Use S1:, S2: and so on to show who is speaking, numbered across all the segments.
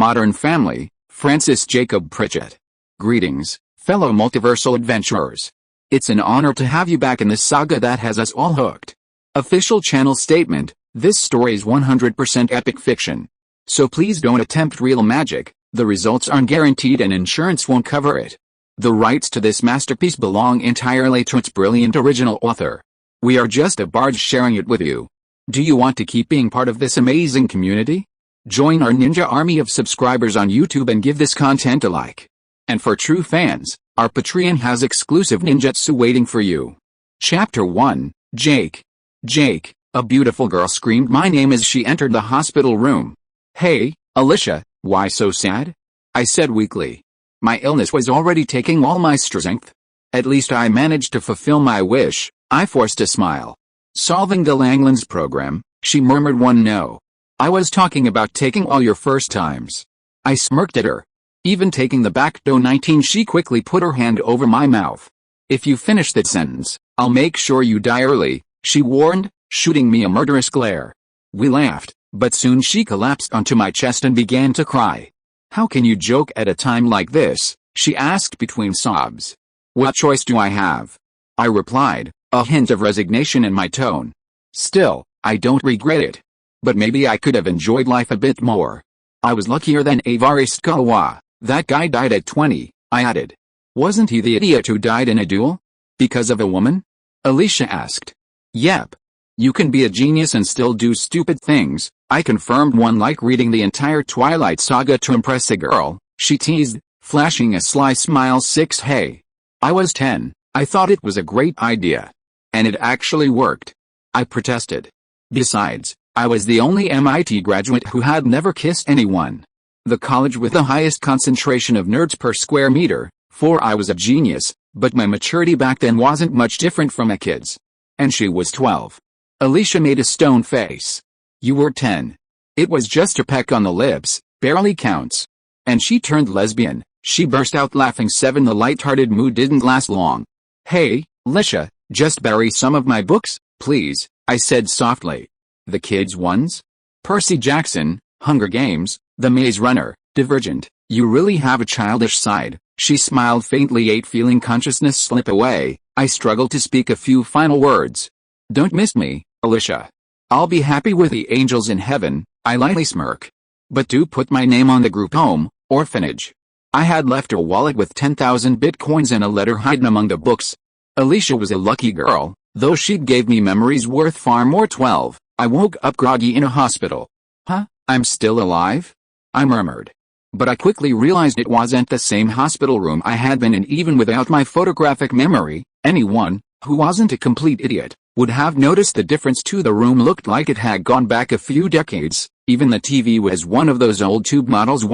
S1: Modern Family, Francis Jacob Pritchett. Greetings, fellow multiversal adventurers. It's an honor to have you back in this saga that has us all hooked. Official channel statement: this story is 100% epic fiction. So please don't attempt real magic, the results aren't guaranteed and insurance won't cover it. The rights to this masterpiece belong entirely to its brilliant original author. We are just a barge sharing it with you. Do you want to keep being part of this amazing community? Join our ninja army of subscribers on YouTube and give this content a like. And for true fans, our Patreon has exclusive ninjutsu waiting for you. Chapter 1, Jake. Jake, a beautiful girl screamed my name as she entered the hospital room. Hey, Alicia, why so sad? I said weakly. My illness was already taking all my strength. At least I managed to fulfill my wish, I forced a smile. Solving the Langlands Program, she murmured one no. I was talking about taking all your first times. I smirked at her. Even taking the back door 19, she quickly put her hand over my mouth. If you finish that sentence, I'll make sure you die early, she warned, shooting me a murderous glare. We laughed, but soon she collapsed onto my chest and began to cry. How can you joke at a time like this? She asked between sobs. What choice do I have? I replied, a hint of resignation in my tone. Still, I don't regret it. But maybe I could have enjoyed life a bit more. I was luckier than Evaristkawa. That guy died at 20, I added. Wasn't he the idiot who died in a duel? Because of a woman? Alicia asked. Yep. You can be a genius and still do stupid things, I confirmed. One like reading the entire Twilight Saga to impress a girl, she teased, flashing a sly smile. 6 Hey. I was 10, I thought it was a great idea. And it actually worked. I protested. Besides, I was the only MIT graduate who had never kissed anyone. The college with the highest concentration of nerds per square meter, for I was a genius, but my maturity back then wasn't much different from a kid's. And she was 12. Alicia made a stone face. You were 10. It was just a peck on the lips, barely counts. And she turned lesbian, she burst out laughing. 7 The light-hearted mood didn't last long. Hey, Alicia, just borrow some of my books, please, I said softly. The kids' ones? Percy Jackson, Hunger Games, The Maze Runner, Divergent. You really have a childish side, she smiled faintly. 8 Feeling consciousness slip away, I struggled to speak a few final words. Don't miss me, Alicia. I'll be happy with the angels in heaven, I lightly smirk. But do put my name on the group home, orphanage. I had left her wallet with 10,000 bitcoins and a letter hidden among the books. Alicia was a lucky girl, though she gave me memories worth far more. 12. I woke up groggy in a hospital. Huh, I'm still alive? I murmured. But I quickly realized it wasn't the same hospital room I had been in. Even without my photographic memory, anyone, who wasn't a complete idiot, would have noticed the difference too. The room looked like it had gone back a few decades, even the TV was one of those old tube models.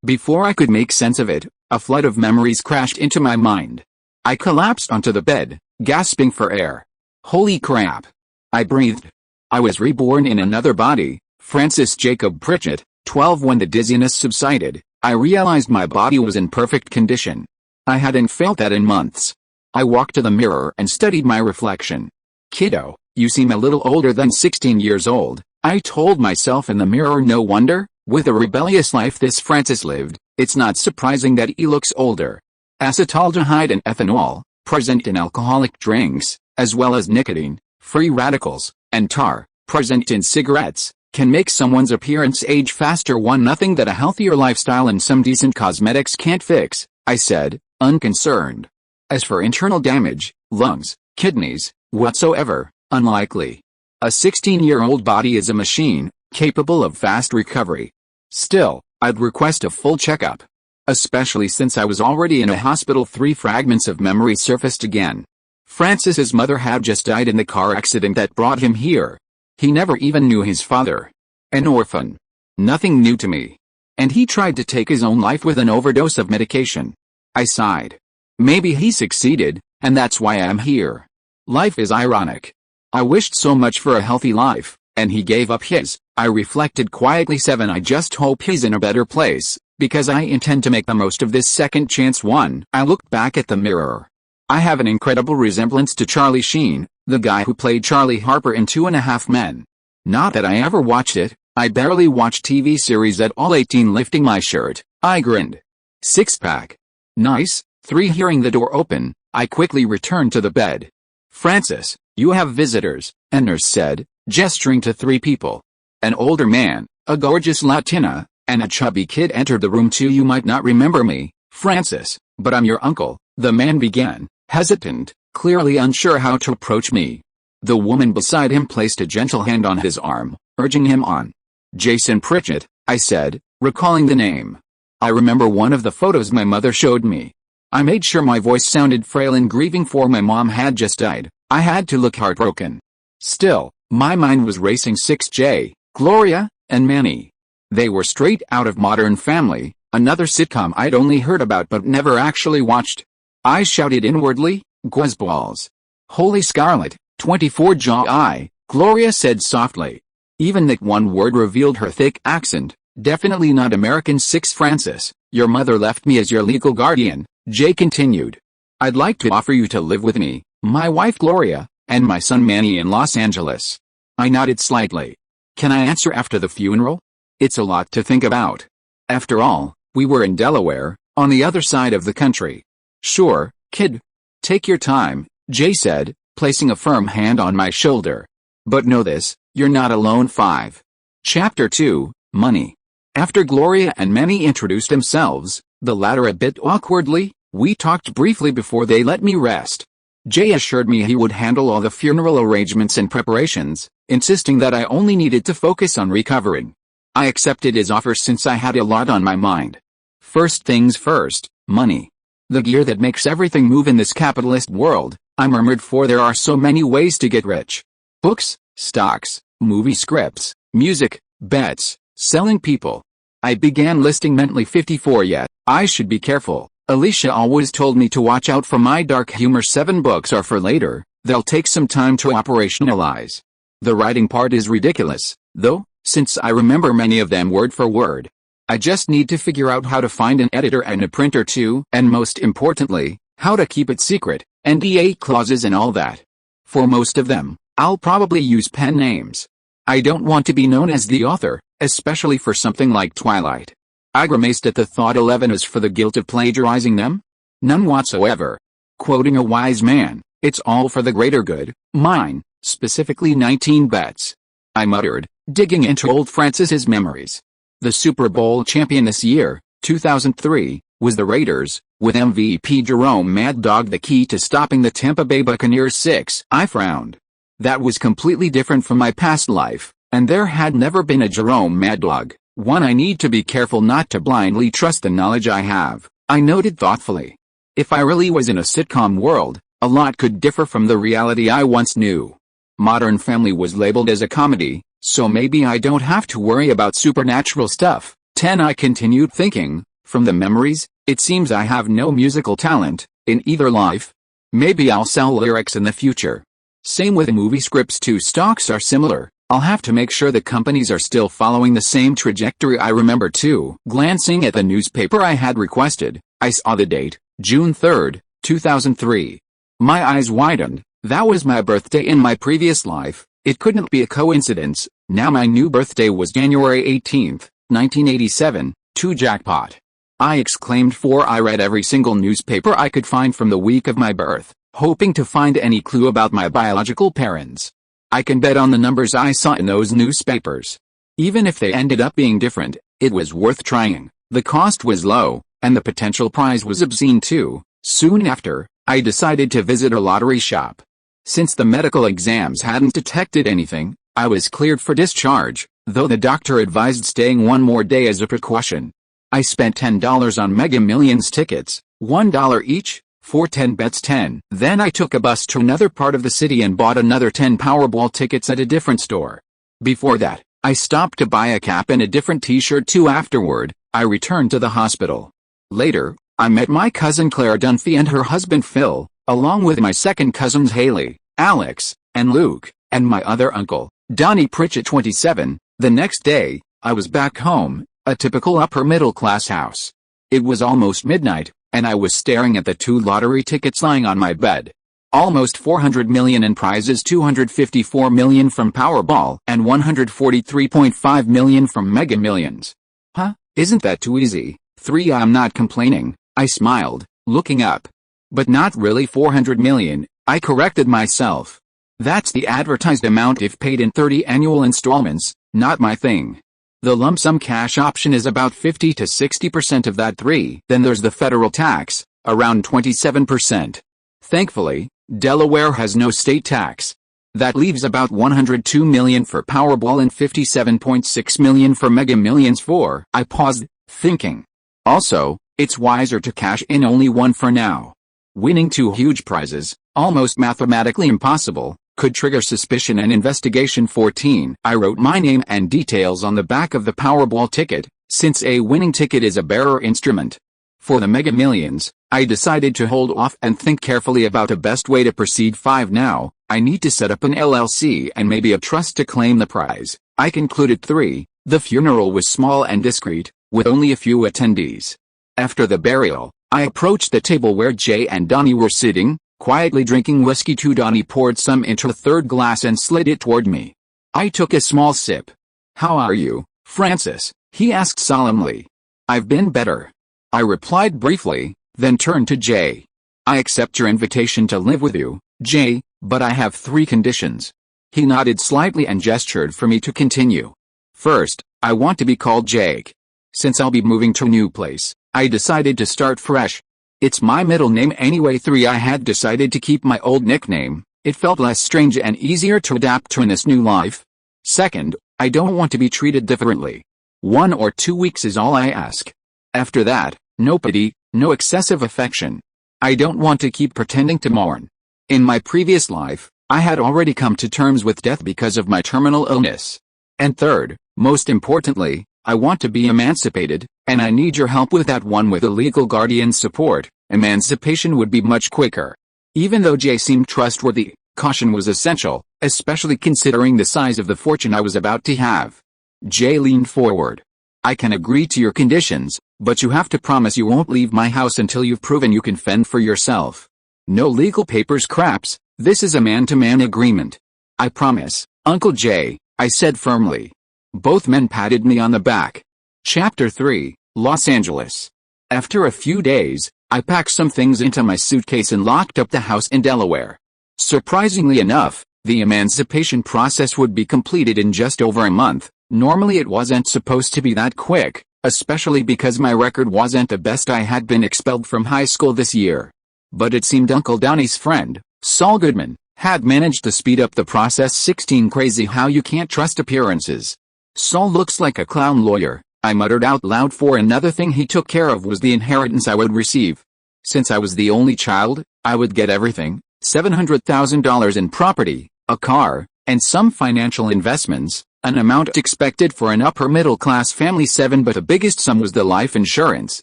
S1: Before I could make sense of it, a flood of memories crashed into my mind. I collapsed onto the bed, gasping for air. Holy crap. I breathed. I was reborn in another body, Francis Jacob Pritchett, 12. When the dizziness subsided, I realized my body was in perfect condition. I hadn't felt that in months. I walked to the mirror and studied my reflection. Kiddo, you seem a little older than 16 years old, I told myself in the mirror. No wonder, with a rebellious life this Francis lived, it's not surprising that he looks older. Acetaldehyde and ethanol, present in alcoholic drinks, as well as nicotine, free radicals, and tar, present in cigarettes, can make someone's appearance age faster. Nothing that a healthier lifestyle and some decent cosmetics can't fix, I said, unconcerned. As for internal damage, lungs, kidneys, whatsoever, unlikely. A 16-year-old body is a machine, capable of fast recovery. Still, I'd request a full checkup. Especially since I was already in a hospital. 3 Fragments of memory surfaced again. Francis's mother had just died in the car accident that brought him here. He never even knew his father. An orphan. Nothing new to me. And he tried to take his own life with an overdose of medication. I sighed. Maybe he succeeded, and that's why I'm here. Life is ironic. I wished so much for a healthy life, and he gave up his, I reflected quietly. 7 I just hope he's in a better place, because I intend to make the most of this second chance. 1 I looked back at the mirror. I have an incredible resemblance to Charlie Sheen, the guy who played Charlie Harper in 2.5 Men. Not that I ever watched it, I barely watch TV series at all. 18 lifting my shirt, I grinned. 6-pack. Nice. 3 hearing the door open, I quickly returned to the bed. Francis, you have visitors, a nurse said, gesturing to 3 people. An older man, a gorgeous Latina, and a chubby kid entered the room too. You might not remember me, Francis, but I'm your uncle, the man began, hesitant, clearly unsure how to approach me. The woman beside him placed a gentle hand on his arm, urging him on. Jason Pritchett, I said, recalling the name. I remember one of the photos my mother showed me. I made sure my voice sounded frail and grieving, for my mom had just died. I had to look heartbroken. Still, my mind was racing. 6J, Gloria, and Manny. They were straight out of Modern Family, another sitcom I'd only heard about but never actually watched. I shouted inwardly, Guzzballs. Holy Scarlet, 24 jaw eye, Gloria said softly. Even that one word revealed her thick accent. Definitely not American. 6 Francis, your mother left me as your legal guardian, Jay continued. I'd like to offer you to live with me, my wife Gloria, and my son Manny in Los Angeles. I nodded slightly. Can I answer after the funeral? It's a lot to think about. After all, we were in Delaware, on the other side of the country. Sure, kid. Take your time, Jay said, placing a firm hand on my shoulder. But know this, you're not alone. 5. Chapter 2, Money. After Gloria and Manny introduced themselves, the latter a bit awkwardly, we talked briefly before they let me rest. Jay assured me he would handle all the funeral arrangements and preparations, insisting that I only needed to focus on recovering. I accepted his offer since I had a lot on my mind. First things first, money. The gear that makes everything move in this capitalist world, I murmured, for there are so many ways to get rich. Books, stocks, movie scripts, music, bets, selling people. I began listing mentally. 54 yet, I should be careful. Alicia always told me to watch out for my dark humor. 7 books are for later, they'll take some time to operationalize. The writing part is ridiculous, though, since I remember many of them word for word. I just need to figure out how to find an editor and a printer too, and most importantly, how to keep it secret, NDA clauses and all that. For most of them, I'll probably use pen names. I don't want to be known as the author, especially for something like Twilight. I grimaced at the thought. 11 is for the guilt of plagiarizing them? None whatsoever. Quoting a wise man, it's all for the greater good, mine, specifically 19 bets. I muttered, digging into old Francis's memories. The Super Bowl champion this year, 2003, was the Raiders, with MVP Jerome Mad Dog the key to stopping the Tampa Bay Buccaneers. 6. I frowned. That was completely different from my past life, and there had never been a Jerome Mad Dog. 1. I need to be careful not to blindly trust the knowledge I have, I noted thoughtfully. If I really was in a sitcom world, a lot could differ from the reality I once knew. Modern Family was labeled as a comedy, so maybe I don't have to worry about supernatural stuff. 10. I continued thinking, from the memories, it seems I have no musical talent, in either life. Maybe I'll sell lyrics in the future. Same with movie scripts too. Stocks are similar. I'll have to make sure the companies are still following the same trajectory. I remember too, glancing at the newspaper I had requested, I saw the date, June 3, 2003. My eyes widened. That was my birthday in my previous life. It couldn't be a coincidence. Now my new birthday was January 18, 1987, jackpot. I exclaimed, for I read every single newspaper I could find from the week of my birth, hoping to find any clue about my biological parents. I can bet on the numbers I saw in those newspapers. Even if they ended up being different, it was worth trying. The cost was low, and the potential prize was obscene too. Soon after, I decided to visit a lottery shop. Since the medical exams hadn't detected anything, I was cleared for discharge, though the doctor advised staying one more day as a precaution. I spent $10 on Mega Millions tickets, $1 each, for 10 bets. 10. Then I took a bus to another part of the city and bought another 10 Powerball tickets at a different store. Before that, I stopped to buy a cap and a different t-shirt too. Afterward, I returned to the hospital. Later, I met my cousin Claire Dunphy and her husband Phil, along with my second cousins Haley, Alex, and Luke, and my other uncle, Donnie Pritchett 27. The next day, I was back home, a typical upper-middle-class house. It was almost midnight, and I was staring at the 2 lottery tickets lying on my bed. Almost 400 million in prizes, 254 million from Powerball, and 143.5 million from Mega Millions. Huh? Isn't that too easy? 3. I'm not complaining, I smiled, looking up. But not really 400 million, I corrected myself. That's the advertised amount if paid in 30 annual installments, not my thing. The lump sum cash option is about 50 to 60% of that 3. Then there's the federal tax, around 27%. Thankfully, Delaware has no state tax. That leaves about 102 million for Powerball and 57.6 million for Mega Millions. 4. I paused, thinking. Also, it's wiser to cash in only one for now. Winning 2 huge prizes, almost mathematically impossible, could trigger suspicion and investigation. 14. I wrote my name and details on the back of the Powerball ticket, since a winning ticket is a bearer instrument. For the Mega Millions, I decided to hold off and think carefully about a best way to proceed. 5. Now, I need to set up an LLC and maybe a trust to claim the prize, I concluded. 3. The funeral was small and discreet, with only a few attendees. After the burial, I approached the table where Jay and Donnie were sitting, quietly drinking whiskey. 2. Donnie poured some into the third glass and slid it toward me. I took a small sip. How are you, Francis? He asked solemnly. I've been better, I replied briefly, then turned to Jay. I accept your invitation to live with you, Jay, but I have 3 conditions. He nodded slightly and gestured for me to continue. First, I want to be called Jake. Since I'll be moving to a new place, I decided to start fresh. It's my middle name anyway. 3. I had decided to keep my old nickname. It felt less strange and easier to adapt to in this new life. Second, I don't want to be treated differently. 1 or 2 weeks is all I ask. After that, no pity, no excessive affection. I don't want to keep pretending to mourn. In my previous life, I had already come to terms with death because of my terminal illness. And third, most importantly, I want to be emancipated, and I need your help with that. 1. With a legal guardian's support, emancipation would be much quicker. Even though Jay seemed trustworthy, caution was essential, especially considering the size of the fortune I was about to have. Jay leaned forward. I can agree to your conditions, but you have to promise you won't leave my house until you've proven you can fend for yourself. No legal papers craps, this is a man-to-man agreement. I promise, Uncle Jay, I said firmly. Both men patted me on the back. Chapter 3, Los Angeles. After a few days, I packed some things into my suitcase and locked up the house in Delaware. Surprisingly enough, the emancipation process would be completed in just over a month. Normally it wasn't supposed to be that quick, especially because my record wasn't the best. I had been expelled from high school this year. But it seemed Uncle Donnie's friend, Saul Goodman, had managed to speed up the process. 16. Crazy how you can't trust appearances. Saul looks like a clown lawyer, I muttered out loud. For another thing he took care of was the inheritance I would receive. Since I was the only child, I would get everything, $700,000 in property, a car, and some financial investments. An amount expected for an upper-middle-class family. 7. But the biggest sum was the life insurance,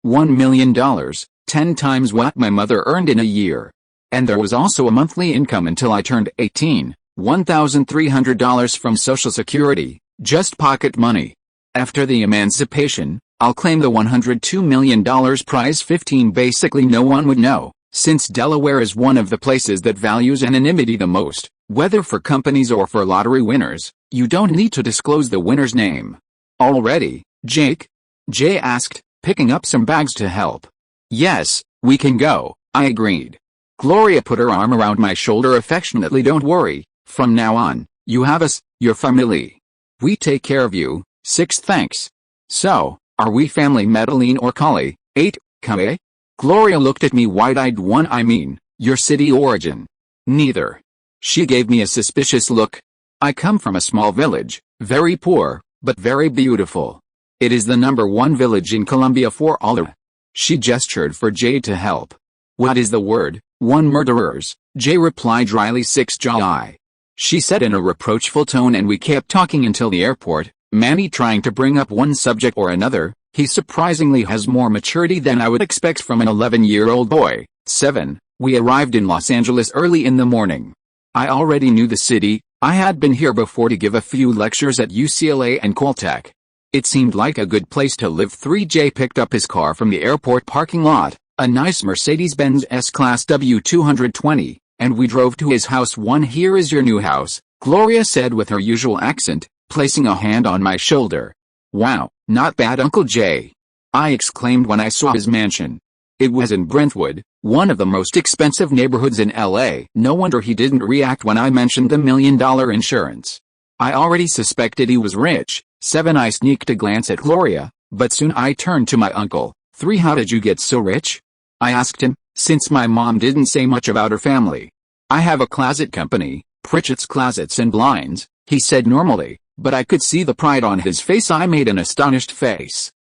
S1: $1 million, 10 times what my mother earned in a year. And there was also a monthly income until I turned 18, $1,300 from Social Security, just pocket money. After the emancipation, I'll claim the $102 million prize. 15. Basically no one would know, since Delaware is one of the places that values anonymity the most, whether for companies or for lottery winners. You don't need to disclose the winner's name. All ready, Jake? Jay asked, picking up some bags to help. Yes, we can go, I agreed. Gloria put her arm around my shoulder affectionately. Don't worry, from now on, you have us, your family. We take care of you. 6. Thanks. So, are we family? Madeline or Collie? 8. Come. Gloria looked at me wide-eyed. 1. I mean, your city origin. Neither. She gave me a suspicious look. I come from a small village, very poor, but very beautiful. It is the #1 village in Colombia for all. She gestured for Jay to help. What is the word? 1. Murderers, Jay replied dryly. 6. July. She said in a reproachful tone, and we kept talking until the airport, Manny trying to bring up one subject or another. He surprisingly has more maturity than I would expect from an 11-year-old boy. 7. We arrived in Los Angeles early in the morning. I already knew the city. I had been here before to give a few lectures at UCLA and Caltech. It seemed like a good place to live. 3. Jay picked up his car from the airport parking lot, a nice Mercedes-Benz S-Class W220, and we drove to his house. Here is your new house, Gloria said with her usual accent, placing a hand on my shoulder. Wow, not bad, Uncle Jay, I exclaimed when I saw his mansion. It was in Brentwood, one of the most expensive neighborhoods in LA. No wonder he didn't react when I mentioned the $1 million insurance. I already suspected he was rich. 7. I sneaked a glance at Gloria, but soon I turned to my uncle. 3. How did you get so rich? I asked him, since my mom didn't say much about her family. I have a closet company, Pritchett's Closets and Blinds, he said normally, but I could see the pride on his face. I made an astonished face.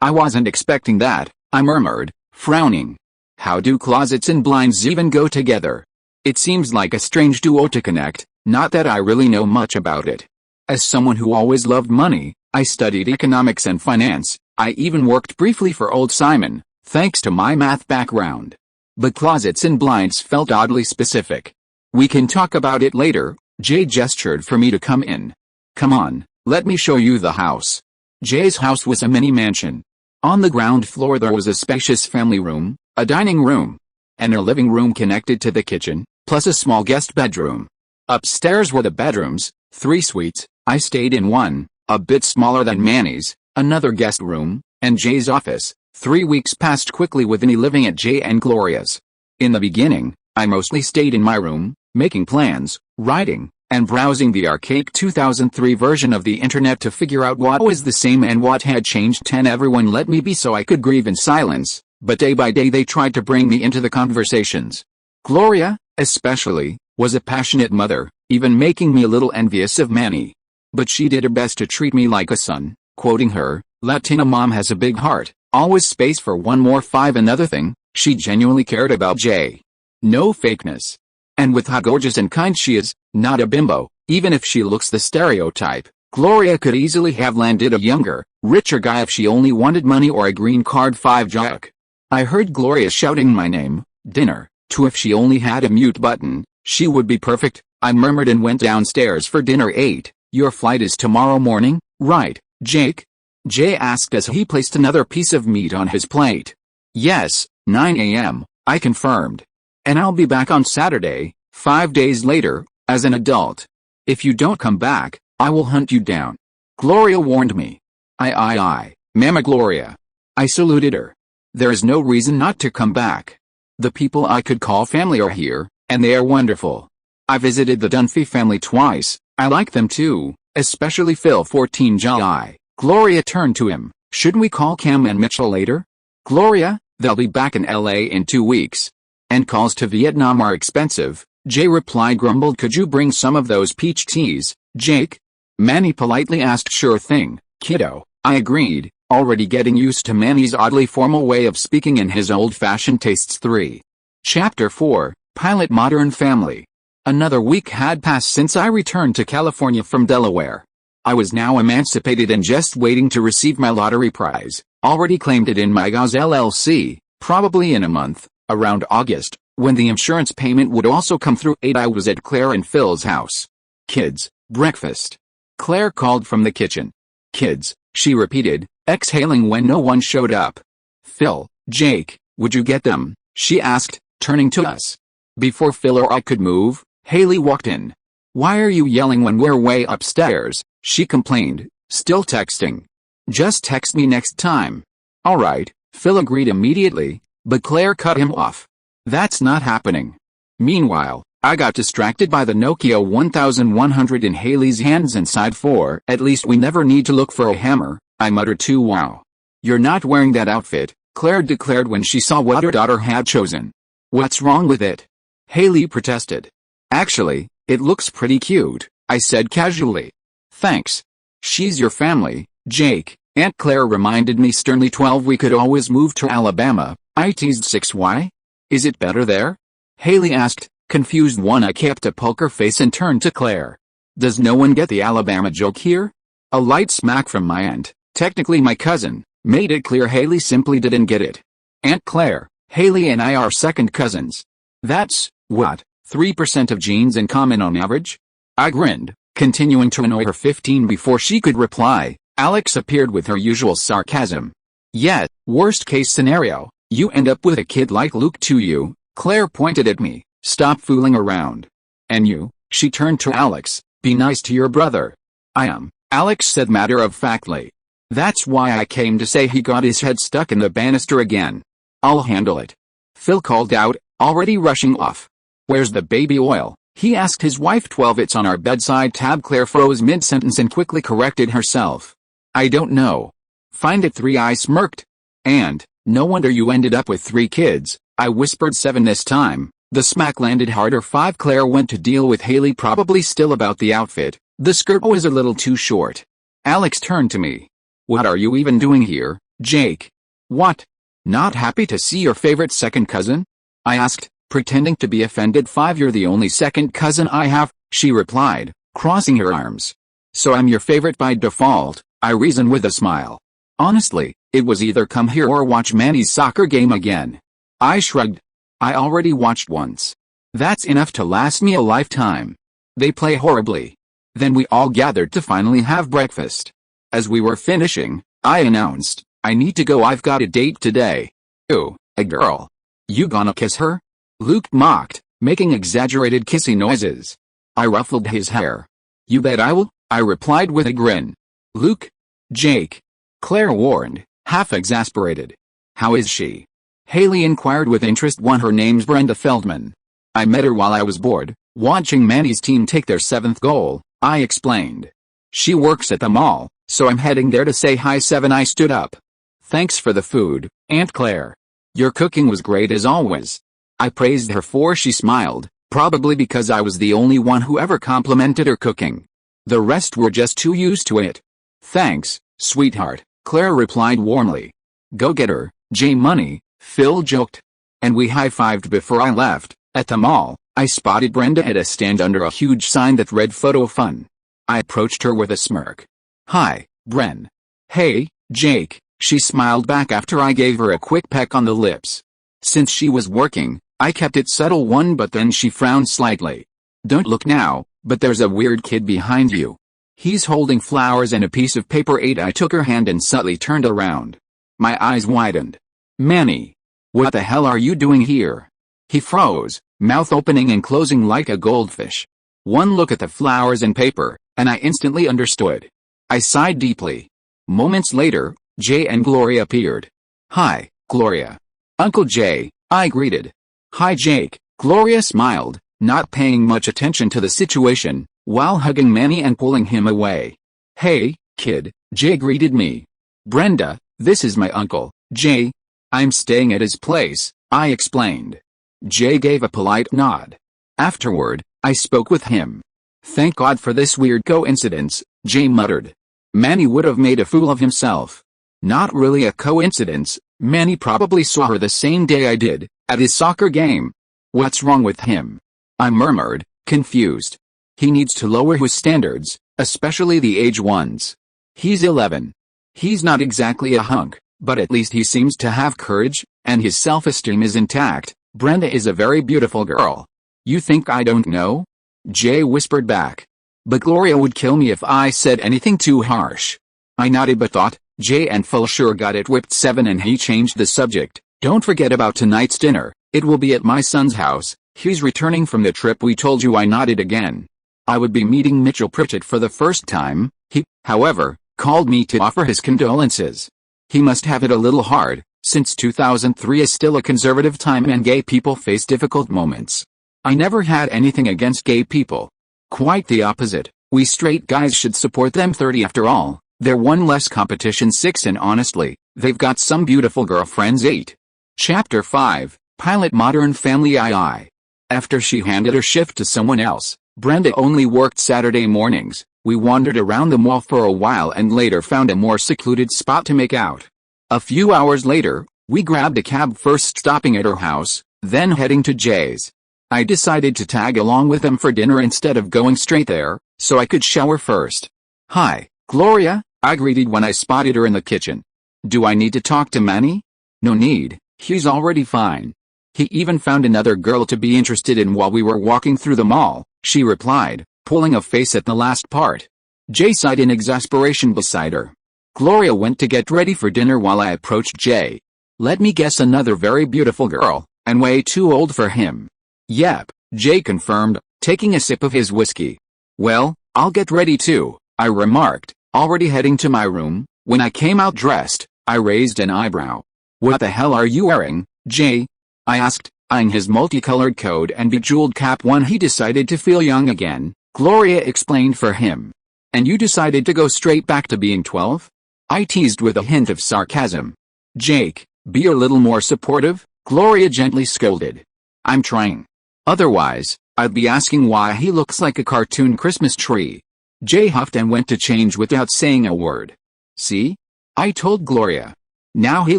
S1: I wasn't expecting that, I murmured, frowning. How do closets and blinds even go together? It seems like a strange duo to connect, not that I really know much about it. As someone who always loved money, I studied economics and finance. I even worked briefly for old Simon, thanks to my math background. But closets and blinds felt oddly specific. We can talk about it later. Jay gestured for me to come in. Come on, let me show you the house. Jay's house was a mini mansion. On the ground floor there was a spacious family room, a dining room, and a living room connected to the kitchen, plus a small guest bedroom. Upstairs were the bedrooms, 3 suites. I stayed in one, a bit smaller than Manny's, another guest room, and Jay's office. 3 weeks passed quickly with me living at Jay and Gloria's. In the beginning, I mostly stayed in my room, making plans, writing, and browsing the archaic 2003 version of the internet to figure out what was the same and what had changed. 10. Everyone let me be so I could grieve in silence, but day by day they tried to bring me into the conversations. Gloria, especially, was a passionate mother, even making me a little envious of Manny. But she did her best to treat me like a son. Quoting her, Latina mom has a big heart, always space for one more. 5. Another thing, she genuinely cared about Jay. No fakeness. And with how gorgeous and kind she is, not a bimbo, even if she looks the stereotype, Gloria could easily have landed a younger, richer guy if she only wanted money or a green card. 5. Jack. I heard Gloria shouting my name. Dinner. 2. If she only had a mute button, she would be perfect, I murmured and went downstairs for dinner. 8. Your flight is tomorrow morning, right, Jake? Jay asked as he placed another piece of meat on his plate. Yes, 9 a.m., I confirmed. And I'll be back on Saturday, 5 days later, as an adult. If you don't come back, I will hunt you down. Gloria warned me. Aye, Mama Gloria. I saluted her. There is no reason not to come back. The people I could call family are here, and they are wonderful. I visited the Dunphy family twice. I like them too, especially Phil. 14. July. Gloria turned to him. Shouldn't we call Cam and Mitchell later? Gloria, they'll be back in LA in 2 weeks. And calls to Vietnam are expensive, Jay replied. Grumbled. Could you bring some of those peach teas, Jake? Manny politely asked. Sure thing, kiddo, I agreed, already getting used to Manny's oddly formal way of speaking and his old-fashioned tastes. 3. Chapter 4, Pilot. Modern Family. Another week had passed since I returned to California from Delaware. I was now emancipated and just waiting to receive my lottery prize, already claimed it in my GAUS LLC, probably in a month, around August, when the insurance payment would also come through. 8. I was at Claire and Phil's house. Kids, breakfast. Claire called from the kitchen. Kids, she repeated, exhaling when no one showed up. Phil, Jake, would you get them? She asked, turning to us. Before Phil or I could move, Haley walked in. Why are you yelling when we're way upstairs? She complained, still texting. Just text me next time. All right, Phil agreed immediately, but Claire cut him off. That's not happening. Meanwhile, I got distracted by the Nokia 1100 in Haley's hands and sighed. 4. At least we never need to look for a hammer, I muttered too. Wow. You're not wearing that outfit, Claire declared when she saw what her daughter had chosen. What's wrong with it? Haley protested. Actually, it looks pretty cute, I said casually. Thanks. She's your family, Jake, Aunt Claire reminded me sternly. 12. We could always move to Alabama, I teased. 6. Why? Is it better there? Haley asked, confused. 1. I kept a poker face and turned to Claire. Does no one get the Alabama joke here? A light smack from my aunt, technically my cousin, made it clear Haley simply didn't get it. Aunt Claire, Haley and I are second cousins. That's, what, 3% of genes in common on average? I grinned, continuing to annoy her. 15. Before she could reply, Alex appeared with her usual sarcasm. Yet, worst case scenario, you end up with a kid like Luke. To you, Claire pointed at me, Stop fooling around. And you, she turned to Alex, be nice to your brother. I am, Alex said matter-of-factly. That's why I came to say he got his head stuck in the banister again. I'll handle it. Phil called out, already rushing off. Where's the baby oil? He asked his wife. 12. It's on our bedside tab. Claire froze mid-sentence and quickly corrected herself. I don't know. Find it. 3. I smirked. And, no wonder you ended up with 3 kids, I whispered. 7. This time, the smack landed harder. 5. Claire went to deal with Haley, probably still about the outfit. The skirt was a little too short. Alex turned to me. What are you even doing here, Jake? What? Not happy to see your favorite second cousin? I asked, pretending to be offended. 5. You're the only second cousin I have, she replied, crossing her arms. So I'm your favorite by default, I reasoned with a smile. Honestly, it was either come here or watch Manny's soccer game again. I shrugged. I already watched once. That's enough to last me a lifetime. They play horribly. Then we all gathered to finally have breakfast. As we were finishing, I announced, I need to go. I've got a date today. Ooh, a girl. You gonna kiss her? Luke mocked, making exaggerated kissing noises. I ruffled his hair. You bet I will, I replied with a grin. Luke? Jake? Claire warned, half exasperated. How is she? Haley inquired with interest. Her name's Brenda Feldman. I met her while I was bored, watching Manny's team take their 7th goal, I explained. She works at the mall, so I'm heading there to say hi. 7. I stood up. Thanks for the food, Aunt Claire. Your cooking was great as always. I praised her. 4. She smiled, probably because I was the only one who ever complimented her cooking. The rest were just too used to it. Thanks, sweetheart, Claire replied warmly. Go get her, J-Money, Phil joked. And we high-fived before I left. At the mall, I spotted Brenda at a stand under a huge sign that read Photo Fun. I approached her with a smirk. Hi, Bren. Hey, Jake, she smiled back after I gave her a quick peck on the lips. Since she was working, I kept it subtle. But then she frowned slightly. Don't look now, but there's a weird kid behind you. He's holding flowers and a piece of paper. 8. I took her hand and subtly turned around. My eyes widened. Manny. What the hell are you doing here? He froze, mouth opening and closing like a goldfish. One look at the flowers and paper, and I instantly understood. I sighed deeply. Moments later, Jay and Gloria appeared. Hi, Gloria. Uncle Jay, I greeted. Hi Jake, Gloria smiled, not paying much attention to the situation, while hugging Manny and pulling him away. Hey, kid, Jay greeted me. Brenda, this is my uncle, Jay. I'm staying at his place, I explained. Jay gave a polite nod. Afterward, I spoke with him. Thank God for this weird coincidence, Jay muttered. Manny would have made a fool of himself. Not really a coincidence, Manny probably saw her the same day I did, at his soccer game. What's wrong with him? I murmured, confused. He needs to lower his standards, especially the age ones. He's 11. He's not exactly a hunk, but at least he seems to have courage, and his self-esteem is intact. Brenda is a very beautiful girl. You think I don't know? Jay whispered back. But Gloria would kill me if I said anything too harsh. I nodded but thought, Jay and Phil sure got it whipped. 7. And he changed the subject. Don't forget about tonight's dinner. It will be at my son's house. He's returning from the trip we told you. I nodded again. I would be meeting Mitchell Pritchett for the first time. He, however, called me to offer his condolences. He must have it a little hard, since 2003 is still a conservative time and gay people face difficult moments. I never had anything against gay people. Quite the opposite, we straight guys should support them. 30. After all, they're one less competition. 6. And honestly, they've got some beautiful girlfriends. 8. Chapter 5, Pilot Modern Family. II. After she handed her shift to someone else, Brenda only worked Saturday mornings. We wandered around the mall for a while and later found a more secluded spot to make out. A few hours later, we grabbed a cab, first stopping at her house, then heading to Jay's. I decided to tag along with them for dinner instead of going straight there, so I could shower first. Hi, Gloria, I greeted when I spotted her in the kitchen. Do I need to talk to Manny? No need, he's already fine. He even found another girl to be interested in while we were walking through the mall, she replied, pulling a face at the last part. Jay sighed in exasperation beside her. Gloria went to get ready for dinner while I approached Jay. Let me guess, another very beautiful girl, and way too old for him. Yep, Jay confirmed, taking a sip of his whiskey. Well, I'll get ready too, I remarked, already heading to my room. When I came out dressed, I raised an eyebrow. What the hell are you wearing, Jay? I asked, eyeing his multicolored coat and bejeweled cap when he decided to feel young again. Gloria explained for him. And you decided to go straight back to being 12? I teased with a hint of sarcasm. Jake, be a little more supportive, Gloria gently scolded. I'm trying. Otherwise, I'd be asking why he looks like a cartoon Christmas tree. Jay huffed and went to change without saying a word. See? I told Gloria. Now he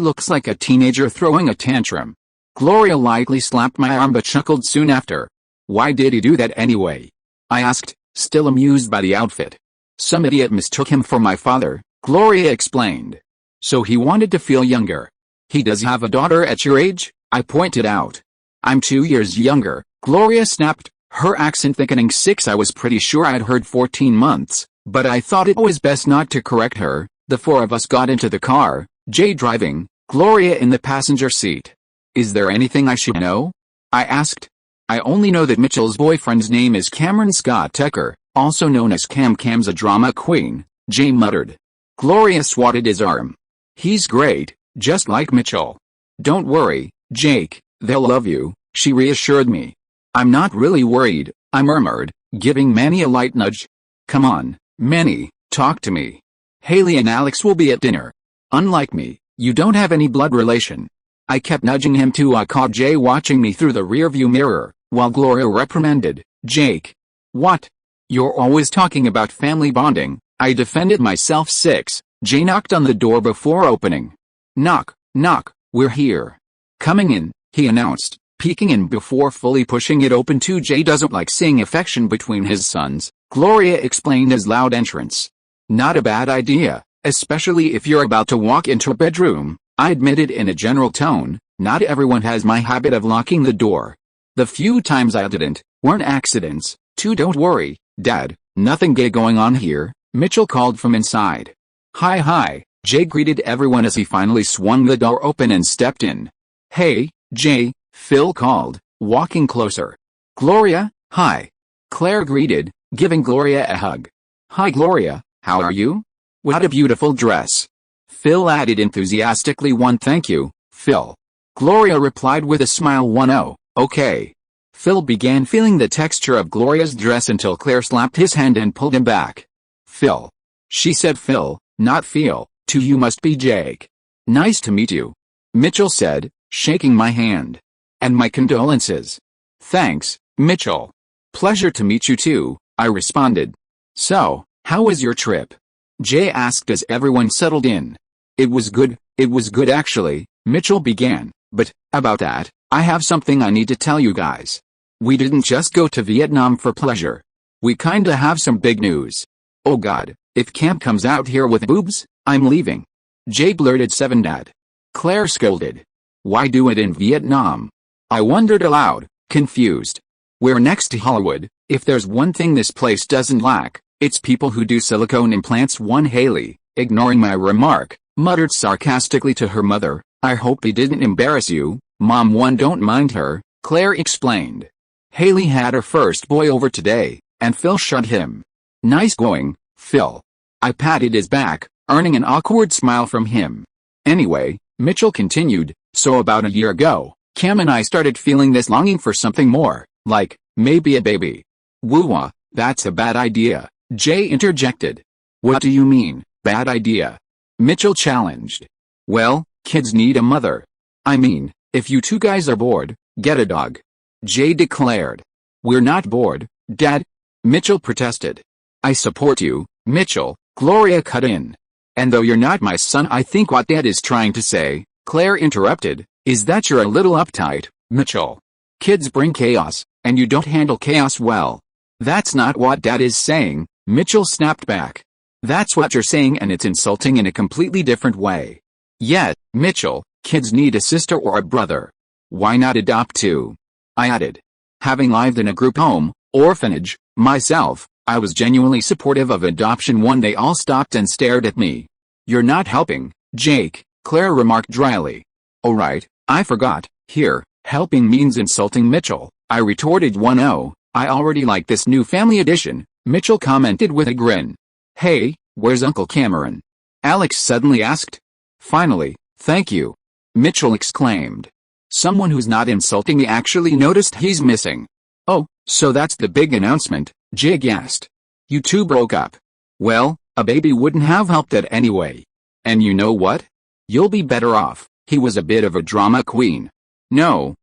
S1: looks like a teenager throwing a tantrum. Gloria lightly slapped my arm but chuckled soon after. Why did he do that anyway? I asked, still amused by the outfit. Some idiot mistook him for my father, Gloria explained. So he wanted to feel younger. He does have a daughter at your age? I pointed out. I'm 2 years younger, Gloria snapped, her accent thickening. 6. I was pretty sure I'd heard 14 months, but I thought it was best not to correct her. The four of us got into the car, Jay driving, Gloria in the passenger seat. Is there anything I should know? I asked. I only know that Mitchell's boyfriend's name is Cameron Scott Tucker, also known as Cam. Cam's a drama queen, Jay muttered. Gloria swatted his arm. He's great, just like Mitchell. Don't worry, Jake, they'll love you, she reassured me. I'm not really worried, I murmured, giving Manny a light nudge. Come on, Manny, talk to me. Haley and Alex will be at dinner. Unlike me, you don't have any blood relation. I kept nudging him too. I caught Jay watching me through the rearview mirror, while Gloria reprimanded, Jake. What? You're always talking about family bonding, I defended myself. 6. Jay knocked on the door before opening. Knock, knock, we're here. Coming in, he announced, peeking in before fully pushing it open. Too. Jay doesn't like seeing affection between his sons, Gloria explained as loud entrance. Not a bad idea, especially if you're about to walk into a bedroom, I admitted in a general tone. Not everyone has my habit of locking the door. The few times I didn't, weren't accidents. 2. Don't worry, Dad, nothing gay going on here, Mitchell called from inside. Hi, Jay greeted everyone as he finally swung the door open and stepped in. Hey, Jay, Phil called, walking closer. Gloria, hi. Claire greeted, giving Gloria a hug. Hi Gloria, how are you? What a beautiful dress. Phil added enthusiastically. Thank you, Phil. Gloria replied with a smile. Oh, okay. Phil began feeling the texture of Gloria's dress until Claire slapped his hand and pulled him back. Phil. She said Phil, not feel. 2. You must be Jake. Nice to meet you. Mitchell said, shaking my hand. And my condolences. Thanks, Mitchell. Pleasure to meet you too, I responded. So, how was your trip? Jay asked as everyone settled in. It was good actually, Mitchell began, but, about that, I have something I need to tell you guys. We didn't just go to Vietnam for pleasure. We kinda have some big news. Oh god, if Camp comes out here with boobs, I'm leaving. Jay blurted. 7. Dad. Claire scolded. Why do it in Vietnam? I wondered aloud, confused. We're next to Hollywood, if there's one thing this place doesn't lack, it's people who do silicone implants. 1. Haley, ignoring my remark, muttered sarcastically to her mother, I hope he didn't embarrass you, Mom. 1. Don't mind her, Claire explained. Haley had her first boy over today, and Phil shut him. Nice going, Phil. I patted his back, earning an awkward smile from him. Anyway, Mitchell continued, so about a year ago, Cam and I started feeling this longing for something more, like, maybe a baby. Woo-wah, that's a bad idea, Jay interjected. What do you mean, bad idea? Mitchell challenged. Well, kids need a mother. I mean, if you two guys are bored, get a dog. Jay declared. We're not bored, Dad. Mitchell protested. I support you, Mitchell, Gloria cut in. And though you're not my son, I think what Dad is trying to say, Claire interrupted, is that you're a little uptight, Mitchell. Kids bring chaos, and you don't handle chaos well. That's not what Dad is saying, Mitchell snapped back. That's what you're saying, and it's insulting in a completely different way. Yeah, Mitchell, kids need a sister or a brother. Why not adopt too? I added. Having lived in a group home, orphanage, myself, I was genuinely supportive of adoption. One day all stopped and stared at me. You're not helping, Jake, Claire remarked dryly. Oh right, I forgot, here, helping means insulting Mitchell, I retorted 1-0, I already like this new family edition, Mitchell commented with a grin. Hey, where's Uncle Cameron? Alex suddenly asked. Finally, thank you, Mitchell exclaimed. Someone who's not insulting me actually noticed he's missing. Oh, so that's the big announcement, Jay gasped. You two broke up. Well, a baby wouldn't have helped that anyway. And you know what? You'll be better off. He was a bit of a drama queen. No.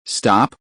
S1: Stop.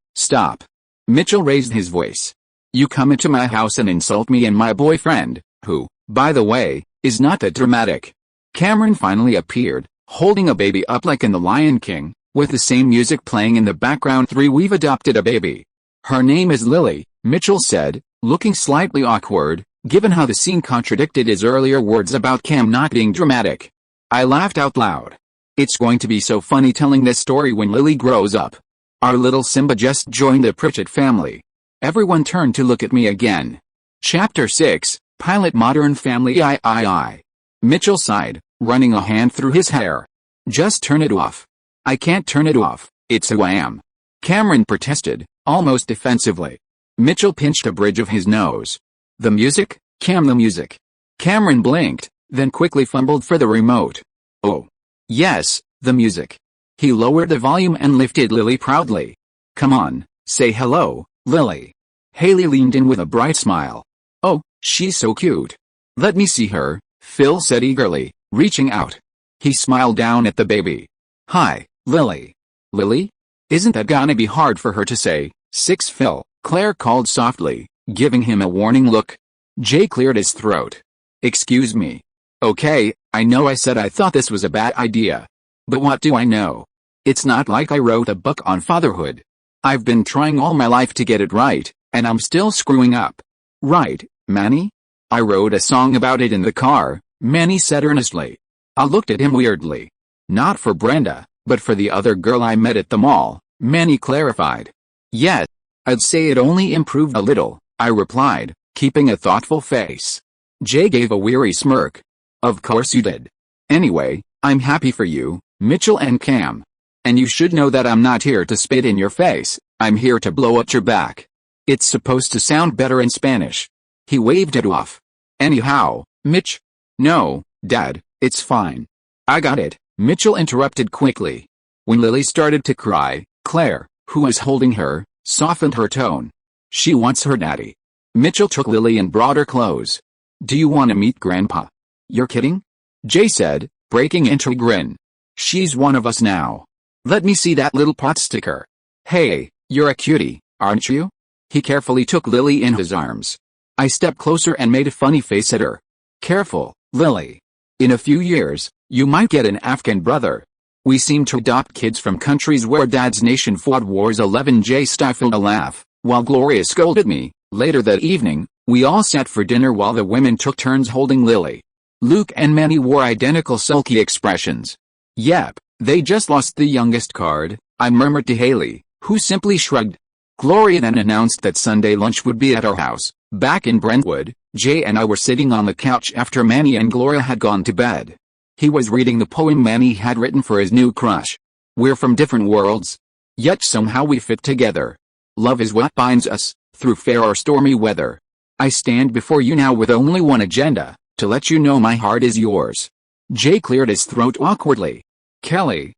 S1: Mitchell raised his voice. You come into my house and insult me and my boyfriend, who, by the way, is not that dramatic. Cameron finally appeared, holding a baby up like in The Lion King, with the same music playing in the background. We've adopted a baby. Her name is Lily, Mitchell said, looking slightly awkward, given how the scene contradicted his earlier words about Cam not being dramatic. I laughed out loud. It's going to be so funny telling this story when Lily grows up. Our little Simba just joined the Pritchett family. Everyone turned to look at me again. Chapter 6, Pilot Modern Family. I. Mitchell sighed, running a hand through his hair. Just turn it off. I can't turn it off, it's who I am. Cameron protested, almost defensively. Mitchell pinched a bridge of his nose. The music, Cam, the music. Cameron blinked, then quickly fumbled for the remote. Oh. Yes, the music. He lowered the volume and lifted Lily proudly. Come on, say hello, Lily. Haley leaned in with a bright smile. Oh, she's so cute. Let me see her, Phil said eagerly, reaching out. He smiled down at the baby. Hi, Lily. Lily? Isn't that gonna be hard for her to say? Phil, Claire called softly, giving him a warning look. Jay cleared his throat. Excuse me. Okay, I know I said I thought this was a bad idea. But what do I know? It's not like I wrote a book on fatherhood. I've been trying all my life to get it right, and I'm still screwing up. Right, Manny? I wrote a song about it in the car, Manny said earnestly. I looked at him weirdly. Not for Brenda, but for the other girl I met at the mall, Manny clarified. Yes, I'd say it only improved a little, I replied, keeping a thoughtful face. Jay gave a weary smirk. Of course you did. Anyway, I'm happy for you, Mitchell and Cam. And you should know that I'm not here to spit in your face, I'm here to blow at your back. It's supposed to sound better in Spanish. He waved it off. Anyhow, Mitch? No, Dad, it's fine. I got it, Mitchell interrupted quickly. When Lily started to cry, Claire, who was holding her, softened her tone. She wants her daddy. Mitchell took Lily and brought her close. Do you want to meet Grandpa? You're kidding? Jay said, breaking into a grin. She's one of us now. Let me see that little pot sticker. Hey, you're a cutie, aren't you? He carefully took Lily in his arms. I stepped closer and made a funny face at her. Careful, Lily. In a few years, you might get an Afghan brother. We seem to adopt kids from countries where Dad's nation fought wars. 11. Jay stifled a laugh, while Gloria scolded me. Later that evening, we all sat for dinner while the women took turns holding Lily. Luke and Manny wore identical sulky expressions. Yep, they just lost the youngest card, I murmured to Haley, who simply shrugged. Gloria then announced that Sunday lunch would be at our house. Back in Brentwood, Jay and I were sitting on the couch after Manny and Gloria had gone to bed. He was reading the poem Manny had written for his new crush. We're from different worlds. Yet somehow we fit together. Love is what binds us, through fair or stormy weather. I stand before you now with only one agenda. To let you know my heart is yours. Jay cleared his throat awkwardly. Kelly,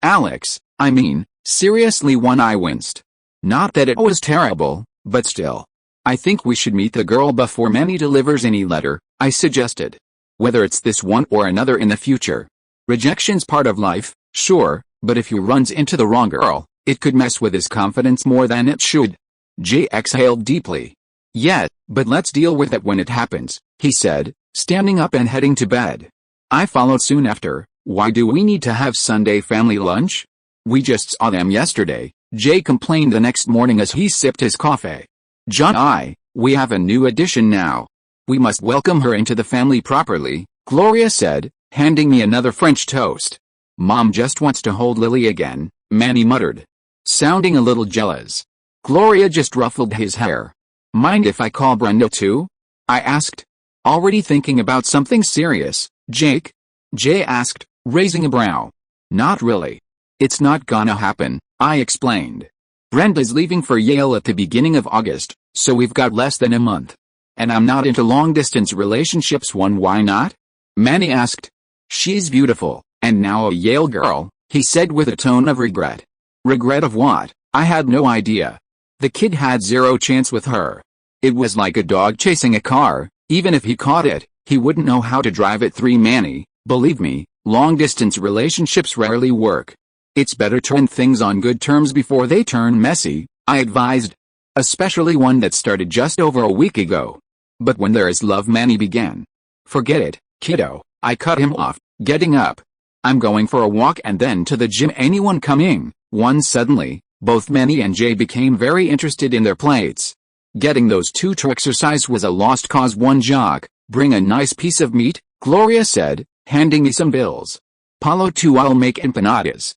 S1: Alex, I mean, seriously. I winced. Not that it was terrible, but still. I think we should meet the girl before Manny delivers any letter, I suggested. Whether it's this one or another in the future. Rejection's part of life, sure, but if he runs into the wrong girl, it could mess with his confidence more than it should. Jay exhaled deeply. Yeah, but let's deal with it when it happens, he said, standing up and heading to bed. I followed soon after. Why do we need to have Sunday family lunch? We just saw them yesterday, Jay complained the next morning as he sipped his coffee. John, we have a new addition now. We must welcome her into the family properly, Gloria said, handing me another French toast. Mom just wants to hold Lily again, Manny muttered. Sounding a little jealous. Gloria just ruffled his hair. Mind if I call Brenda too? I asked. Already thinking about something serious, Jake? Jay asked, raising a brow. Not really. It's not gonna happen, I explained. Brenda's leaving for Yale at the beginning of August, so we've got less than a month. And I'm not into long-distance relationships. Why not? Manny asked. She's beautiful, and now a Yale girl, he said with a tone of regret. Regret of what? I had no idea. The kid had zero chance with her. It was like a dog chasing a car. Even if he caught it, he wouldn't know how to drive it. Manny, believe me, long-distance relationships rarely work. It's better to end things on good terms before they turn messy, I advised. Especially one that started just over a week ago. But when there is love, Manny began. Forget it, kiddo, I cut him off, getting up. I'm going for a walk and then to the gym. Anyone coming? Suddenly, both Manny and Jay became very interested in their plates. Getting those two to exercise was a lost cause. One jock, bring a nice piece of meat, Gloria said, handing me some bills. Paulo too, I'll make empanadas.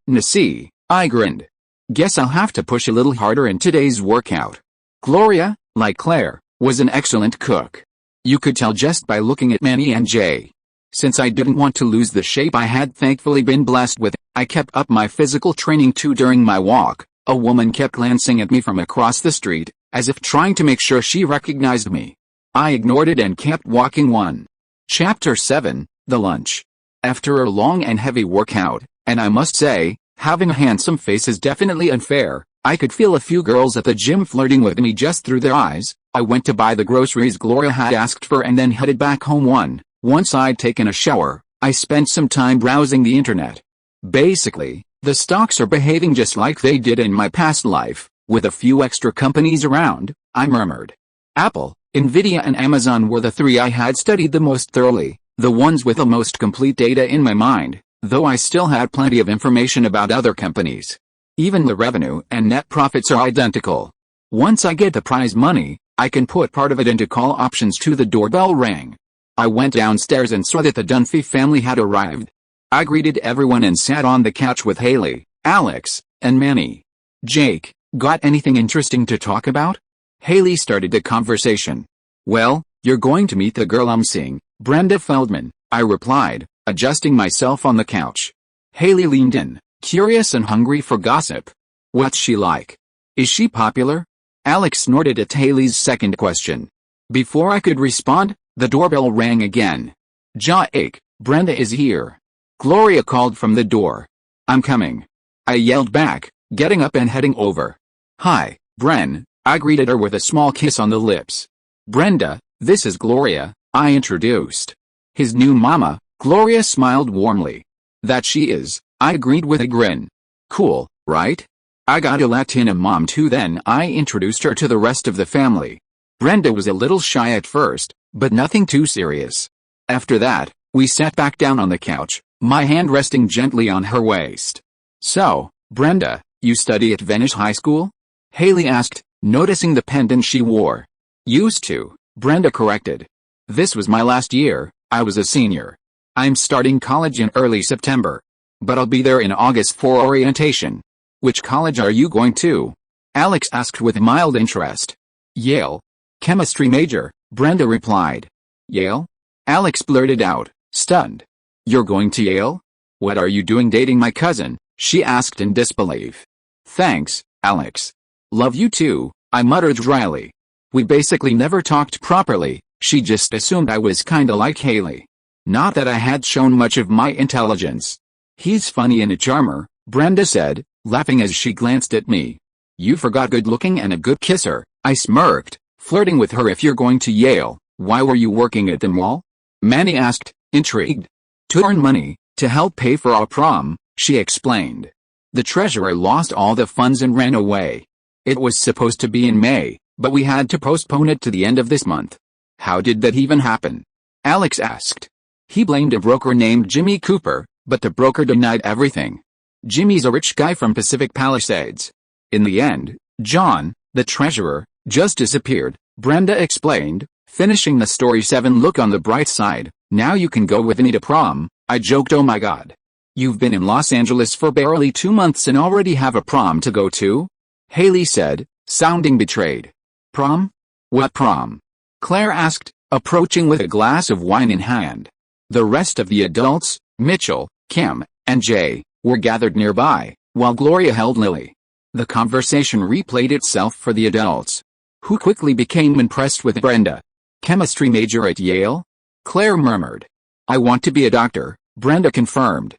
S1: Nasi, I grinned. Guess I'll have to push a little harder in today's workout. Gloria, like Claire, was an excellent cook. You could tell just by looking at Manny and Jay. Since I didn't want to lose the shape I had thankfully been blessed with, I kept up my physical training too. During my walk, a woman kept glancing at me from across the street, as if trying to make sure she recognized me. I ignored it and kept walking. Chapter 7, The Lunch. After a long and heavy workout, and I must say, having a handsome face is definitely unfair, I could feel a few girls at the gym flirting with me just through their eyes. I went to buy the groceries Gloria had asked for and then headed back home. Once I'd taken a shower, I spent some time browsing the internet. Basically, the stocks are behaving just like they did in my past life, with a few extra companies around, I murmured. Apple, Nvidia and Amazon were the three I had studied the most thoroughly, the ones with the most complete data in my mind, though I still had plenty of information about other companies. Even the revenue and net profits are identical. Once I get the prize money, I can put part of it into call options too. The doorbell rang. I went downstairs and saw that the Dunphy family had arrived. I greeted everyone and sat on the couch with Haley, Alex, and Manny. Jake, got anything interesting to talk about? Haley started the conversation. Well, you're going to meet the girl I'm seeing, Brenda Feldman, I replied, adjusting myself on the couch. Haley leaned in, curious and hungry for gossip. What's she like? Is she popular? Alex snorted at Haley's second question. Before I could respond, the doorbell rang again. Jake, Brenda is here. Gloria called from the door. I'm coming. I yelled back, getting up and heading over. Hi, Bren, I greeted her with a small kiss on the lips. Brenda, this is Gloria, I introduced. His new mama, Gloria smiled warmly. That she is, I agreed with a grin. Cool, right? I got a Latina mom too. Then I introduced her to the rest of the family. Brenda was a little shy at first, but nothing too serious. After that, we sat back down on the couch, my hand resting gently on her waist. So, Brenda, you study at Venice High School? Haley asked, noticing the pendant she wore. Used to, Brenda corrected. This was my last year, I was a senior. I'm starting college in early September. But I'll be there in August for orientation. Which college are you going to? Alex asked with mild interest. Yale. Chemistry major, Brenda replied. Yale? Alex blurted out, stunned. You're going to Yale? What are you doing dating my cousin? She asked in disbelief. Thanks, Alex. Love you too, I muttered dryly. We basically never talked properly, she just assumed I was kinda like Haley. Not that I had shown much of my intelligence. He's funny and a charmer, Brenda said, laughing as she glanced at me. You forgot good looking and a good kisser, I smirked, flirting with her. If you're going to Yale, why were you working at the mall? Manny asked, intrigued. To earn money, to help pay for our prom, she explained. The treasurer lost all the funds and ran away. It was supposed to be in May, but we had to postpone it to the end of this month. How did that even happen? Alex asked. He blamed a broker named Jimmy Cooper, but the broker denied everything. Jimmy's a rich guy from Pacific Palisades. In the end, John, the treasurer, just disappeared, Brenda explained, finishing the story. 7 Look on the bright side, now you can go with me to prom, I joked. Oh my god. You've been in Los Angeles for barely 2 months and already have a prom to go to? Haley said, sounding betrayed. Prom? What prom? Claire asked, approaching with a glass of wine in hand. The rest of the adults, Mitchell, Kim, and Jay, were gathered nearby, while Gloria held Lily. The conversation replayed itself for the adults, who quickly became impressed with Brenda. Chemistry major at Yale? Claire murmured. I want to be a doctor, Brenda confirmed.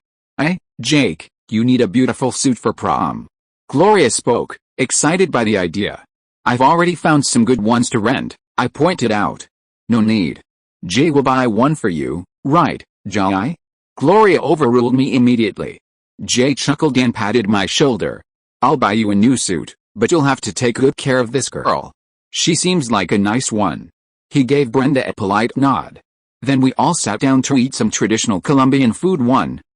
S1: Jake, you need a beautiful suit for prom. Gloria spoke, excited by the idea. I've already found some good ones to rent, I pointed out. No need. Jay will buy one for you, right, Jai? Gloria overruled me immediately. Jay chuckled and patted my shoulder. I'll buy you a new suit, but you'll have to take good care of this girl. She seems like a nice one. He gave Brenda a polite nod. Then we all sat down to eat some traditional Colombian food.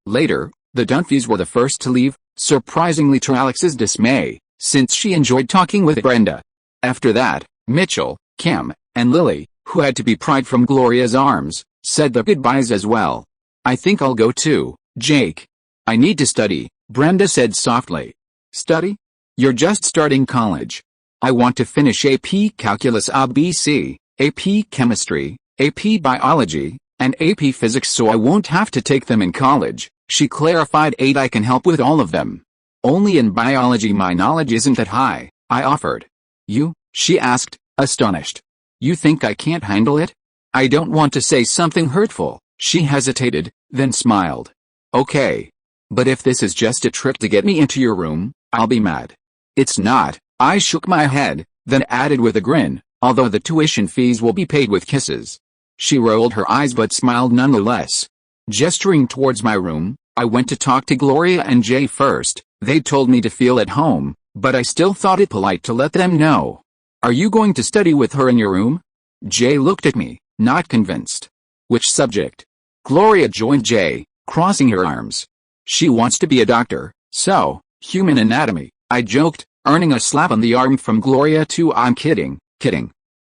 S1: Later, the Dunphys were the first to leave, surprisingly to Alex's dismay, since she enjoyed talking with Brenda. After that, Mitchell, Cam, and Lily, who had to be pried from Gloria's arms, said their goodbyes as well. I think I'll go too, Jake. I need to study, Brenda said softly. Study? You're just starting college. I want to finish AP Calculus ABC, AP Chemistry, AP Biology, and AP Physics so I won't have to take them in college, she clarified. I can help with all of them. Only in biology my knowledge isn't that high, I offered. You? She asked, astonished. You think I can't handle it? I don't want to say something hurtful, she hesitated, then smiled. Okay. But if this is just a trick to get me into your room, I'll be mad. It's not, I shook my head, then added with a grin, although the tuition fees will be paid with kisses. She rolled her eyes but smiled nonetheless. Gesturing towards my room, I went to talk to Gloria and Jay first. They told me to feel at home, but I still thought it polite to let them know. Are you going to study with her in your room? Jay looked at me, not convinced. Which subject? Gloria joined Jay, crossing her arms. She wants to be a doctor, so, human anatomy, I joked, earning a slap on the arm from Gloria too. I'm kidding.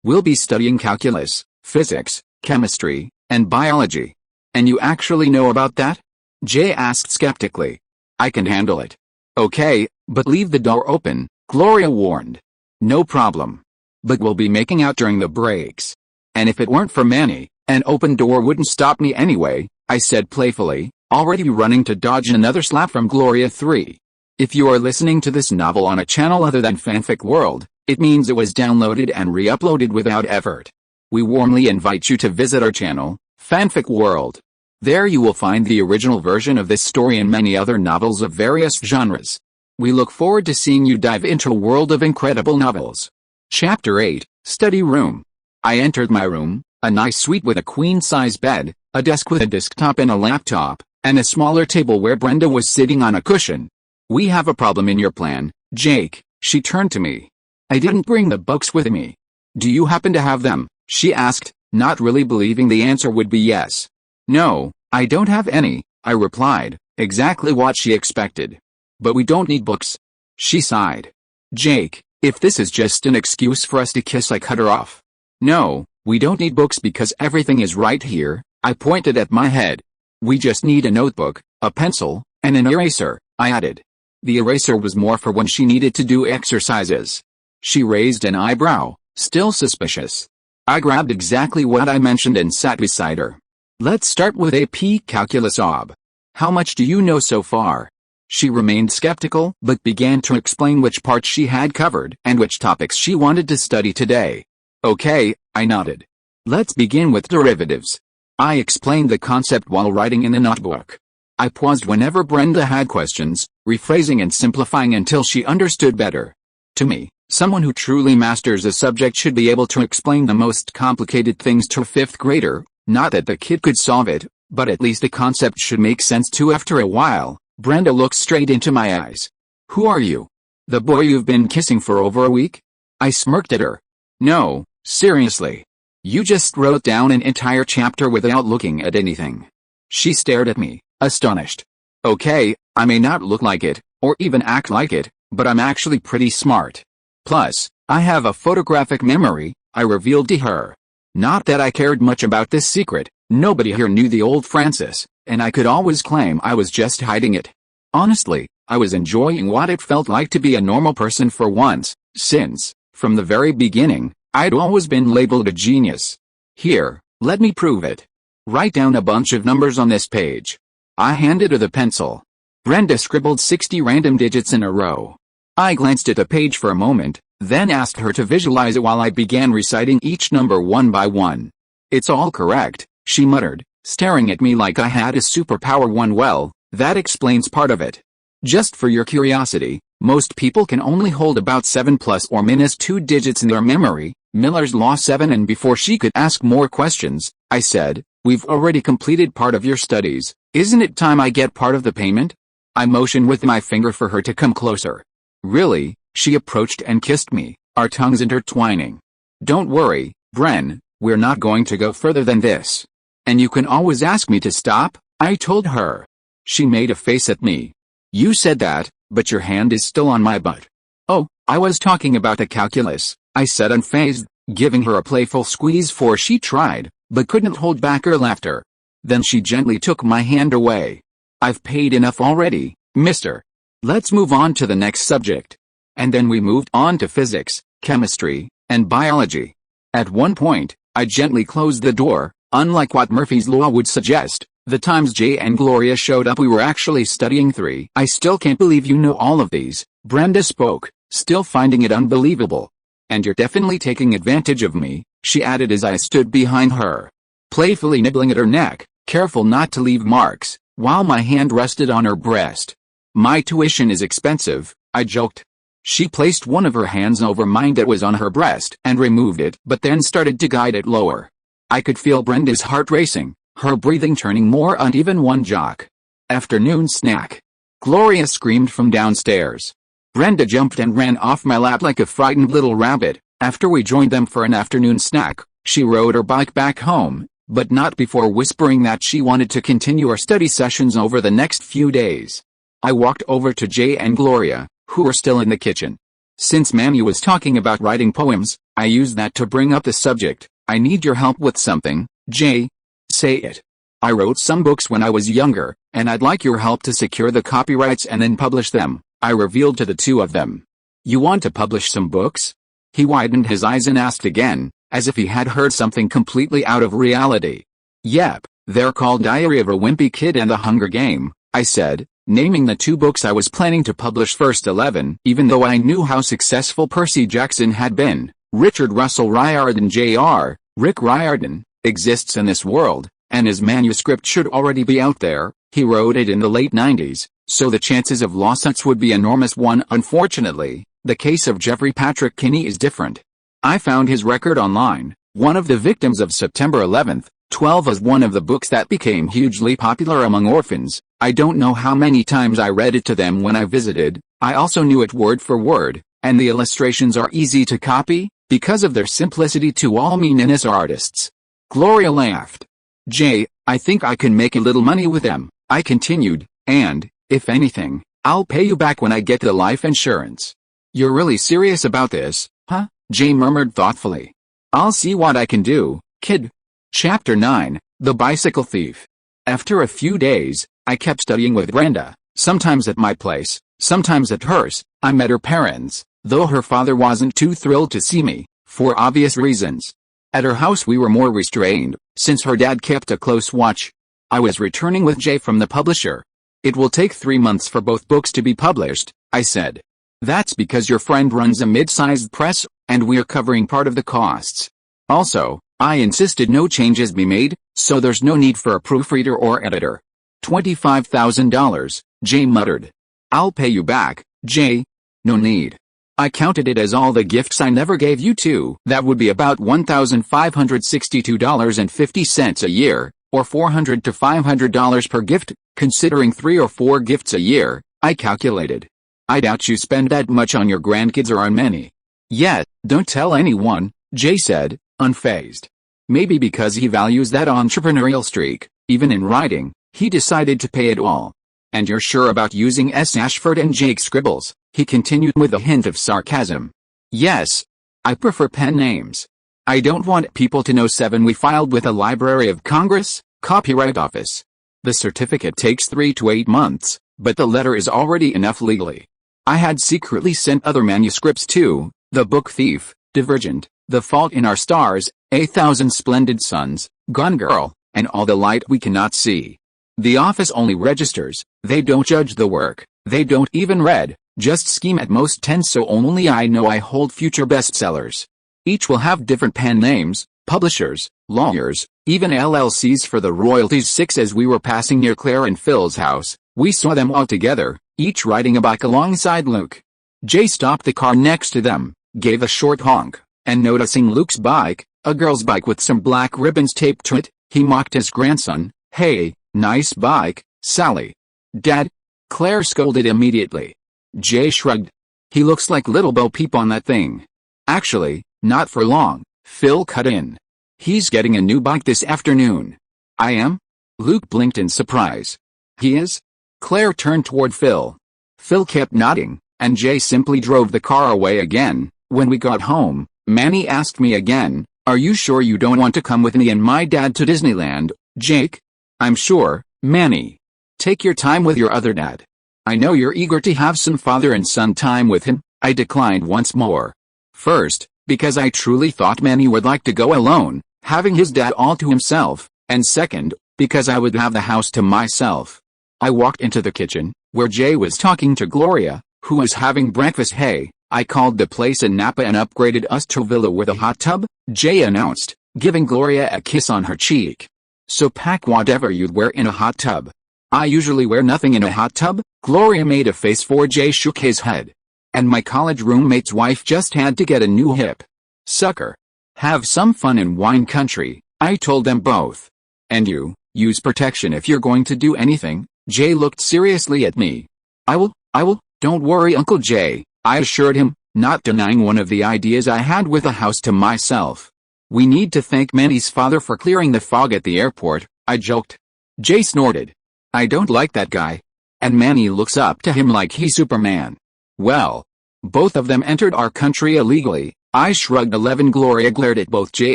S1: We'll be studying calculus, physics, chemistry, and biology. And you actually know about that? Jay asked skeptically. I can handle it. Okay, but leave the door open, Gloria warned. No problem. But we'll be making out during the breaks. And if it weren't for Manny, an open door wouldn't stop me anyway, I said playfully, already running to dodge another slap from Gloria 3. If you are listening to this novel on a channel other than FanFic World, it means it was downloaded and re-uploaded without effort. We warmly invite you to visit our channel, FanFic World. There you will find the original version of this story and many other novels of various genres. We look forward to seeing you dive into a world of incredible novels. Chapter 8, Study Room. I entered my room, a nice suite with a queen-size bed, a desk with a desktop and a laptop, and a smaller table where Brenda was sitting on a cushion. We have a problem in your plan, Jake, she turned to me. I didn't bring the books with me. Do you happen to have them? She asked, not really believing the answer would be yes. No, I don't have any, I replied, exactly what she expected. But we don't need books. She sighed. Jake, if this is just an excuse for us to kiss, I cut her off. No, we don't need books because everything is right here, I pointed at my head. We just need a notebook, a pencil, and an eraser, I added. The eraser was more for when she needed to do exercises. She raised an eyebrow, still suspicious. I grabbed exactly what I mentioned and sat beside her. Let's start with AP Calculus OB. How much do you know so far? She remained skeptical but began to explain which parts she had covered and which topics she wanted to study today. Okay, I nodded. Let's begin with derivatives. I explained the concept while writing in a notebook. I paused whenever Brenda had questions, rephrasing and simplifying until she understood better. To me, someone who truly masters a subject should be able to explain the most complicated things to a fifth grader, not that the kid could solve it, but at least the concept should make sense too. After a while, Brenda looked straight into my eyes. Who are you? The boy you've been kissing for over a week? I smirked at her. No, seriously. You just wrote down an entire chapter without looking at anything. She stared at me, astonished. Okay, I may not look like it, or even act like it, but I'm actually pretty smart. Plus, I have a photographic memory, I revealed to her. Not that I cared much about this secret, nobody here knew the old Francis, and I could always claim I was just hiding it. Honestly, I was enjoying what it felt like to be a normal person for once, since, from the very beginning, I'd always been labeled a genius. Here, let me prove it. Write down a bunch of numbers on this page. I handed her the pencil. Brenda scribbled 60 random digits in a row. I glanced at the page for a moment, then asked her to visualize it while I began reciting each number one by one. "It's all correct," she muttered, staring at me like I had a superpower. "Well, that explains part of it. Just for your curiosity, most people can only hold about 7 plus or minus 2 digits in their memory, Miller's Law 7." And before she could ask more questions, I said, "We've already completed part of your studies. Isn't it time I get part of the payment?" I motioned with my finger for her to come closer. "Really?" She approached and kissed me, our tongues intertwining. "Don't worry, Bren, we're not going to go further than this. And you can always ask me to stop," I told her. She made a face at me. "You said that, but your hand is still on my butt." "Oh, I was talking about the calculus," I said unfazed, giving her a playful squeeze for she tried, but couldn't hold back her laughter. Then she gently took my hand away. "I've paid enough already, mister. Let's move on to the next subject." And then we moved on to physics, chemistry, and biology. At one point, I gently closed the door. Unlike what Murphy's Law would suggest, the times Jay and Gloria showed up we were actually studying 3. "I still can't believe you know all of these," Brenda spoke, still finding it unbelievable. "And you're definitely taking advantage of me," she added as I stood behind her, playfully nibbling at her neck, careful not to leave marks, while my hand rested on her breast. "My tuition is expensive," I joked. She placed one of her hands over mine that was on her breast and removed it, but then started to guide it lower. I could feel Brenda's heart racing, her breathing turning more uneven. "One jock. Afternoon snack," Gloria screamed from downstairs. Brenda jumped and ran off my lap like a frightened little rabbit. After we joined them for an afternoon snack, she rode her bike back home, but not before whispering that she wanted to continue our study sessions over the next few days. I walked over to Jay and Gloria, who were still in the kitchen. Since Manny was talking about writing poems, I used that to bring up the subject. "I need your help with something, Jay." "Say it." "I wrote some books when I was younger, and I'd like your help to secure the copyrights and then publish them," I revealed to the two of them. "You want to publish some books?" He widened his eyes and asked again, as if he had heard something completely out of reality. "Yep, they're called Diary of a Wimpy Kid and The Hunger Game," I said, naming the 2 books I was planning to publish. First 11, even though I knew how successful Percy Jackson had been. Richard Russell Riordan Jr., Rick Riordan, exists in this world, and his manuscript should already be out there. He wrote it in the late 90s, so the chances of lawsuits would be enormous. Unfortunately, the case of Jeffrey Patrick Kinney is different. I found his record online. One of the victims of September 11th, 12 is one of the books that became hugely popular among orphans. I don't know how many times I read it to them when I visited. I also knew it word for word, and the illustrations are easy to copy, because of their simplicity. To all meaningless artists. Gloria laughed. "Jay, I think I can make a little money with them," I continued, "and, if anything, I'll pay you back when I get the life insurance." "You're really serious about this, huh?" Jay murmured thoughtfully. "I'll see what I can do, kid." Chapter 9, The Bicycle Thief. After a few days, I kept studying with Brenda, sometimes at my place, sometimes at hers. I met her parents, though her father wasn't too thrilled to see me, for obvious reasons. At her house we were more restrained, since her dad kept a close watch. I was returning with Jay from the publisher. "It will take 3 months for both books to be published," I said. "That's because your friend runs a mid-sized press, and we're covering part of the costs. Also, I insisted no changes be made, so there's no need for a proofreader or editor." $25,000, Jay muttered. "I'll pay you back, Jay." "No need. I counted it as all the gifts I never gave you too." "That would be about $1,562.50 a year, or $400 to $500 per gift, considering 3 or 4 gifts a year," I calculated. "I doubt you spend that much on your grandkids or on Manny." "Yeah, don't tell anyone," Jay said, unfazed. Maybe because he values that entrepreneurial streak, even in writing, he decided to pay it all. "And you're sure about using S. Ashford and Jake scribbles?" he continued with a hint of sarcasm. "Yes. I prefer pen names. I don't want people to know 7 we filed with the Library of Congress, Copyright Office. The certificate takes 3 to 8 months, but the letter is already enough legally." I had secretly sent other manuscripts too: The Book Thief, Divergent, The Fault in Our Stars, A Thousand Splendid Suns, Gone Girl, and All the Light We Cannot See. The office only registers, they don't judge the work, they don't even read. Just scheme at most 10, so only I know I hold future bestsellers. Each will have different pen names, publishers, lawyers, even LLCs for the royalties. 6. As we were passing near Claire and Phil's house, we saw them all together, each riding a bike alongside Luke. Jay stopped the car next to them, gave a short honk, and noticing Luke's bike, a girl's bike with some black ribbons taped to it, he mocked his grandson. "Hey, nice bike, Sally." "Dad," Claire scolded immediately. Jay shrugged. "He looks like little Bo Peep on that thing." "Actually, not for long," Phil cut in. "He's getting a new bike this afternoon." "I am?" Luke blinked in surprise. "He is?" Claire turned toward Phil. Phil kept nodding, and Jay simply drove the car away again. When we got home, Manny asked me again, "Are you sure you don't want to come with me and my dad to Disneyland, Jake?" "I'm sure, Manny. Take your time with your other dad. I know you're eager to have some father and son time with him." I declined once more. First, because I truly thought Manny would like to go alone, having his dad all to himself, and second, because I would have the house to myself. I walked into the kitchen, where Jay was talking to Gloria, who was having breakfast. "Hey, I called the place in Napa and upgraded us to a villa with a hot tub," Jay announced, giving Gloria a kiss on her cheek. "So pack whatever you'd wear in a hot tub." "I usually wear nothing in a hot tub," Gloria made a face for. Jay shook his head. "And my college roommate's wife just had to get a new hip. Sucker. Have some fun in wine country," I told them both. "And you, use protection if you're going to do anything." Jay looked seriously at me. I will, don't worry Uncle Jay," I assured him, not denying one of the ideas I had with a house to myself. "We need to thank Manny's father for clearing the fog at the airport," I joked. Jay snorted. "I don't like that guy. And Manny looks up to him like he's Superman." "Well, both of them entered our country illegally," I shrugged. 11. Gloria glared at both Jay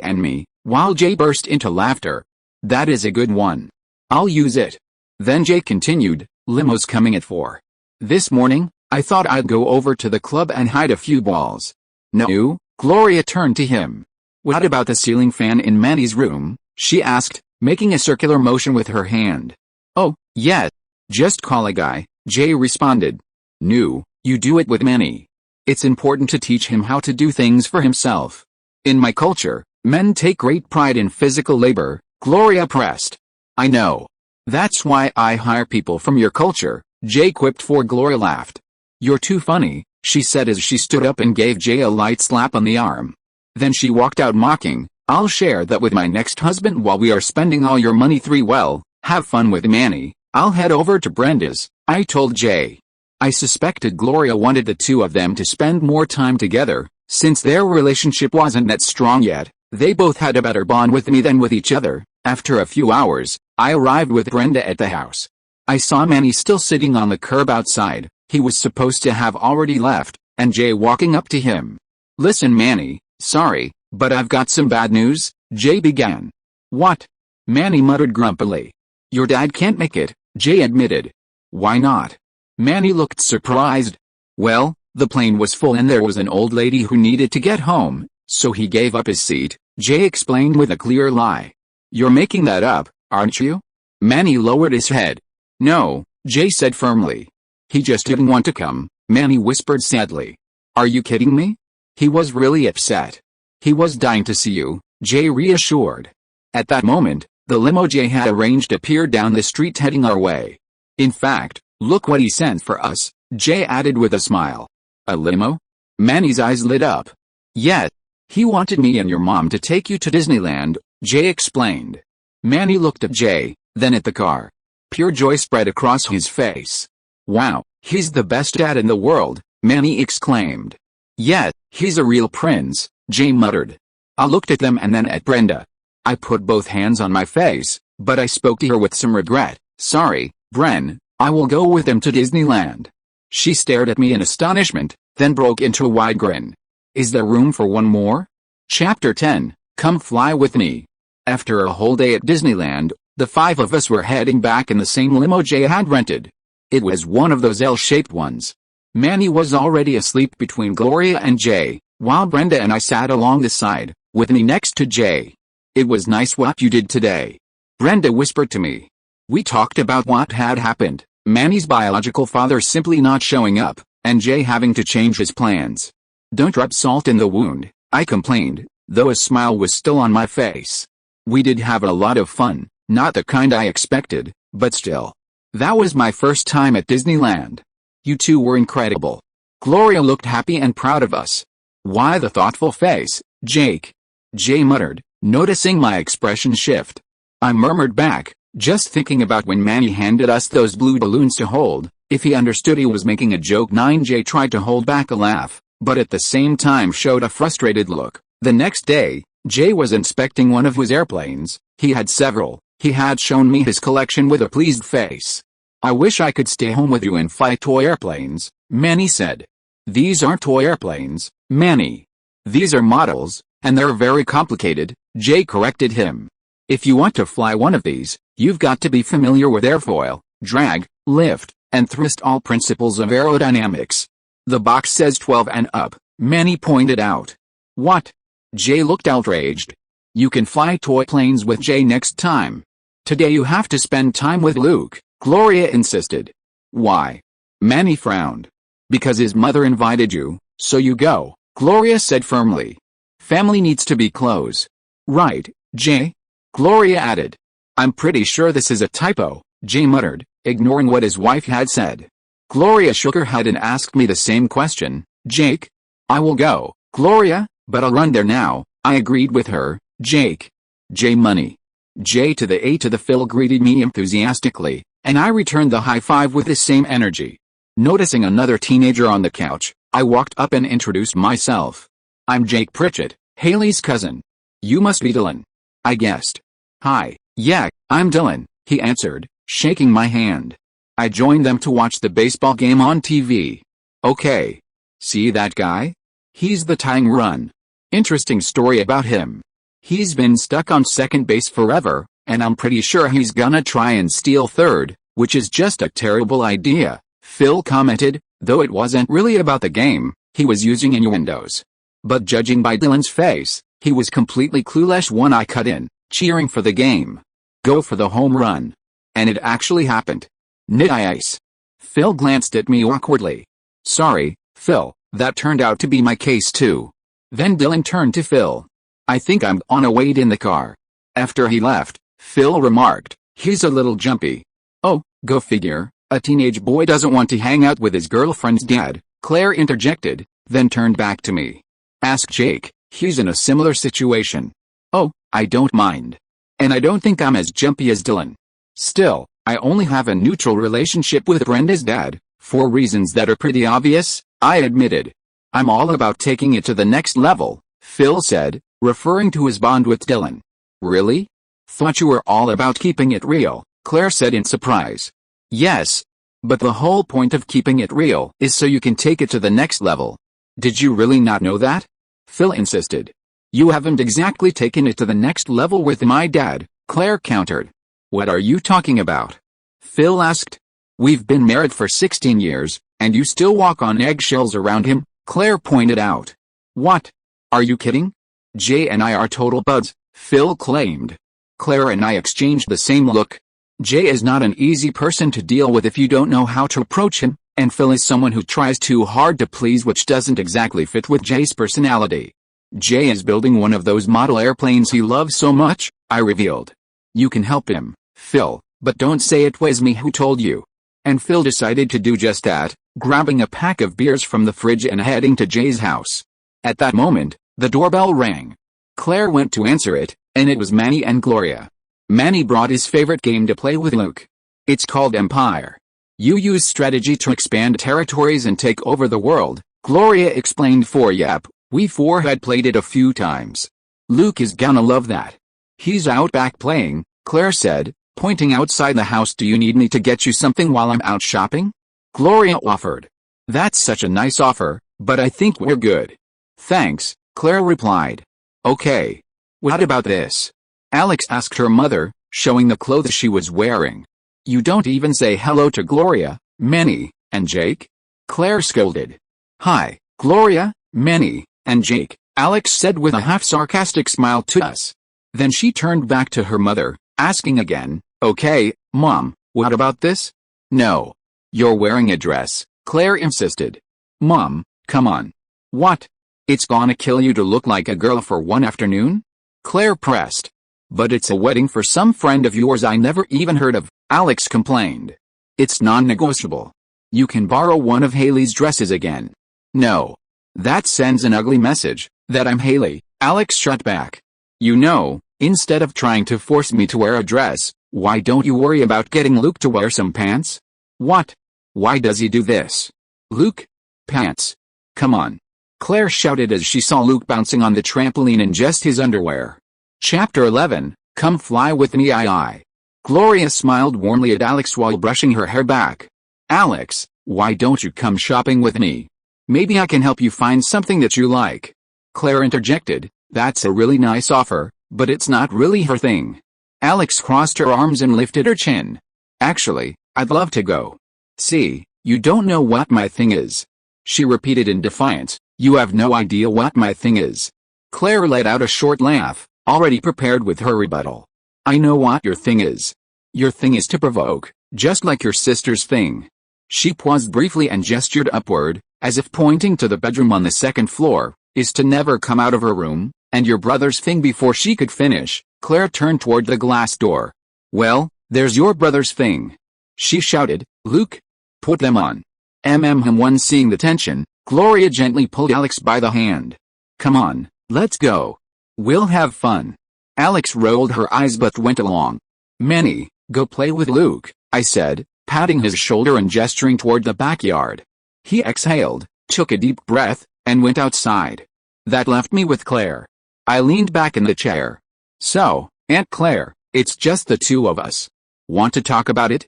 S1: and me, while Jay burst into laughter. "That is a good one. I'll use it." Then Jay continued, "Limo's coming at 4. This morning, I thought I'd go over to the club and hide a few balls." "No," Gloria turned to him. "What about the ceiling fan in Manny's room?" she asked, making a circular motion with her hand. "Oh, yeah. Just call a guy," Jay responded. "No, you do it with Manny. It's important to teach him how to do things for himself. In my culture, men take great pride in physical labor," Gloria pressed. "I know. That's why I hire people from your culture," Jay quipped. For Gloria laughed. "You're too funny," she said as she stood up and gave Jay a light slap on the arm. Then she walked out mocking, "I'll share that with my next husband while we are spending all your money." 3. "Well, have fun with Manny. I'll head over to Brenda's," I told Jay. I suspected Gloria wanted the two of them to spend more time together, since their relationship wasn't that strong yet. They both had a better bond with me than with each other. After a few hours, I arrived with Brenda at the house. I saw Manny still sitting on the curb outside. He was supposed to have already left, and Jay walking up to him. "Listen Manny, sorry, but I've got some bad news," Jay began. "What?" Manny muttered grumpily. "Your dad can't make it," Jay admitted. "Why not?" Manny looked surprised. "Well, the plane was full and there was an old lady who needed to get home, so he gave up his seat," Jay explained with a clear lie. "You're making that up, aren't you?" Manny lowered his head. "No," Jay said firmly. "He just didn't want to come," Manny whispered sadly. "Are you kidding me? He was really upset. He was dying to see you," Jay reassured. At that moment, the limo Jay had arranged appeared down the street heading our way. "In fact, look what he sent for us," Jay added with a smile. "A limo?" Manny's eyes lit up. "Yeah. He wanted me and your mom to take you to Disneyland," Jay explained. Manny looked at Jay, then at the car. Pure joy spread across his face. "Wow, he's the best dad in the world," Manny exclaimed. "Yeah, he's a real prince," Jay muttered. I looked at them and then at Brenda. I put both hands on my face, but I spoke to her with some regret. "Sorry, Bren, I will go with them to Disneyland." She stared at me in astonishment, then broke into a wide grin. "Is there room for one more?" Chapter 10, Come Fly With Me. After a whole day at Disneyland, the 5 of us were heading back in the same limo Jay had rented. It was one of those L-shaped ones. Manny was already asleep between Gloria and Jay, while Brenda and I sat along the side, with me next to Jay. "It was nice what you did today," Brenda whispered to me. We talked about what had happened, Manny's biological father simply not showing up, and Jay having to change his plans. Don't rub salt in the wound, I complained, though a smile was still on my face. We did have a lot of fun, not the kind I expected, but still. That was my first time at Disneyland. You two were incredible. Gloria looked happy and proud of us. Why the thoughtful face, Jake? Jay muttered, noticing my expression shift. I murmured back, just thinking about when Manny handed us those blue balloons to hold. If he understood he was making a joke. Jay tried to hold back a laugh, but at the same time showed a frustrated look. The next day, Jay was inspecting one of his airplanes. He had several. He had shown me his collection with a pleased face. I wish I could stay home with you and fly toy airplanes, Manny said. These aren't toy airplanes, Manny. These are models, and they're very complicated, Jay corrected him. If you want to fly one of these, you've got to be familiar with airfoil, drag, lift, and thrust, all principles of aerodynamics. The box says 12 and up, Manny pointed out. What? Jay looked outraged. You can fly toy planes with Jay next time. Today you have to spend time with Luke, Gloria insisted. Why? Manny frowned. Because his mother invited you, so you go, Gloria said firmly. Family needs to be close. Right, Jay? Gloria added. I'm pretty sure this is a typo, Jay muttered, ignoring what his wife had said. Gloria shook her head and asked me the same question. Jake? I will go, Gloria, but I'll run there now, I agreed with her. Jake. Jay money. J to the A to the Phil greeted me enthusiastically, and I returned the high five with the same energy. Noticing another teenager on the couch, I walked up and introduced myself. I'm Jake Pritchett, Haley's cousin. You must be Dylan. I guessed. Hi, yeah, I'm Dylan, he answered, shaking my hand. I joined them to watch the baseball game on TV. Okay. See that guy? He's the tying run. Interesting story about him. He's been stuck on second base forever, and I'm pretty sure he's gonna try and steal third, which is just a terrible idea, Phil commented, though it wasn't really about the game, he was using innuendos. But judging by Dylan's face, he was completely clueless when I cut in, cheering for the game. Go for the home run. And it actually happened. Nice. Phil glanced at me awkwardly. Sorry, Phil, that turned out to be my case too. Then Dylan turned to Phil. I think I'm gonna wait in the car. After he left, Phil remarked, he's a little jumpy. Oh, go figure, a teenage boy doesn't want to hang out with his girlfriend's dad, Claire interjected, then turned back to me. Ask Jake, he's in a similar situation. Oh, I don't mind. And I don't think I'm as jumpy as Dylan. Still, I only have a neutral relationship with Brenda's dad, for reasons that are pretty obvious, I admitted. I'm all about taking it to the next level, Phil said, referring to his bond with Dylan. Really? Thought you were all about keeping it real, Claire said in surprise. Yes. But the whole point of keeping it real is so you can take it to the next level. Did you really not know that? Phil insisted. You haven't exactly taken it to the next level with my dad, Claire countered. What are you talking about? Phil asked. We've been married for 16 years, and you still walk on eggshells around him, Claire pointed out. What? Are you kidding? Jay and I are total buds, Phil claimed. Claire and I exchanged the same look. Jay is not an easy person to deal with if you don't know how to approach him, and Phil is someone who tries too hard to please, which doesn't exactly fit with Jay's personality. Jay is building one of those model airplanes he loves so much, I revealed. You can help him, Phil, but don't say it was me who told you. And Phil decided to do just that, grabbing a pack of beers from the fridge and heading to Jay's house. At that moment, the doorbell rang. Claire went to answer it, and it was Manny and Gloria. Manny brought his favorite game to play with Luke. It's called Empire. You use strategy to expand territories and take over the world, Gloria explained for Yap. We four had played it a few times. Luke is gonna love that. He's out back playing, Claire said, pointing outside the house. Do you need me to get you something while I'm out shopping? Gloria offered. That's such a nice offer, but I think we're good. Thanks, Claire replied. Okay. What about this? Alex asked her mother, showing the clothes she was wearing. You don't even say hello to Gloria, Manny, and Jake? Claire scolded. Hi, Gloria, Manny, and Jake, Alex said with a half-sarcastic smile to us. Then she turned back to her mother, asking again, okay, Mom, what about this? No. You're wearing a dress, Claire insisted. Mom, come on. What? It's gonna kill you to look like a girl for one afternoon? Claire pressed. But it's a wedding for some friend of yours I never even heard of, Alex complained. It's non-negotiable. You can borrow one of Haley's dresses again. No. That sends an ugly message, that I'm Haley, Alex shot back. You know, instead of trying to force me to wear a dress, why don't you worry about getting Luke to wear some pants? What? Why does he do this? Luke? Pants. Come on. Claire shouted as she saw Luke bouncing on the trampoline in just his underwear. Chapter 11, Come Fly With Me I. Gloria smiled warmly at Alex while brushing her hair back. Alex, why don't you come shopping with me? Maybe I can help you find something that you like. Claire interjected, that's a really nice offer, but it's not really her thing. Alex crossed her arms and lifted her chin. Actually, I'd love to go. See, you don't know what my thing is. She repeated in defiance, you have no idea what my thing is. Claire let out a short laugh, already prepared with her rebuttal. I know what your thing is. Your thing is to provoke, just like your sister's thing. She paused briefly and gestured upward, as if pointing to the bedroom on the second floor, is to never come out of her room, and your brother's thing. Before she could finish, Claire turned toward the glass door. Well, there's your brother's thing. She shouted, Luke, put them on. One seeing the tension, Gloria gently pulled Alex by the hand. Come on, let's go. We'll have fun. Alex rolled her eyes but went along. Manny, go play with Luke, I said, patting his shoulder and gesturing toward the backyard. He exhaled, took a deep breath, and went outside. That left me with Claire. I leaned back in the chair. So, Aunt Claire, it's just the two of us. Want to talk about it?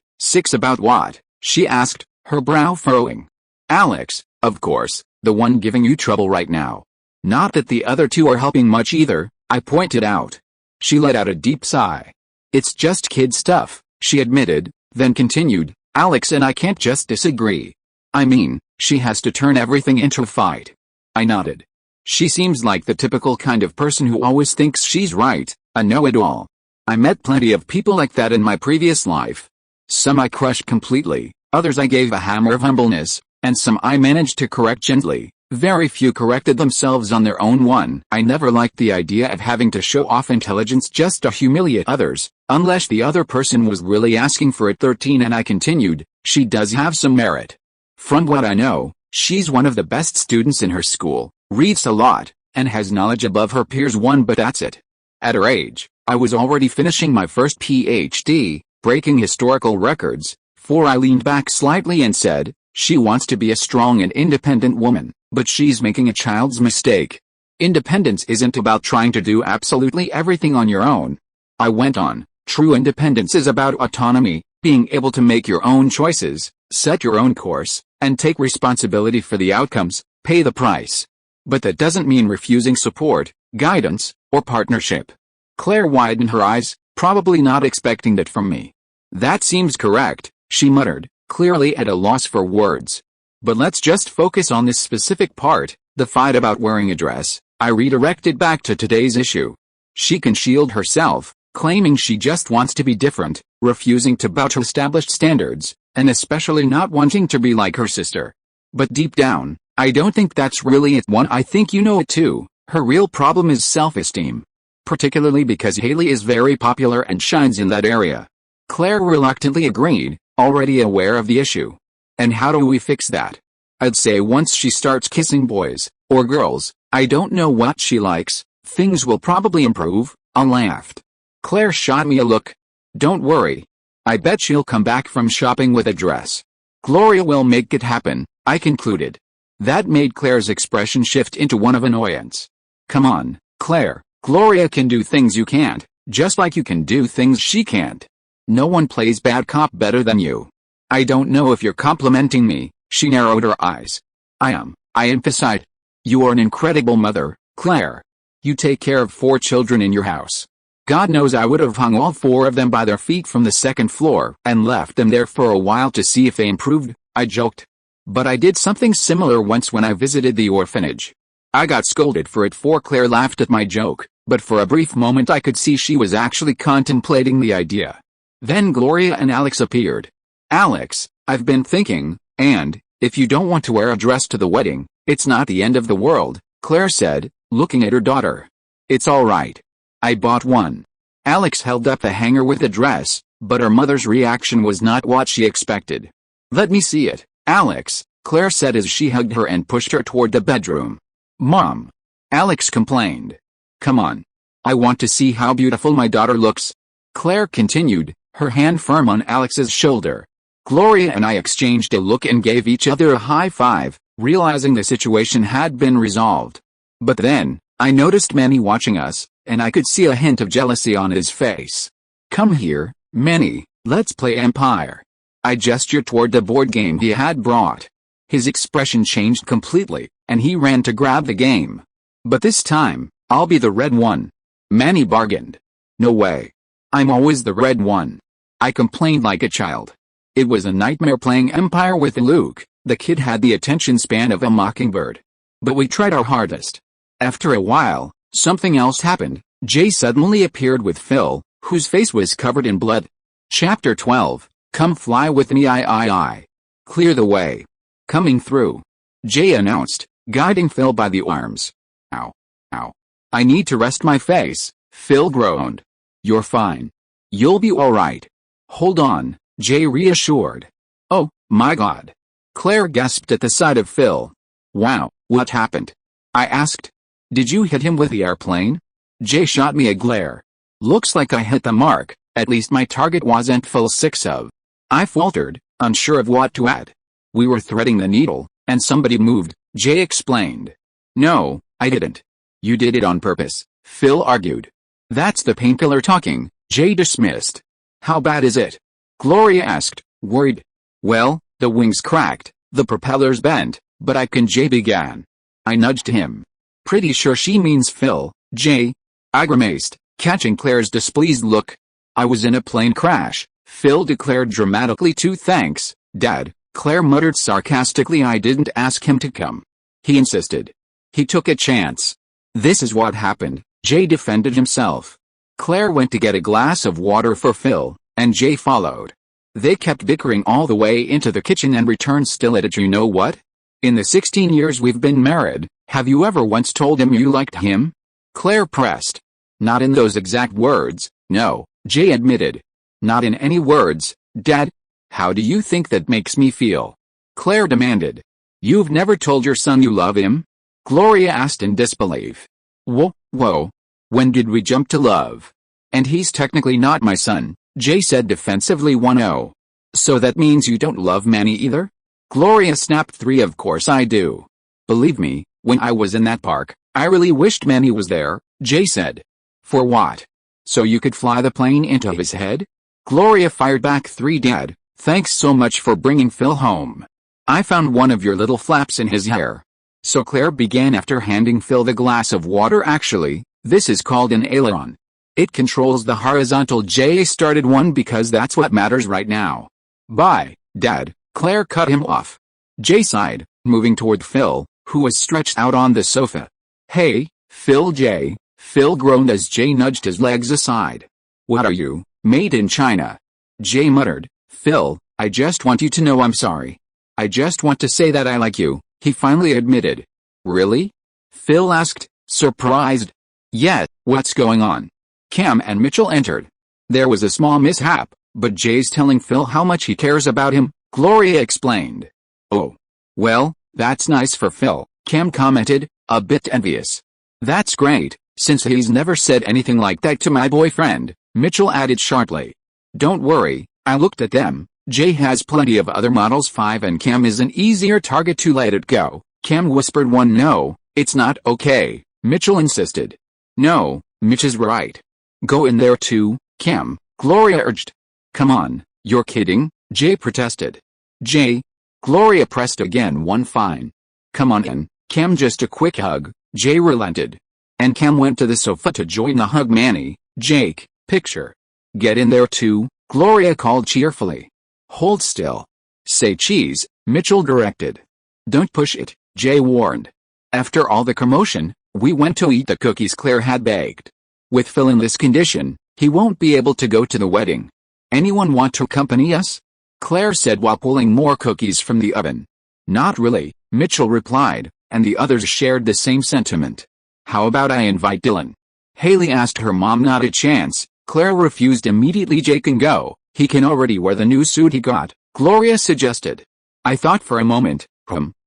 S1: About what? She asked, her brow furrowing. Alex, of course, the one giving you trouble right now. Not that the other two are helping much either, I pointed out. She let out a deep sigh. It's just kid stuff, she admitted, then continued, Alex and I can't just disagree. I mean, she has to turn everything into a fight. I nodded. She seems like the typical kind of person who always thinks she's right, a know-it-all. I met plenty of people like that in my previous life. Some I crushed completely, others I gave a hammer of humbleness, and some I managed to correct gently. Very few corrected themselves on their own. I never liked the idea of having to show off intelligence just to humiliate others, unless the other person was really asking for it. 13 And I continued, she does have some merit. From what I know, she's one of the best students in her school, reads a lot, and has knowledge above her peers. But that's it. At her age, I was already finishing my first PhD, breaking historical records. 4 I leaned back slightly and said, she wants to be a strong and independent woman, but she's making a child's mistake. Independence isn't about trying to do absolutely everything on your own. I went on, true independence is about autonomy, being able to make your own choices, set your own course, and take responsibility for the outcomes, pay the price. But that doesn't mean refusing support, guidance, or partnership. Claire widened her eyes, probably not expecting that from me. That seems correct, she muttered, clearly at a loss for words. But let's just focus on this specific part, the fight about wearing a dress. I redirected back to today's issue. She can shield herself, claiming she just wants to be different, refusing to bow to established standards, and especially not wanting to be like her sister. But deep down, I don't think that's really it. I think you know it too. Her real problem is self-esteem. Particularly because Haley is very popular and shines in that area. Claire reluctantly agreed, already aware of the issue. And how do we fix that? I'd say once she starts kissing boys, or girls, I don't know what she likes, things will probably improve. I laughed. Claire shot me a look. Don't worry. I bet she'll come back from shopping with a dress. Gloria will make it happen, I concluded. That made Claire's expression shift into one of annoyance. Come on, Claire, Gloria can do things you can't, just like you can do things she can't. No one plays bad cop better than you. I don't know if you're complimenting me, she narrowed her eyes. I am, I emphasized. You are an incredible mother, Claire. You take care of 4 children in your house. God knows I would have hung all 4 of them by their feet from the second floor and left them there for a while to see if they improved, I joked. But I did something similar once when I visited the orphanage. I got scolded for it. Claire laughed at my joke, but for a brief moment I could see she was actually contemplating the idea. Then Gloria and Alex appeared. Alex, I've been thinking, and, If you don't want to wear a dress to the wedding, it's not the end of the world, Claire said, looking at her daughter. It's all right. I bought one. Alex held up the hanger with the dress, but her mother's reaction was not what she expected. Let me see it, Alex, Claire said as she hugged her and pushed her toward the bedroom. Mom. Alex complained. Come on. I want to see how beautiful my daughter looks. Claire continued, her hand firm on Alex's shoulder. Gloria and I exchanged a look and gave each other a high five, realizing the situation had been resolved. But then, I noticed Manny watching us, and I could see a hint of jealousy on his face. Come here, Manny, let's play Empire. I gestured toward the board game he had brought. His expression changed completely, and he ran to grab the game. But this time, I'll be the red one. Manny bargained. No way. I'm always the red one. I complained like a child. It was a nightmare playing Empire with Luke. The kid had the attention span of a mockingbird. But we tried our hardest. After a while, something else happened. Jay suddenly appeared with Phil, whose face was covered in blood. Chapter 12, Come fly with me I. Clear the way. Coming through. Jay announced, guiding Phil by the arms. Ow. Ow. I need to rest my face, Phil groaned. You're fine. You'll be alright. Hold on, Jay reassured. Oh, my God. Claire gasped at the sight of Phil. Wow, what happened? I asked. Did you hit him with the airplane? Jay shot me a glare. Looks like I hit the mark, at least my target wasn't full 6 of. I faltered, unsure of what to add. We were threading the needle, and somebody moved, Jay explained. No, I didn't. You did it on purpose, Phil argued. That's the painkiller talking, Jay dismissed. How bad is it? Gloria asked, worried. Well, the wings cracked, the propellers bent, but I can. Jay began. I nudged him. Pretty sure she means Phil, Jay. I grimaced, catching Claire's displeased look. I was in a plane crash, Phil declared dramatically. Thanks, Dad, Claire muttered sarcastically. I didn't ask him to come. He insisted. He took a chance. This is what happened, Jay defended himself. Claire went to get a glass of water for Phil, and Jay followed. They kept bickering all the way into the kitchen and returned still at it. You know what? In the 16 years we've been married, have you ever once told him you liked him? Claire pressed. Not in those exact words, no, Jay admitted. Not in any words, Dad. How do you think that makes me feel? Claire demanded. You've never told your son you love him? Gloria asked in disbelief. Whoa. When did we jump to love? And he's technically not my son, Jay said defensively. 1-0. So that means you don't love Manny either? Gloria snapped. 3 Of course I do. Believe me, when I was in that park, I really wished Manny was there, Jay said. For what? So you could fly the plane into his head? Gloria fired back. 3 Dad, thanks so much for bringing Phil home. I found one of your little flaps in his hair. So Claire began after handing Phil the glass of water. Actually, this is called an aileron. It controls the horizontal. Jay started. 1 because that's what matters right now. Bye, Dad, Claire cut him off. Jay sighed, moving toward Phil, who was stretched out on the sofa. Hey, Phil. Jay, Phil groaned as Jay nudged his legs aside. What are you, made in China? Jay muttered. Phil, I just want you to know I'm sorry. I just want to say that I like you, he finally admitted. Really? Phil asked, surprised. Yeah, what's going on? Cam and Mitchell entered. There was a small mishap, but Jay's telling Phil how much he cares about him, Gloria explained. Oh. Well, that's nice for Phil, Cam commented, a bit envious. That's great, since he's never said anything like that to my boyfriend, Mitchell added sharply. Don't worry, I looked at them. Jay has plenty of other models. 5 and Cam is an easier target to. Let it go, Cam whispered. 1 No, it's not okay, Mitchell insisted. No, Mitch is right. Go in there too, Cam, Gloria urged. Come on, you're kidding, Jay protested. Jay. Gloria pressed again. 1 Fine. Come on in, Cam, just a quick hug, Jay relented. And Cam went to the sofa to join the hug. Manny, Jake, picture. Get in there too, Gloria called cheerfully. Hold still. Say cheese, Mitchell directed. Don't push it, Jay warned. After all the commotion, we went to eat the cookies Claire had baked. With Phil in this condition, he won't be able to go to the wedding. Anyone want to accompany us? Claire said while pulling more cookies from the oven. Not really, Mitchell replied, and the others shared the same sentiment. How about I invite Dylan? Haley asked her mom. Not a chance, Claire refused immediately. Jake can go, he can already wear the new suit he got, Gloria suggested. I thought for a moment,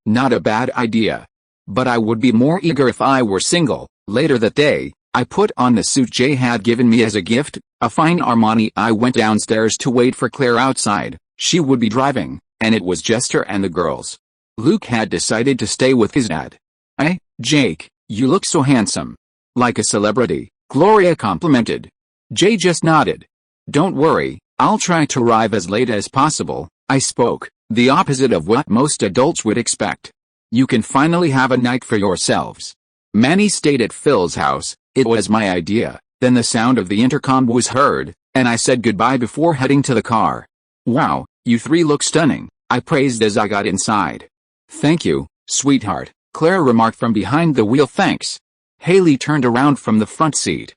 S1: not a bad idea. But I would be more eager if I were single. Later that day, I put on the suit Jay had given me as a gift, a fine Armani. I went downstairs to wait for Claire outside. She would be driving, and it was just her and the girls. Luke had decided to stay with his dad. Jake, you look so handsome. Like a celebrity, Gloria complimented. Jay just nodded. Don't worry, I'll try to arrive as late as possible, I spoke, the opposite of what most adults would expect. You can finally have a night for yourselves. Manny stayed at Phil's house. It was my idea. Then the sound of the intercom was heard, and I said goodbye before heading to the car. Wow, you three look stunning, I praised as I got inside. Thank you, sweetheart, Claire remarked from behind the wheel. Thanks. Haley turned around from the front seat.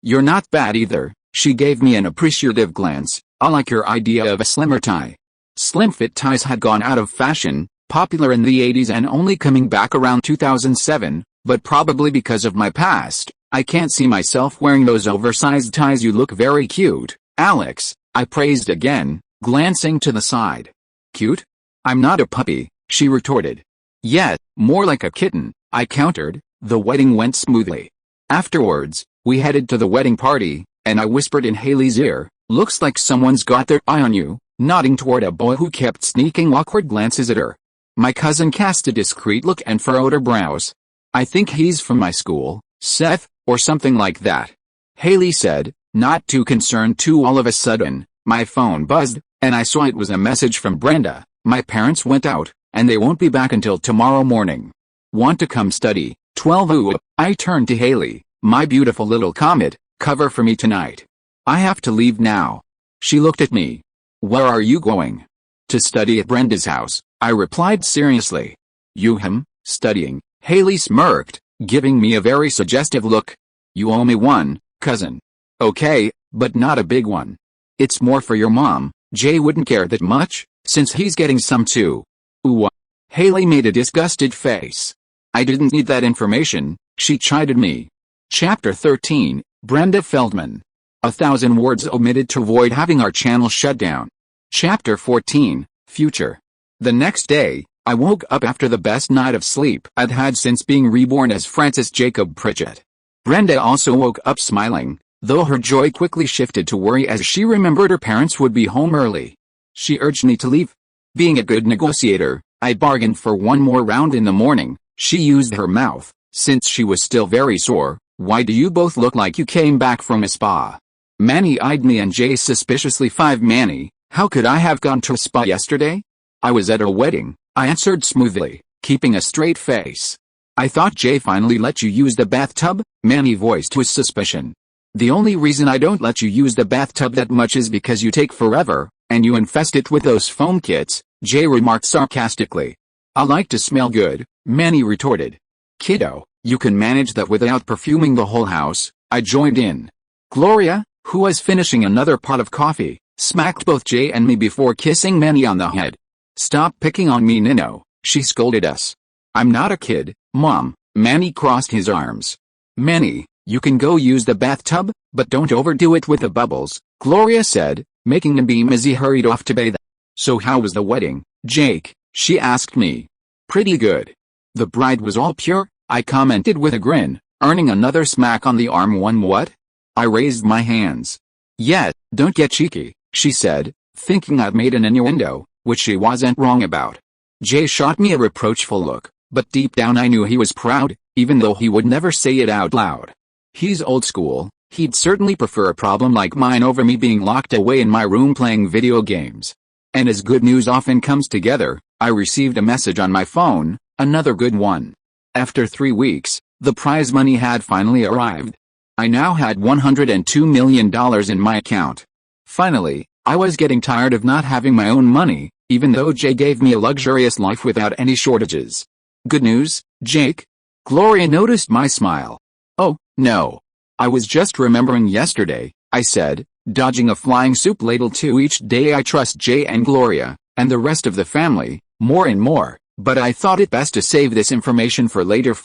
S1: You're not bad either, she gave me an appreciative glance. I like your idea of a slimmer tie. Slim fit ties had gone out of fashion, popular in the 80s and only coming back around 2007, but probably because of my past, I can't see myself wearing those oversized ties. You look very cute, Alex, I praised again, glancing to the side. Cute? I'm not a puppy, she retorted. Yet, more like a kitten, I countered. The wedding went smoothly. Afterwards, we headed to the wedding party, and I whispered in Haley's ear, looks like someone's got their eye on you, nodding toward a boy who kept sneaking awkward glances at her. My cousin cast a discreet look and furrowed her brows. I think he's from my school, Seth, or something like that. Haley said, not too concerned too. All of a sudden, my phone buzzed, and I saw it was a message from Brenda. My parents went out, and they won't be back until tomorrow morning. Want to come study? 12. Ooh, I turned to Haley. My beautiful little comet, cover for me tonight. I have to leave now. She looked at me. Where are you going? To study at Brenda's house, I replied seriously. You studying? Haley smirked, giving me a very suggestive look. You owe me one, cousin. Okay, but not a big one. It's more for your mom. Jay wouldn't care that much, since he's getting some too. Ooh. Haley made a disgusted face. I didn't need that information, she chided me. Chapter 13, Brenda Feldman. 1,000 words omitted to avoid having our channel shut down. Chapter 14, Future. The next day, I woke up after the best night of sleep I'd had since being reborn as Francis Jacob Pritchett. Brenda also woke up smiling, though her joy quickly shifted to worry as she remembered her parents would be home early. She urged me to leave. Being a good negotiator, I bargained for one more round in the morning. She used her mouth, since she was still very sore. Why do you both look like you came back from a spa? Manny eyed me and Jay suspiciously. 5 Manny, how could I have gone to a spa yesterday? I was at a wedding, I answered smoothly, keeping a straight face. I thought Jay finally let you use the bathtub, Manny voiced his suspicion. The only reason I don't let you use the bathtub that much is because you take forever, and you infest it with those foam kits, Jay remarked sarcastically. I like to smell good, Manny retorted. Kiddo, you can manage that without perfuming the whole house, I joined in. Gloria, who was finishing another pot of coffee, smacked both Jay and me before kissing Manny on the head. Stop picking on me, Nino, she scolded us. I'm not a kid, Mom, Manny crossed his arms. Manny, you can go use the bathtub, but don't overdo it with the bubbles, Gloria said, making a beam as he hurried off to bathe. So how was the wedding, Jake? She asked me. Pretty good. The bride was all pure, I commented with a grin, earning another smack on the arm. One what? I raised my hands. Yeah, don't get cheeky, she said, thinking I'd made an innuendo, which she wasn't wrong about. Jay shot me a reproachful look, but deep down I knew he was proud, even though he would never say it out loud. He's old school, he'd certainly prefer a problem like mine over me being locked away in my room playing video games. And as good news often comes together, I received a message on my phone, another good one. After 3 weeks, the prize money had finally arrived. I now had $102 million in my account. Finally, I was getting tired of not having my own money, even though Jay gave me a luxurious life without any shortages. Good news, Jake? Gloria noticed my smile. Oh, no. I was just remembering yesterday, I said, dodging a flying soup ladle to each day. I trust Jay and Gloria, and the rest of the family, more and more, but I thought it best to save this information for later.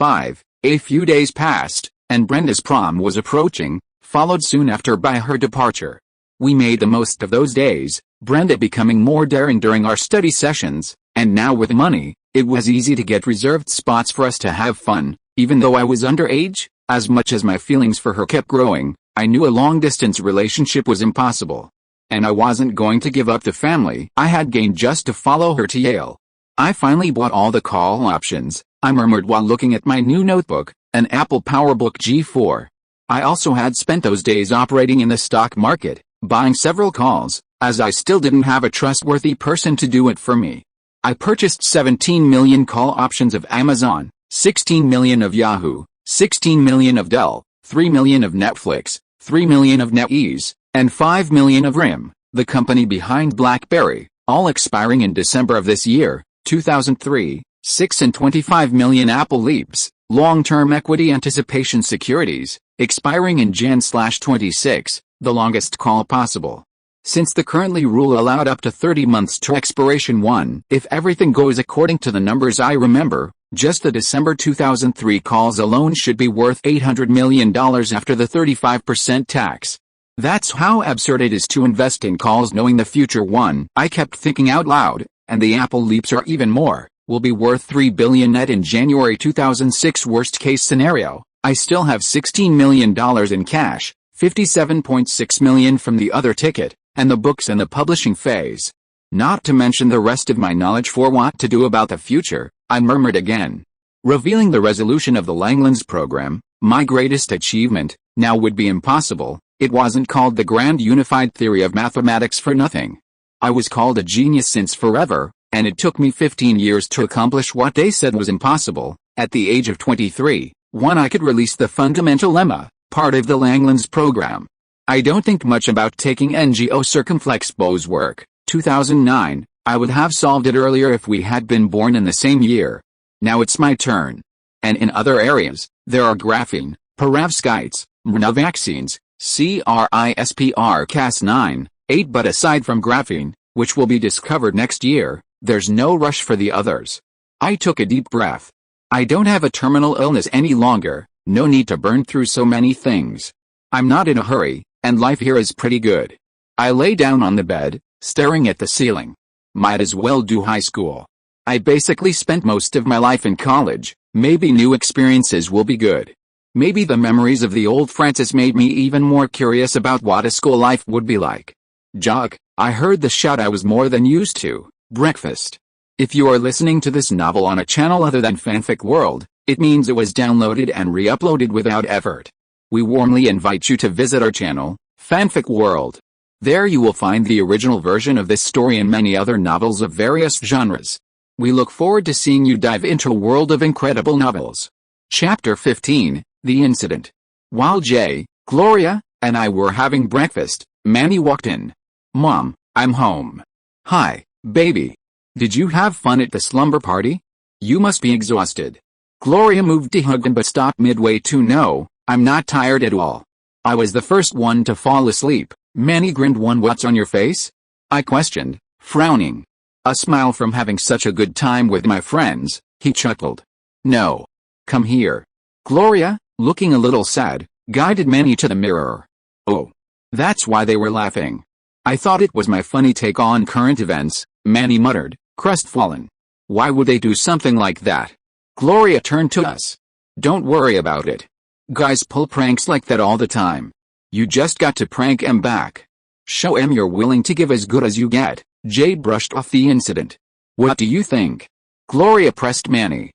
S1: A few days passed, and Brenda's prom was approaching, followed soon after by her departure. We made the most of those days, Brenda becoming more daring during our study sessions, and now with money, it was easy to get reserved spots for us to have fun. Even though I was underage, as much as my feelings for her kept growing, I knew a long-distance relationship was impossible. And I wasn't going to give up the family I had gained just to follow her to Yale. I finally bought all the call options, I murmured while looking at my new notebook, an Apple PowerBook G4. I also had spent those days operating in the stock market, buying several calls, as I still didn't have a trustworthy person to do it for me. I purchased 17 million call options of Amazon, 16 million of Yahoo, 16 million of Dell, 3 million of Netflix, 3 million of NetEase, and 5 million of RIM, the company behind BlackBerry, all expiring in December of this year, 2003, 6 and 25 million Apple Leaps, long-term equity anticipation securities, expiring in Jan/26, the longest call possible. Since the currently rule allowed up to 30 months to expiration 1, if everything goes according to the numbers I remember, just the December 2003 calls alone should be worth $800 million after the 35% tax. That's how absurd it is to invest in calls knowing the future. 1, I kept thinking out loud, and the Apple Leaps are even more, will be worth $3 billion net in January 2006. Worst case scenario, I still have $16 million in cash, $57.6 million from the other ticket, and the books in the publishing phase. Not to mention the rest of my knowledge for what to do about the future, I murmured again. Revealing the resolution of the Langlands Program, my greatest achievement, now would be impossible. It wasn't called the Grand Unified Theory of Mathematics for nothing. I was called a genius since forever, and it took me 15 years to accomplish what they said was impossible. At the age of 23, I could release the fundamental lemma, part of the Langlands Program. I don't think much about taking NGO circumflex Bose work. 2009, I would have solved it earlier if we had been born in the same year. Now it's my turn. And in other areas, there are graphene, perovskites, mRNA vaccines, CRISPR Cas9, 8. But aside from graphene, which will be discovered next year, there's no rush for the others. I took a deep breath. I don't have a terminal illness any longer, no need to burn through so many things. I'm not in a hurry, and life here is pretty good. I lay down on the bed, staring at the ceiling. Might as well do high school. I basically spent most of my life in college, maybe new experiences will be good. Maybe the memories of the old Francis made me even more curious about what a school life would be like. Jock, I heard the shout I was more than used to. Breakfast. If you are listening to this novel on a channel other than FanFic World, it means it was downloaded and re-uploaded without effort. We warmly invite you to visit our channel, FanFic World. There you will find the original version of this story and many other novels of various genres. We look forward to seeing you dive into a world of incredible novels. Chapter 15, The Incident. While Jay, Gloria, and I were having breakfast, Manny walked in. Mom, I'm home. Hi, baby. Did you have fun at the slumber party? You must be exhausted. Gloria moved to hug him but stopped midway to no, I'm not tired at all. I was the first one to fall asleep. Manny grinned. What's on your face? I questioned, frowning. A smile from having such a good time with my friends, he chuckled. No. Come here. Gloria, looking a little sad, guided Manny to the mirror. Oh. That's why they were laughing. I thought it was my funny take on current events, Manny muttered, crestfallen. Why would they do something like that? Gloria turned to us. Don't worry about it. Guys pull pranks like that all the time. You just got to prank em back. Show em you're willing to give as good as you get. Jay brushed off the incident. What do you think? Gloria pressed Manny.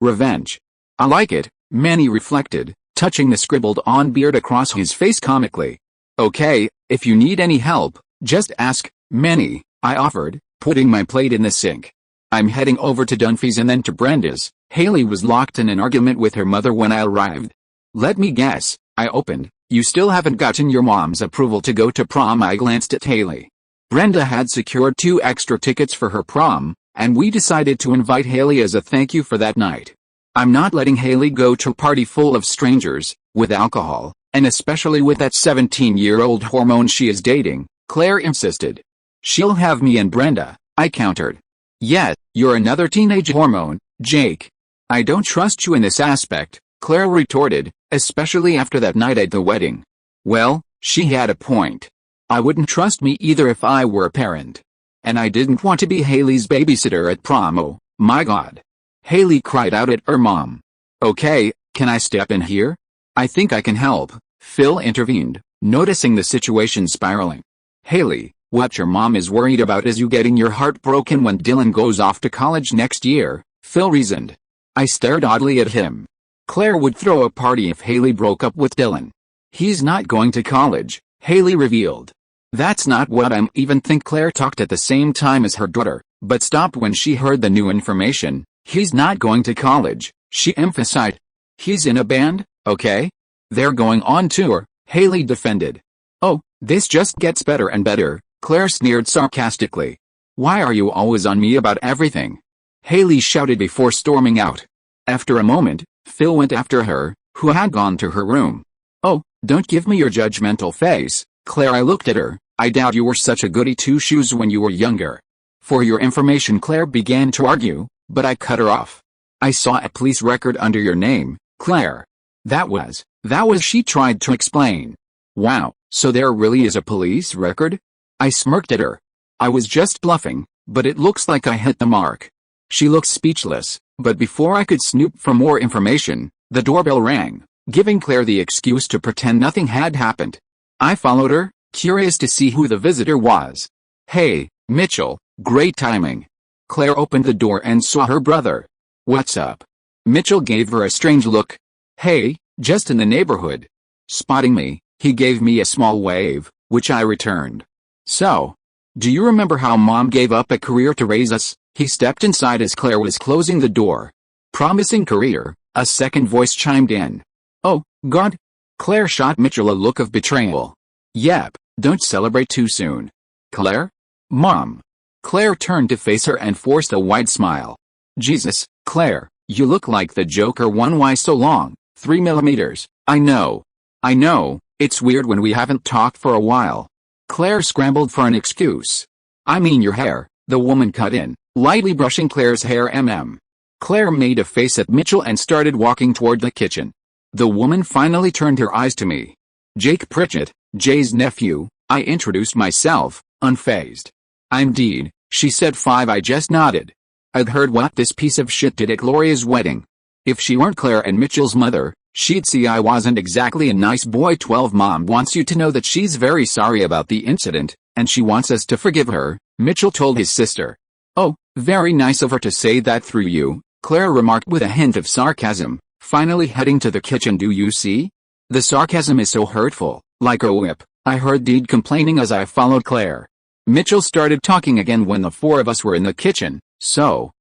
S1: Revenge. I like it, Manny reflected, touching the scribbled-on beard across his face comically. Okay, if you need any help, just ask, Manny, I offered, putting my plate in the sink. I'm heading over to Dunphy's and then to Brenda's. Haley was locked in an argument with her mother when I arrived. Let me guess, I opened. You still haven't gotten your mom's approval to go to prom. I glanced at Haley. Brenda had secured 2 extra tickets for her prom, and we decided to invite Haley as a thank you for that night. I'm not letting Haley go to a party full of strangers, with alcohol, and especially with that 17-year-old hormone she is dating, Claire insisted. She'll have me and Brenda, I countered. Yet, you're another teenage hormone, Jake. I don't trust you in this aspect, Claire retorted, especially after that night at the wedding. Well, she had a point. I wouldn't trust me either if I were a parent. And I didn't want to be Haley's babysitter at prom. Oh, my God. Haley cried out at her mom. Okay, can I step in here? I think I can help, Phil intervened, noticing the situation spiraling. Haley, what your mom is worried about is you getting your heart broken when Dylan goes off to college next year, Phil reasoned. I stared oddly at him. Claire would throw a party if Haley broke up with Dylan. He's not going to college, Haley revealed. That's not what I'm even think. Claire talked at the same time as her daughter, but stopped when she heard the new information. He's not going to college, she emphasized. He's in a band, okay? They're going on tour, Haley defended. Oh, this just gets better and better, Claire sneered sarcastically. Why are you always on me about everything? Haley shouted before storming out. After a moment, Phil went after her, who had gone to her room. Oh, don't give me your judgmental face, Claire. I looked at her. I doubt you were such a goody two-shoes when you were younger. For your information, Claire began to argue, but I cut her off. I saw a police record under your name, Claire. That was, she tried to explain. Wow, so there really is a police record? I smirked at her. I was just bluffing, but it looks like I hit the mark. She looked speechless, but before I could snoop for more information, the doorbell rang, giving Claire the excuse to pretend nothing had happened. I followed her, curious to see who the visitor was. Hey, Mitchell, great timing. Claire opened the door and saw her brother. What's up? Mitchell gave her a strange look. Hey, just in the neighborhood. Spotting me, he gave me a small wave, which I returned. So, do you remember how Mom gave up a career to raise us? He stepped inside as Claire was closing the door. Promising career, a second voice chimed in. Oh, God. Claire shot Mitchell a look of betrayal. Yep, don't celebrate too soon. Claire? Mom. Claire turned to face her and forced a wide smile. Jesus, Claire, you look like the Joker. Why so long? 3 millimeters. I know, it's weird when we haven't talked for a while. Claire scrambled for an excuse. I mean your hair, the woman cut in, lightly brushing Claire's hair. Claire made a face at Mitchell and started walking toward the kitchen. The woman finally turned her eyes to me. Jake Pritchett, Jay's nephew, I introduced myself, unfazed. I'm Deed, she said. 5. I just nodded. I'd heard what this piece of shit did at Gloria's wedding. If she weren't Claire and Mitchell's mother, she'd see I wasn't exactly a nice boy. 12. Mom wants you to know that she's very sorry about the incident, and she wants us to forgive her, Mitchell told his sister. Oh, very nice of her to say that through you, Claire remarked with a hint of sarcasm, finally heading to the kitchen. Do you see? The sarcasm is so hurtful, like a whip, I heard Deed complaining as I followed Claire. Mitchell started talking again when the four of us were in the kitchen. So,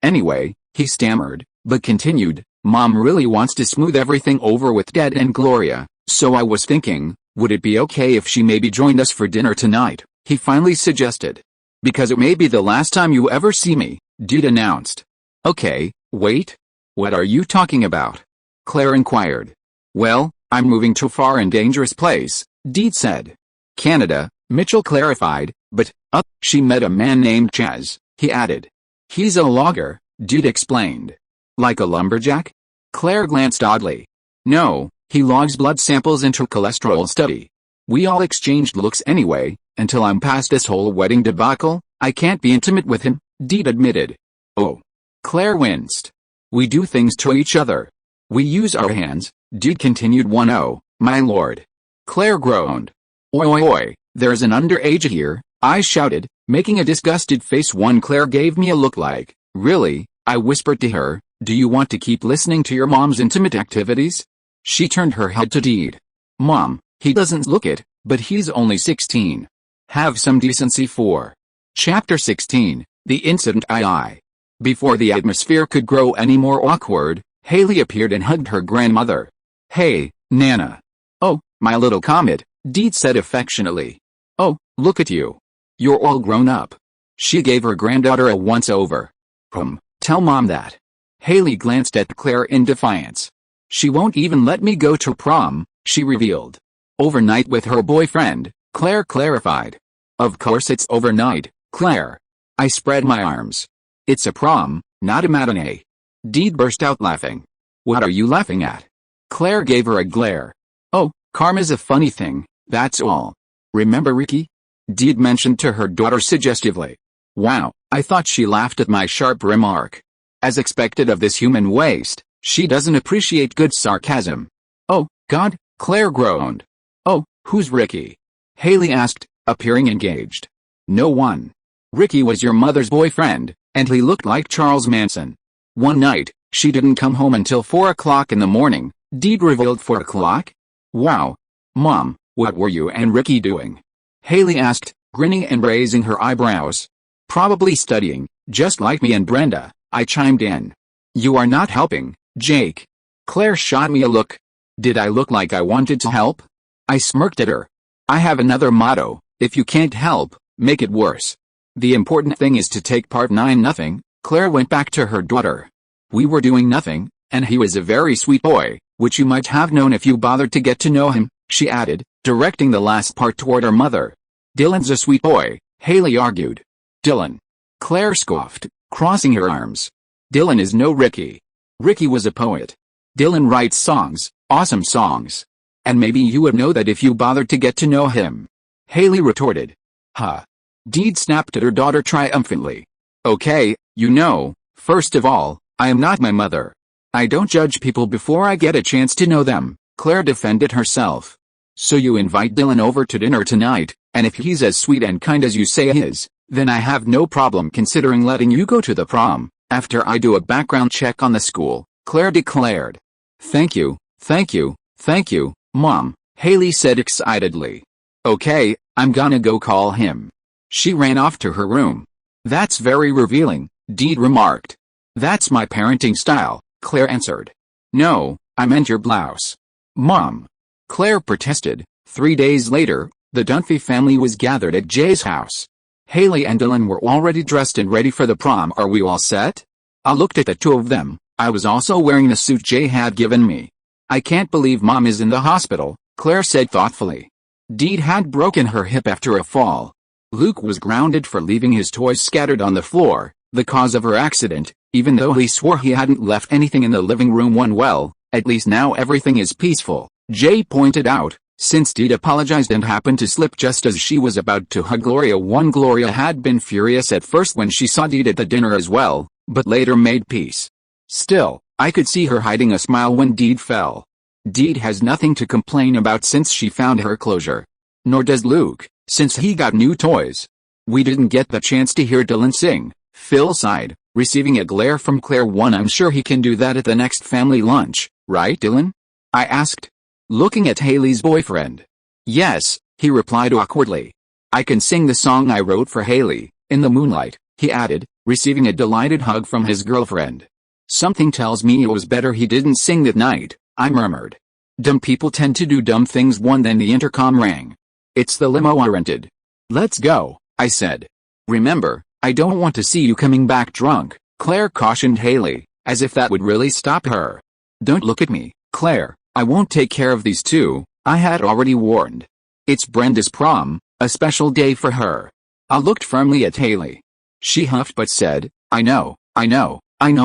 S1: anyway, he stammered, but continued, Mom really wants to smooth everything over with Dad and Gloria, so I was thinking, would it be okay if she maybe joined us for dinner tonight, he finally suggested. Because it may be the last time you ever see me, Deed announced. Okay, wait. What are you talking about? Claire inquired. Well, I'm moving to a far and dangerous place, Deed said. Canada, Mitchell clarified, but, she met a man named Chaz, he added. He's a logger, Deed explained. Like a lumberjack? Claire glanced oddly. No, he logs blood samples into cholesterol study. We all exchanged looks anyway, until I'm past this whole wedding debacle, I can't be intimate with him, Deed admitted. Oh. Claire winced. We do things to each other. We use our hands, Deed continued. 10, my lord. Claire groaned. Oi, there's an underage here, I shouted, making a disgusted face. Claire gave me a look like, really, I whispered to her, do you want to keep listening to your mom's intimate activities? She turned her head to Deed. Mom, he doesn't look it, but he's only 16. Have some decency. 4. Chapter 16, The Incident. Before the atmosphere could grow any more awkward, Haley appeared and hugged her grandmother. Hey, Nana. Oh, my little comet, Deed said affectionately. Oh, look at you. You're all grown up. She gave her granddaughter a once-over. Tell Mom that. Haley glanced at Claire in defiance. She won't even let me go to prom, she revealed. Overnight with her boyfriend, Claire clarified. Of course it's overnight, Claire. I spread my arms. It's a prom, not a matinee. Deed burst out laughing. What are you laughing at? Claire gave her a glare. Oh, karma's a funny thing, that's all. Remember Ricky? Deed mentioned to her daughter suggestively. Wow, I thought she laughed at my sharp remark. As expected of this human waste, she doesn't appreciate good sarcasm. Oh, God, Claire groaned. Oh, who's Ricky? Haley asked, appearing engaged. No one. Ricky was your mother's boyfriend, and he looked like Charles Manson. One night, she didn't come home until 4 o'clock in the morning. Deed revealed 4 o'clock? Wow. Mom, what were you and Ricky doing? Haley asked, grinning and raising her eyebrows. Probably studying, just like me and Brenda, I chimed in. You are not helping, Jake. Claire shot me a look. Did I look like I wanted to help? I smirked at her. I have another motto, if you can't help, make it worse. The important thing is to take part. 9-0, Claire went back to her daughter. We were doing nothing, and he was a very sweet boy, which you might have known if you bothered to get to know him, she added, directing the last part toward her mother. Dylan's a sweet boy, Haley argued. Dylan. Claire scoffed, crossing her arms. Dylan is no Ricky. Ricky was a poet. Dylan writes songs, awesome songs. And maybe you would know that if you bothered to get to know him. Haley retorted. Huh. Deed snapped at her daughter triumphantly. Okay, you know, first of all, I am not my mother. I don't judge people before I get a chance to know them, Claire defended herself. So you invite Dylan over to dinner tonight, and if he's as sweet and kind as you say he is, then I have no problem considering letting you go to the prom, after I do a background check on the school, Claire declared. Thank you, Mom, Haley said excitedly. Okay, I'm gonna go call him. She ran off to her room. That's very revealing, Deed remarked. That's my parenting style, Claire answered. No, I meant your blouse. Mom. Claire protested. 3 days later, the Dunphy family was gathered at Jay's house. Haley and Dylan were already dressed and ready for the prom. Are we all set? I looked at the two of them. I was also wearing the suit Jay had given me. I can't believe Mom is in the hospital, Claire said thoughtfully. Deed had broken her hip after a fall. Luke was grounded for leaving his toys scattered on the floor, the cause of her accident, even though he swore he hadn't left anything in the living room. Well, at least now everything is peaceful, Jay pointed out, since Deed apologized and happened to slip just as she was about to hug Gloria. Gloria had been furious at first when she saw Deed at the dinner as well, but later made peace. Still, I could see her hiding a smile when Deed fell. Deed has nothing to complain about since she found her closure. Nor does Luke, since he got new toys. We didn't get the chance to hear Dylan sing, Phil sighed, receiving a glare from Claire. I'm sure he can do that at the next family lunch, right Dylan? I asked, looking at Haley's boyfriend. Yes, he replied awkwardly. I can sing the song I wrote for Haley, In the Moonlight, he added, receiving a delighted hug from his girlfriend. Something tells me it was better he didn't sing that night, I murmured. Dumb people tend to do dumb things. Then the intercom rang. It's the limo I rented. Let's go, I said. Remember, I don't want to see you coming back drunk, Claire cautioned Haley, as if that would really stop her. Don't look at me, Claire, I won't take care of these two, I had already warned. It's Brenda's prom, a special day for her. I looked firmly at Haley. She huffed but said, I know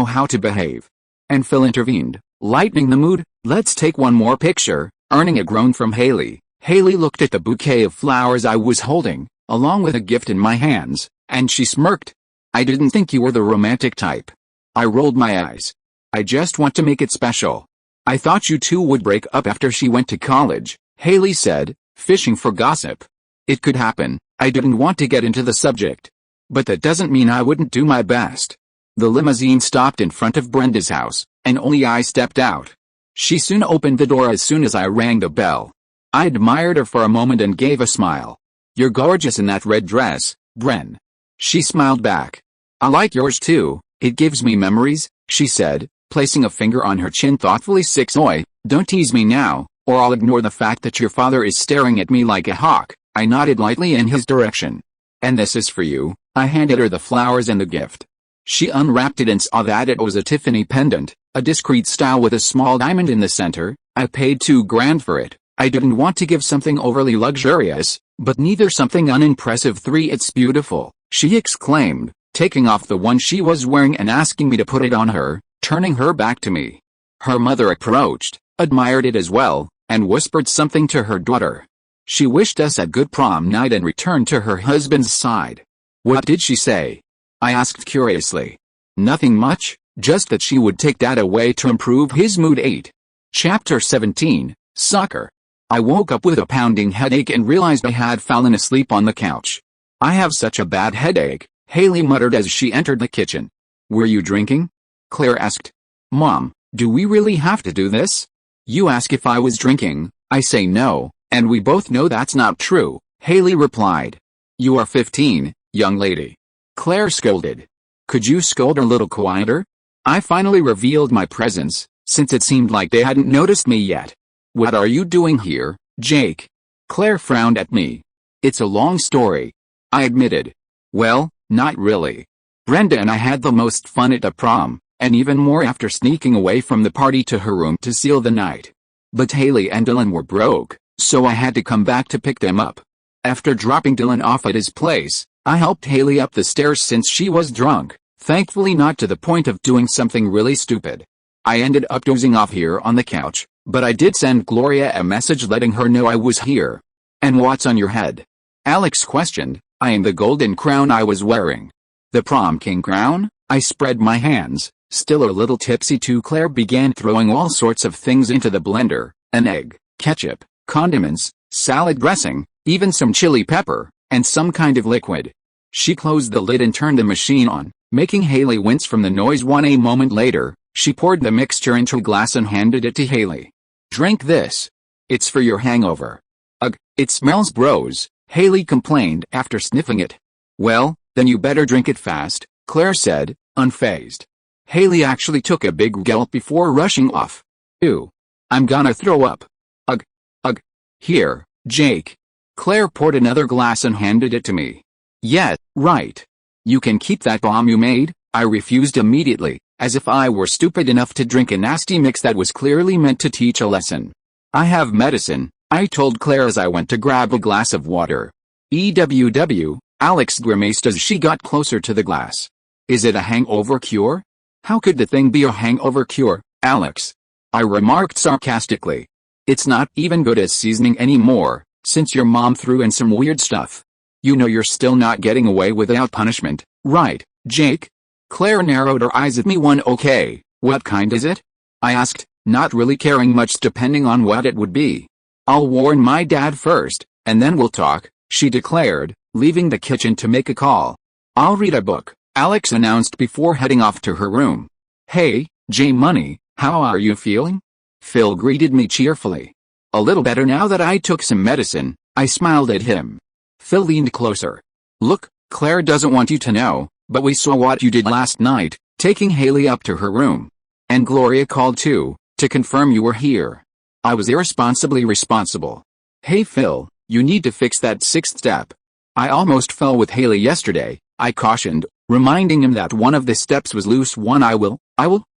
S1: how to behave. And Phil intervened, lightening the mood. Let's take one more picture, earning a groan from Haley. Haley looked at the bouquet of flowers I was holding, along with a gift in my hands, and she smirked. I didn't think you were the romantic type. I rolled my eyes. I just want to make it special. I thought you two would break up after she went to college, Haley said, fishing for gossip. It could happen, I didn't want to get into the subject. But that doesn't mean I wouldn't do my best. The limousine stopped in front of Brenda's house, and only I stepped out. She soon opened the door as soon as I rang the bell. I admired her for a moment and gave a smile. You're gorgeous in that red dress, Bren. She smiled back. I like yours too, it gives me memories, she said, placing a finger on her chin thoughtfully. Oi, don't tease me now, or I'll ignore the fact that your father is staring at me like a hawk. I nodded lightly in his direction. And this is for you. I handed her the flowers and the gift. She unwrapped it and saw that it was a Tiffany pendant, a discreet style with a small diamond in the center. I paid $2,000 for it. I didn't want to give something overly luxurious, but neither something unimpressive. It's beautiful, she exclaimed, taking off the one she was wearing and asking me to put it on her, turning her back to me. Her mother approached, admired it as well, and whispered something to her daughter. She wished us a good prom night and returned to her husband's side. What did she say? I asked curiously. Nothing much, just that she would take that away to improve his mood. 8. Chapter 17, Soccer. I woke up with a pounding headache and realized I had fallen asleep on the couch. I have such a bad headache, Haley muttered as she entered the kitchen. Were you drinking? Claire asked. Mom, do we really have to do this? You ask if I was drinking, I say no, and we both know that's not true, Haley replied. You are 15, young lady. Claire scolded. Could you scold a little quieter? I finally revealed my presence, since it seemed like they hadn't noticed me yet. What are you doing here, Jake? Claire frowned at me. It's a long story, I admitted. Well, not really. Brenda and I had the most fun at the prom, and even more after sneaking away from the party to her room to seal the night. But Haley and Dylan were broke, so I had to come back to pick them up. After dropping Dylan off at his place, I helped Haley up the stairs since she was drunk, thankfully not to the point of doing something really stupid. I ended up dozing off here on the couch, but I did send Gloria a message letting her know I was here. And what's on your head? Alex questioned, eyeing the golden crown I was wearing. The prom king crown? I spread my hands, still a little tipsy too. Claire began throwing all sorts of things into the blender, an egg, ketchup, condiments, salad dressing, even some chili pepper, and some kind of liquid. She closed the lid and turned the machine on, making Haley wince from the noise. A moment later, she poured the mixture into a glass and handed it to Haley. Drink this. It's for your hangover. Ugh, it smells gross, Haley complained after sniffing it. Well, then you better drink it fast, Claire said, unfazed. Haley actually took a big gulp before rushing off. Ew. I'm gonna throw up. Ugh. Ugh. Here, Jake. Claire poured another glass and handed it to me. Yeah, right. You can keep that bomb you made, I refused immediately, as if I were stupid enough to drink a nasty mix that was clearly meant to teach a lesson. I have medicine, I told Claire as I went to grab a glass of water. EWW, Alex grimaced as she got closer to the glass. Is it a hangover cure? How could the thing be a hangover cure, Alex? I remarked sarcastically. It's not even good as seasoning anymore, since your mom threw in some weird stuff. You know you're still not getting away without punishment, right, Jake? Claire narrowed her eyes at me. Okay, what kind is it? I asked, not really caring much depending on what it would be. I'll warn my dad first, and then we'll talk, she declared, leaving the kitchen to make a call. I'll read a book, Alex announced before heading off to her room. Hey, J-Money, how are you feeling? Phil greeted me cheerfully. A little better now that I took some medicine, I smiled at him. Phil leaned closer. Look, Claire doesn't want you to know, but we saw what you did last night, taking Haley up to her room. And Gloria called too, to confirm you were here. I was irresponsibly responsible. Hey Phil, you need to fix that sixth step. I almost fell with Haley yesterday, I cautioned, reminding him that one of the steps was loose. I will,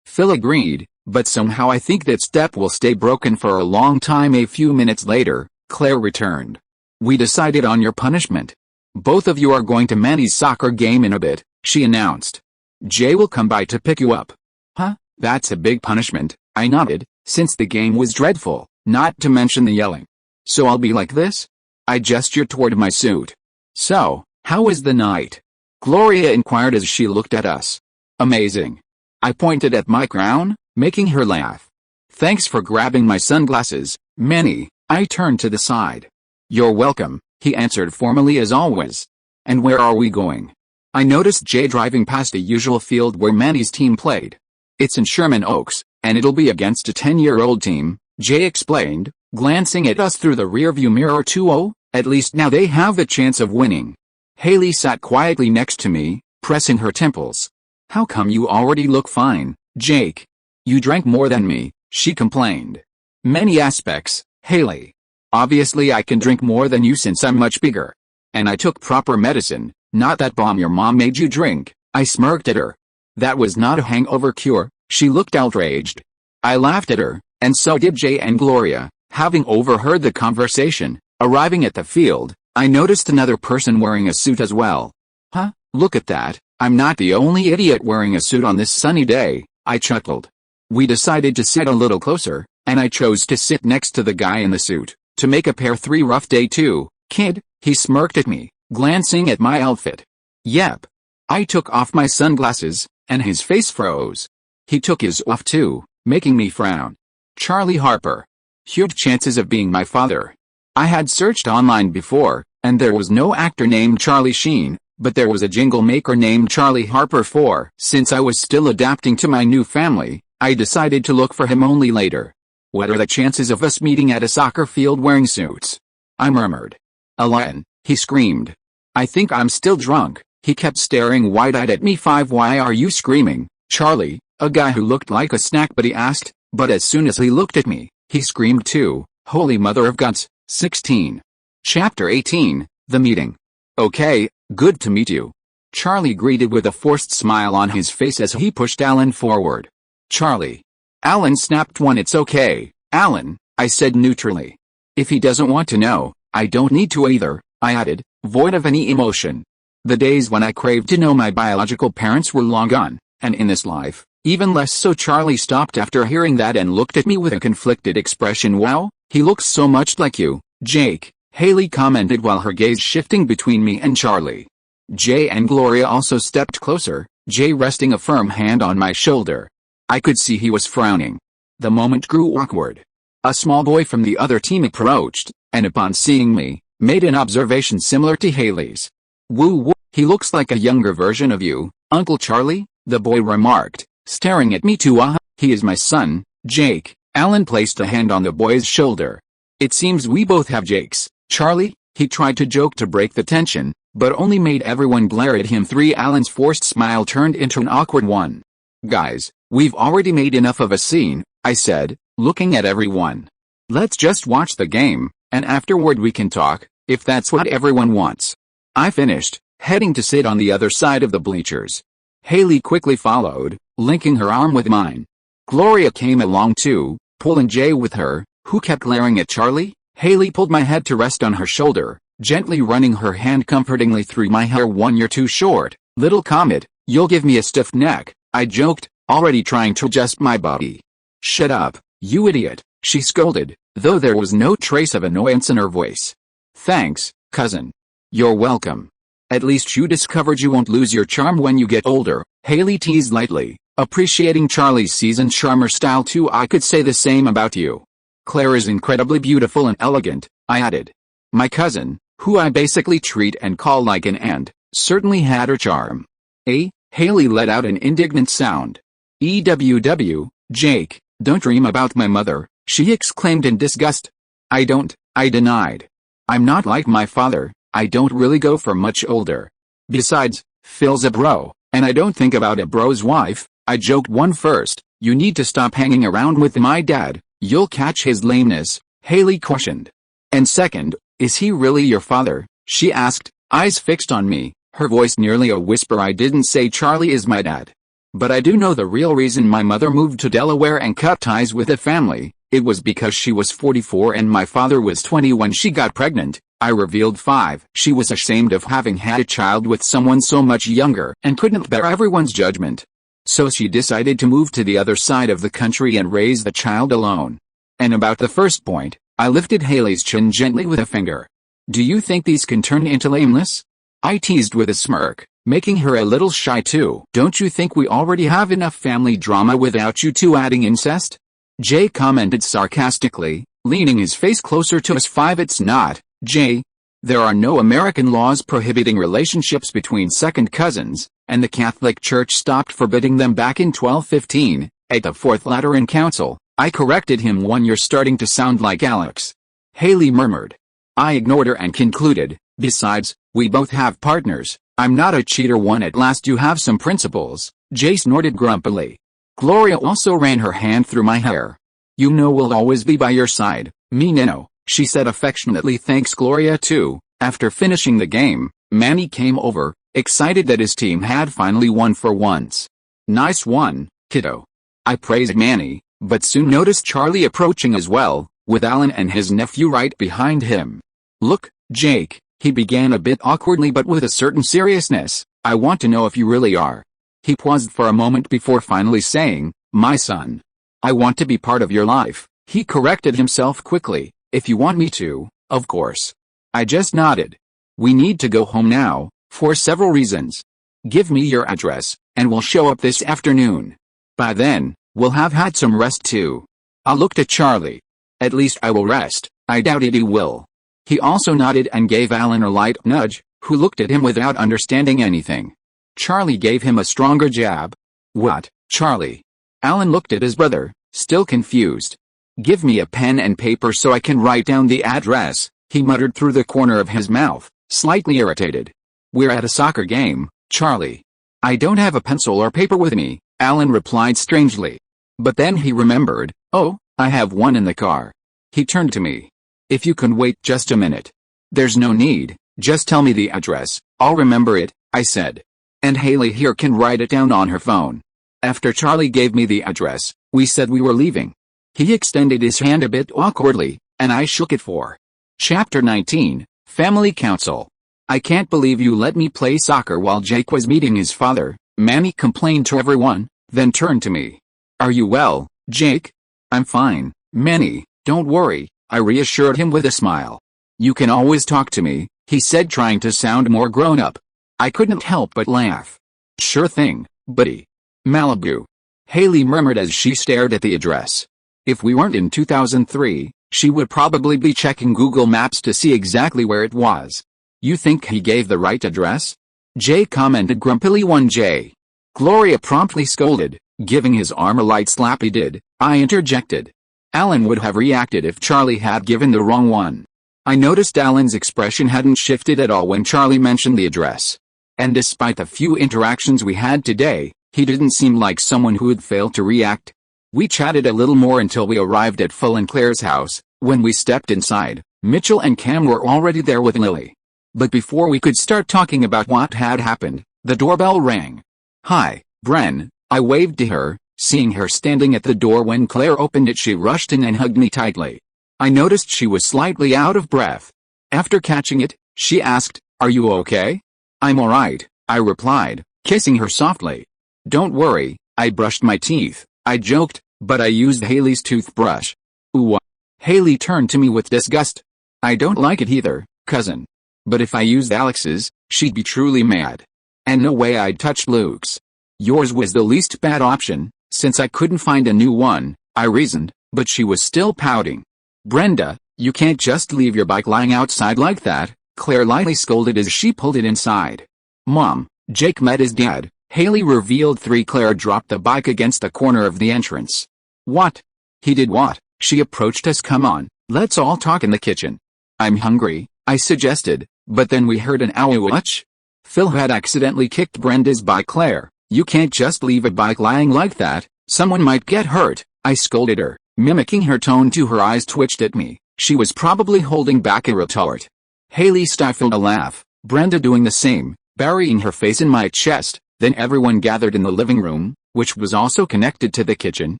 S1: Phil agreed, but somehow I think that step will stay broken for a long time. A few minutes later, Claire returned. We decided on your punishment. Both of you are going to Manny's soccer game in a bit, she announced. Jay will come by to pick you up. Huh? That's a big punishment, I nodded, since the game was dreadful, not to mention the yelling. So I'll be like this? I gestured toward my suit. So, how was the night? Gloria inquired as she looked at us. Amazing. I pointed at my crown, making her laugh. Thanks for grabbing my sunglasses, Manny, I turned to the side. You're welcome, he answered formally as always. And where are we going? I noticed Jay driving past a usual field where Manny's team played. It's in Sherman Oaks, and it'll be against a 10-year-old team, Jay explained, glancing at us through the rearview mirror. 2-0, at least now they have a chance of winning. Haley sat quietly next to me, pressing her temples. How come you already look fine, Jake? You drank more than me, she complained. Many aspects, Haley. Obviously I can drink more than you since I'm much bigger. And I took proper medicine, not that bomb your mom made you drink, I smirked at her. That was not a hangover cure, she looked outraged. I laughed at her, and so did Jay and Gloria, having overheard the conversation. Arriving at the field, I noticed another person wearing a suit as well. Huh, look at that, I'm not the only idiot wearing a suit on this sunny day, I chuckled. We decided to sit a little closer, and I chose to sit next to the guy in the suit, to make a pair 3 rough day 2, kid, he smirked at me, glancing at my outfit. Yep. I took off my sunglasses, and his face froze. He took his off too, making me frown. Charlie Harper. Huge chances of being my father. I had searched online before, and there was no actor named Charlie Sheen, but there was a jingle maker named Charlie Harper for. Since I was still adapting to my new family, I decided to look for him only later. What are the chances of us meeting at a soccer field wearing suits? I murmured. A lion, he screamed. I think I'm still drunk. He kept staring wide-eyed at me. Why are you screaming, Charlie? A guy who looked like a snack buddy asked, but as soon as he looked at me, he screamed too. Holy mother of guts. 16. Chapter 18, The Meeting. Okay, good to meet you. Charlie greeted with a forced smile on his face as he pushed Alan forward. Charlie. Alan snapped one. It's okay, Alan, I said neutrally. If he doesn't want to know, I don't need to either, I added, void of any emotion. The days when I craved to know my biological parents were long gone, and in this life, even less so. Charlie stopped after hearing that and looked at me with a conflicted expression. Wow, he looks so much like you, Jake, Haley commented while her gaze shifting between me and Charlie. Jay and Gloria also stepped closer, Jay resting a firm hand on my shoulder. I could see he was frowning. The moment grew awkward. A small boy from the other team approached, and upon seeing me, made an observation similar to Haley's. Woo woo, he looks like a younger version of you, Uncle Charlie, the boy remarked, staring at me too. He is my son, Jake. Alan placed a hand on the boy's shoulder. It seems we both have Jakes, Charlie, he tried to joke to break the tension, but only made everyone glare at him. 3. Alan's forced smile turned into an awkward one. Guys, we've already made enough of a scene, I said, looking at everyone. Let's just watch the game, and afterward we can talk, if that's what everyone wants. I finished, heading to sit on the other side of the bleachers. Haley quickly followed, linking her arm with mine. Gloria came along too, pulling Jay with her, who kept glaring at Charlie. Haley pulled my head to rest on her shoulder, gently running her hand comfortingly through my hair. One, you're too short, little comet, you'll give me a stiff neck, I joked, already trying to adjust my body. Shut up, you idiot, she scolded, though there was no trace of annoyance in her voice. Thanks, cousin. You're welcome. At least you discovered you won't lose your charm when you get older, Haley teased lightly, appreciating Charlie's seasoned charmer style too. I could say the same about you. Claire is incredibly beautiful and elegant, I added. My cousin, who I basically treat and call like an aunt, certainly had her charm. Haley let out an indignant sound. Jake, don't dream about my mother, she exclaimed in disgust. I don't, I denied. I'm not like my father, I don't really go for much older. Besides, Phil's a bro, and I don't think about a bro's wife, I joked. 1. First, you need to stop hanging around with my dad, you'll catch his lameness, Haley cautioned. And second, is he really your father, she asked, eyes fixed on me, her voice nearly a whisper. I didn't say Charlie is my dad. But I do know the real reason my mother moved to Delaware and cut ties with the family. It was because she was 44 and my father was 20 when she got pregnant, I revealed. 5. She was ashamed of having had a child with someone so much younger and couldn't bear everyone's judgment. So she decided to move to the other side of the country and raise the child alone. And about the first point, I lifted Haley's chin gently with a finger. Do you think these can turn into lameness? I teased with a smirk, making her a little shy too. Don't you think we already have enough family drama without you two adding incest? Jay commented sarcastically, leaning his face closer to us. 5. It's not, Jay. There are no American laws prohibiting relationships between second cousins, and the Catholic Church stopped forbidding them back in 1215, at the Fourth Lateran Council. I corrected him. 1. You're starting to sound like Alex. Haley murmured. I ignored her and concluded, besides, we both have partners, I'm not a cheater. 1. At last you have some principles, Jay snorted grumpily. Gloria also ran her hand through my hair. You know we'll always be by your side, me Nino, she said affectionately. Thanks Gloria too. After finishing the game, Manny came over, excited that his team had finally won for once. Nice one, kiddo. I praised Manny, but soon noticed Charlie approaching as well, with Alan and his nephew right behind him. Look, Jake, he began a bit awkwardly but with a certain seriousness, I want to know if you really are. He paused for a moment before finally saying, my son. I want to be part of your life. He corrected himself quickly, if you want me to, of course. I just nodded. We need to go home now, for several reasons. Give me your address, and we'll show up this afternoon. By then, we'll have had some rest too. I looked at Charlie. At least I will rest. I doubted he will. He also nodded and gave Alan a light nudge, who looked at him without understanding anything. Charlie gave him a stronger jab. What, Charlie? Alan looked at his brother, still confused. Give me a pen and paper so I can write down the address, he muttered through the corner of his mouth, slightly irritated. We're at a soccer game, Charlie. I don't have a pencil or paper with me, Alan replied strangely. But then he remembered, oh, I have one in the car. He turned to me. If you can wait just a minute. There's no need, just tell me the address, I'll remember it, I said. And Haley here can write it down on her phone. After Charlie gave me the address, we said we were leaving. He extended his hand a bit awkwardly, and I shook it for. Chapter 19, Family Council. I can't believe you let me play soccer while Jake was meeting his father, Manny complained to everyone, then turned to me. Are you well, Jake? I'm fine, Manny, don't worry, I reassured him with a smile. You can always talk to me, he said trying to sound more grown up. I couldn't help but laugh. Sure thing, buddy. Malibu. Haley murmured as she stared at the address. If we weren't in 2003, she would probably be checking Google Maps to see exactly where it was. You think he gave the right address? Jay commented grumpily. 1J. Gloria promptly scolded, giving his arm a light slap. He did, I interjected. Alan would have reacted if Charlie had given the wrong one. I noticed Alan's expression hadn't shifted at all when Charlie mentioned the address. And despite the few interactions we had today, he didn't seem like someone who would fail to react. We chatted a little more until we arrived at Phil and Claire's house. When we stepped inside, Mitchell and Cam were already there with Lily. But before we could start talking about what had happened, the doorbell rang. Hi, Bren, I waved to her, seeing her standing at the door. When Claire opened it, she rushed in and hugged me tightly. I noticed she was slightly out of breath. After catching it, she asked, Are you okay? I'm alright, I replied, kissing her softly. Don't worry, I brushed my teeth, I joked, but I used Haley's toothbrush. Ooh. Haley turned to me with disgust. I don't like it either, cousin. But if I used Alex's, she'd be truly mad. And no way I'd touch Luke's. Yours was the least bad option, since I couldn't find a new one, I reasoned, but she was still pouting. Brenda, you can't just leave your bike lying outside like that, Claire lightly scolded as she pulled it inside. Mom, Jake met his dad, Haley revealed. 3 Claire dropped the bike against the corner of the entrance. What? He did what? She approached us. Come on, let's all talk in the kitchen. I'm hungry, I suggested, but then we heard an ouch. Phil had accidentally kicked Brenda's bike. Claire, you can't just leave a bike lying like that, someone might get hurt, I scolded her, mimicking her tone. Her eyes twitched at me, she was probably holding back a retort. Haley stifled a laugh, Brenda doing the same, burying her face in my chest. Then everyone gathered in the living room, which was also connected to the kitchen,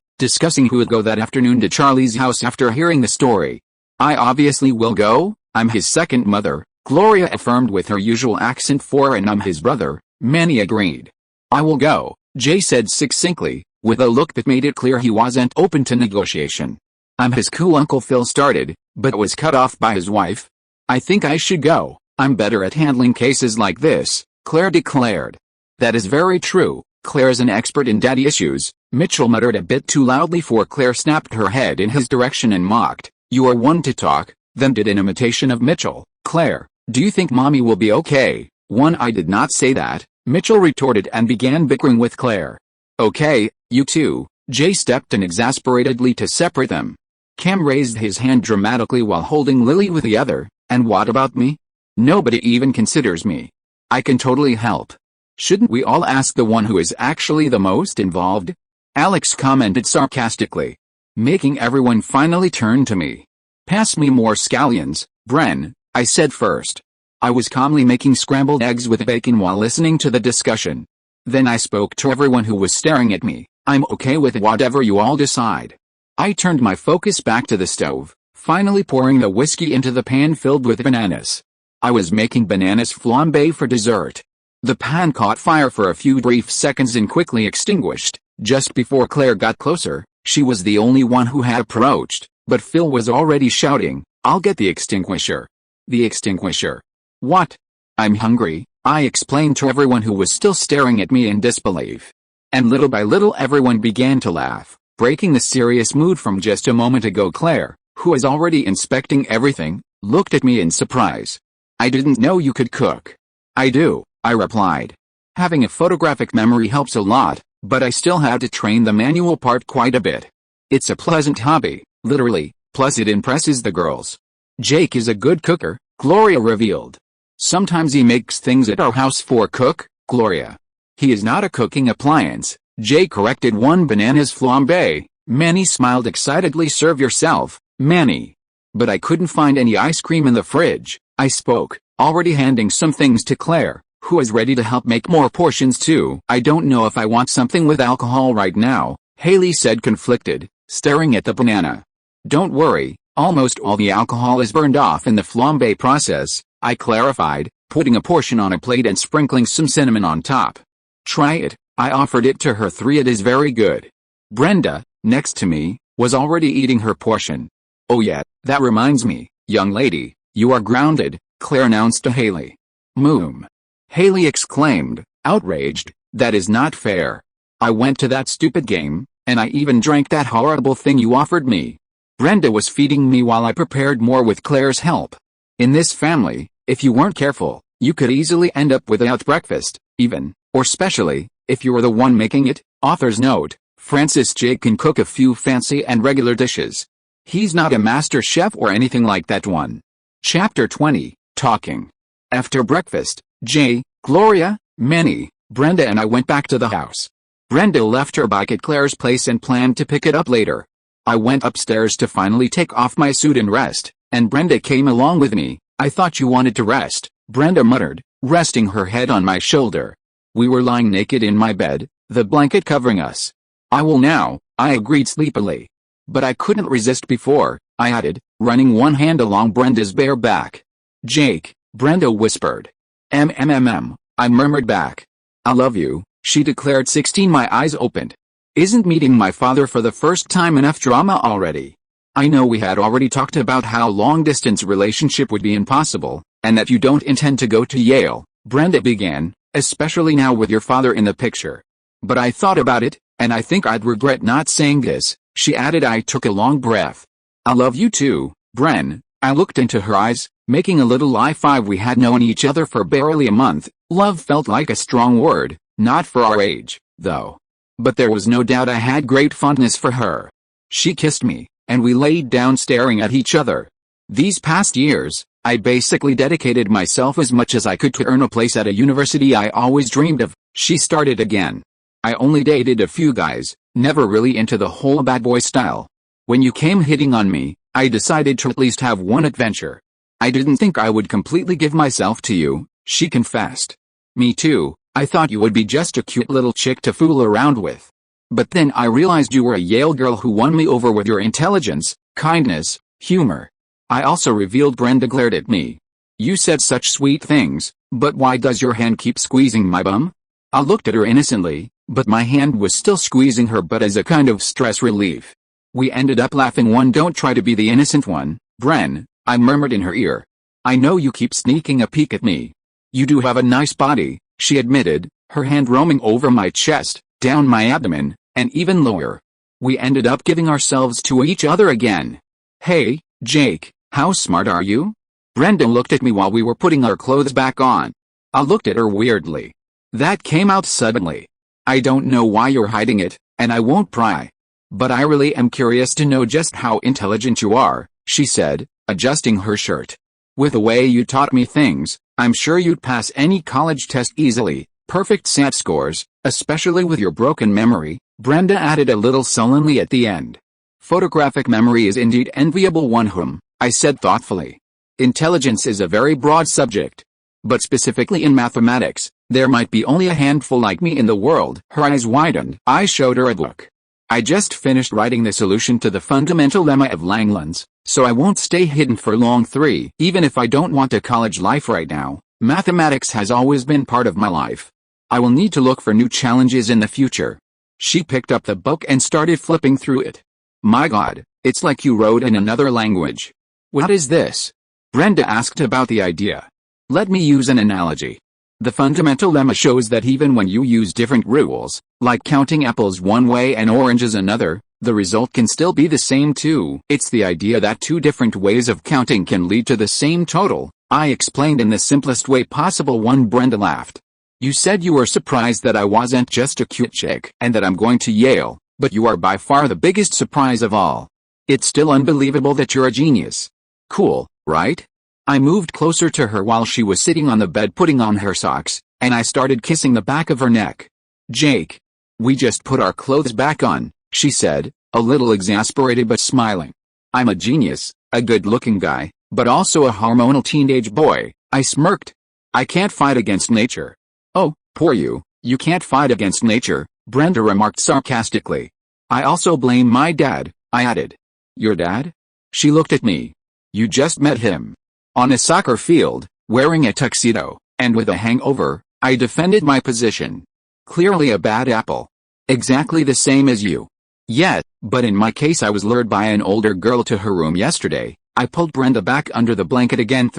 S1: discussing who would go that afternoon to Charlie's house after hearing the story. I obviously will go, I'm his second mother, Gloria affirmed with her usual accent. And I'm his brother, Manny agreed. I will go, Jay said succinctly, with a look that made it clear he wasn't open to negotiation. I'm his cool uncle. Phil started, but was cut off by his wife. I think I should go, I'm better at handling cases like this, Claire declared. That is very true, Claire's an expert in daddy issues, Mitchell muttered a bit too loudly for Claire snapped her head in his direction and mocked, you are one to talk, then did an imitation of Mitchell. Claire, do you think mommy will be okay? I did not say that, Mitchell retorted and began bickering with Claire. Okay, you two, Jay stepped in exasperatedly to separate them. Cam raised his hand dramatically while holding Lily with the other. And what about me? Nobody even considers me. I can totally help. Shouldn't we all ask the one who is actually the most involved? Alex commented sarcastically, making everyone finally turn to me. Pass me more scallions, Bren, I said first. I was calmly making scrambled eggs with bacon while listening to the discussion. Then I spoke to everyone who was staring at me. I'm okay with whatever you all decide. I turned my focus back to the stove, finally pouring the whiskey into the pan filled with bananas. I was making bananas flambé for dessert. The pan caught fire for a few brief seconds and quickly extinguished. Just before Claire got closer, she was the only one who had approached, but Phil was already shouting, "I'll get the extinguisher." The extinguisher. What? I'm hungry, I explained to everyone who was still staring at me in disbelief. And little by little everyone began to laugh, breaking the serious mood from just a moment ago. Claire, who was already inspecting everything, looked at me in surprise. I didn't know you could cook. I do, I replied. Having a photographic memory helps a lot, but I still had to train the manual part quite a bit. It's a pleasant hobby, literally, plus it impresses the girls. Jake is a good cooker, Gloria revealed. Sometimes he makes things at our house for cook, Gloria. He is not a cooking appliance, Jake corrected. One bananas flambe. Manny smiled excitedly. Serve yourself, Manny. But I couldn't find any ice cream in the fridge, I spoke, already handing some things to Claire, who was ready to help make more portions too. I don't know if I want something with alcohol right now, Haley said, conflicted, staring at the banana. Don't worry, almost all the alcohol is burned off in the flambe process, I clarified, putting a portion on a plate and sprinkling some cinnamon on top. Try it, I offered it to her. 3. It is very good. Brenda, next to me, was already eating her portion. Oh yeah, that reminds me, young lady, you are grounded, Claire announced to Haley. Moom. Haley exclaimed, outraged, that is not fair. I went to that stupid game, and I even drank that horrible thing you offered me. Brenda was feeding me while I prepared more with Claire's help. In this family, if you weren't careful, you could easily end up without breakfast, even, or especially, if you were the one making it. Author's note, Francis Jacob can cook a few fancy and regular dishes. He's not a master chef or anything like that one. Chapter 20, Talking. After breakfast, Jay, Gloria, Manny, Brenda and I went back to the house. Brenda left her bike at Claire's place and planned to pick it up later. I went upstairs to finally take off my suit and rest, and Brenda came along with me. I thought you wanted to rest, Brenda muttered, resting her head on my shoulder. We were lying naked in my bed, the blanket covering us. I will now, I agreed sleepily. But I couldn't resist before, I added, running one hand along Brenda's bare back. Jake, Brenda whispered. I murmured back. I love you, she declared. 16. My eyes opened. Isn't meeting my father for the first time enough drama already? I know we had already talked about how long-distance relationship would be impossible, and that you don't intend to go to Yale, Brenda began, especially now with your father in the picture. But I thought about it, and I think I'd regret not saying this, she added. I took a long breath. I love you too, Bren. I looked into her eyes, making a little high five. We had known each other for barely a month. Love felt like a strong word, not for our age, though. But there was no doubt I had great fondness for her. She kissed me, and we laid down staring at each other. These past years, I basically dedicated myself as much as I could to earn a place at a university I always dreamed of. She started again. I only dated a few guys, never really into the whole bad boy style. When you came hitting on me, I decided to at least have one adventure. I didn't think I would completely give myself to you, she confessed. Me too, I thought you would be just a cute little chick to fool around with. But then I realized you were a Yale girl who won me over with your intelligence, kindness, humor. I also revealed. Brenda glared at me. You said such sweet things, but why does your hand keep squeezing my bum? I looked at her innocently, but my hand was still squeezing her butt as a kind of stress relief. We ended up laughing. Don't try to be the innocent one, Bren, I murmured in her ear. I know you keep sneaking a peek at me. You do have a nice body, she admitted, her hand roaming over my chest, down my abdomen, and even lower. We ended up giving ourselves to each other again. Hey, Jake, how smart are you? Brenda looked at me while we were putting our clothes back on. I looked at her weirdly. That came out suddenly. I don't know why you're hiding it, and I won't pry. But I really am curious to know just how intelligent you are, she said, adjusting her shirt. With the way you taught me things, I'm sure you'd pass any college test easily. Perfect SAT scores, especially with your broken memory, Brenda added a little sullenly at the end. Photographic memory is indeed enviable one, I said thoughtfully. Intelligence is a very broad subject. But specifically in mathematics, there might be only a handful like me in the world. Her eyes widened. I showed her a book. I just finished writing the solution to the fundamental lemma of Langlands, so I won't stay hidden for long. 3. Even if I don't want a college life right now, Mathematics has always been part of my life. I will need to look for new challenges in the future. She picked up the book and started flipping through it. My God, it's like you wrote in another language. What is this? Brenda asked about the idea. Let me use an analogy. The fundamental lemma shows that even when you use different rules, like counting apples one way and oranges another, the result can still be the same too. It's the idea that two different ways of counting can lead to the same total, I explained in the simplest way possible. Brenda laughed. You said you were surprised that I wasn't just a cute chick and that I'm going to Yale, but you are by far the biggest surprise of all. It's still unbelievable that you're a genius. Cool, right? I moved closer to her while she was sitting on the bed putting on her socks, and I started kissing the back of her neck. Jake. We just put our clothes back on, she said, a little exasperated but smiling. I'm a genius, a good-looking guy, but also a hormonal teenage boy, I smirked. I can't fight against nature. Oh, poor you, you can't fight against nature, Brenda remarked sarcastically. I also blame my dad, I added. Your dad? She looked at me. You just met him. On a soccer field, wearing a tuxedo, and with a hangover, I defended my position. Clearly a bad apple. Exactly the same as you. Yet, but in my case I was lured by an older girl to her room yesterday. I pulled Brenda back under the blanket again.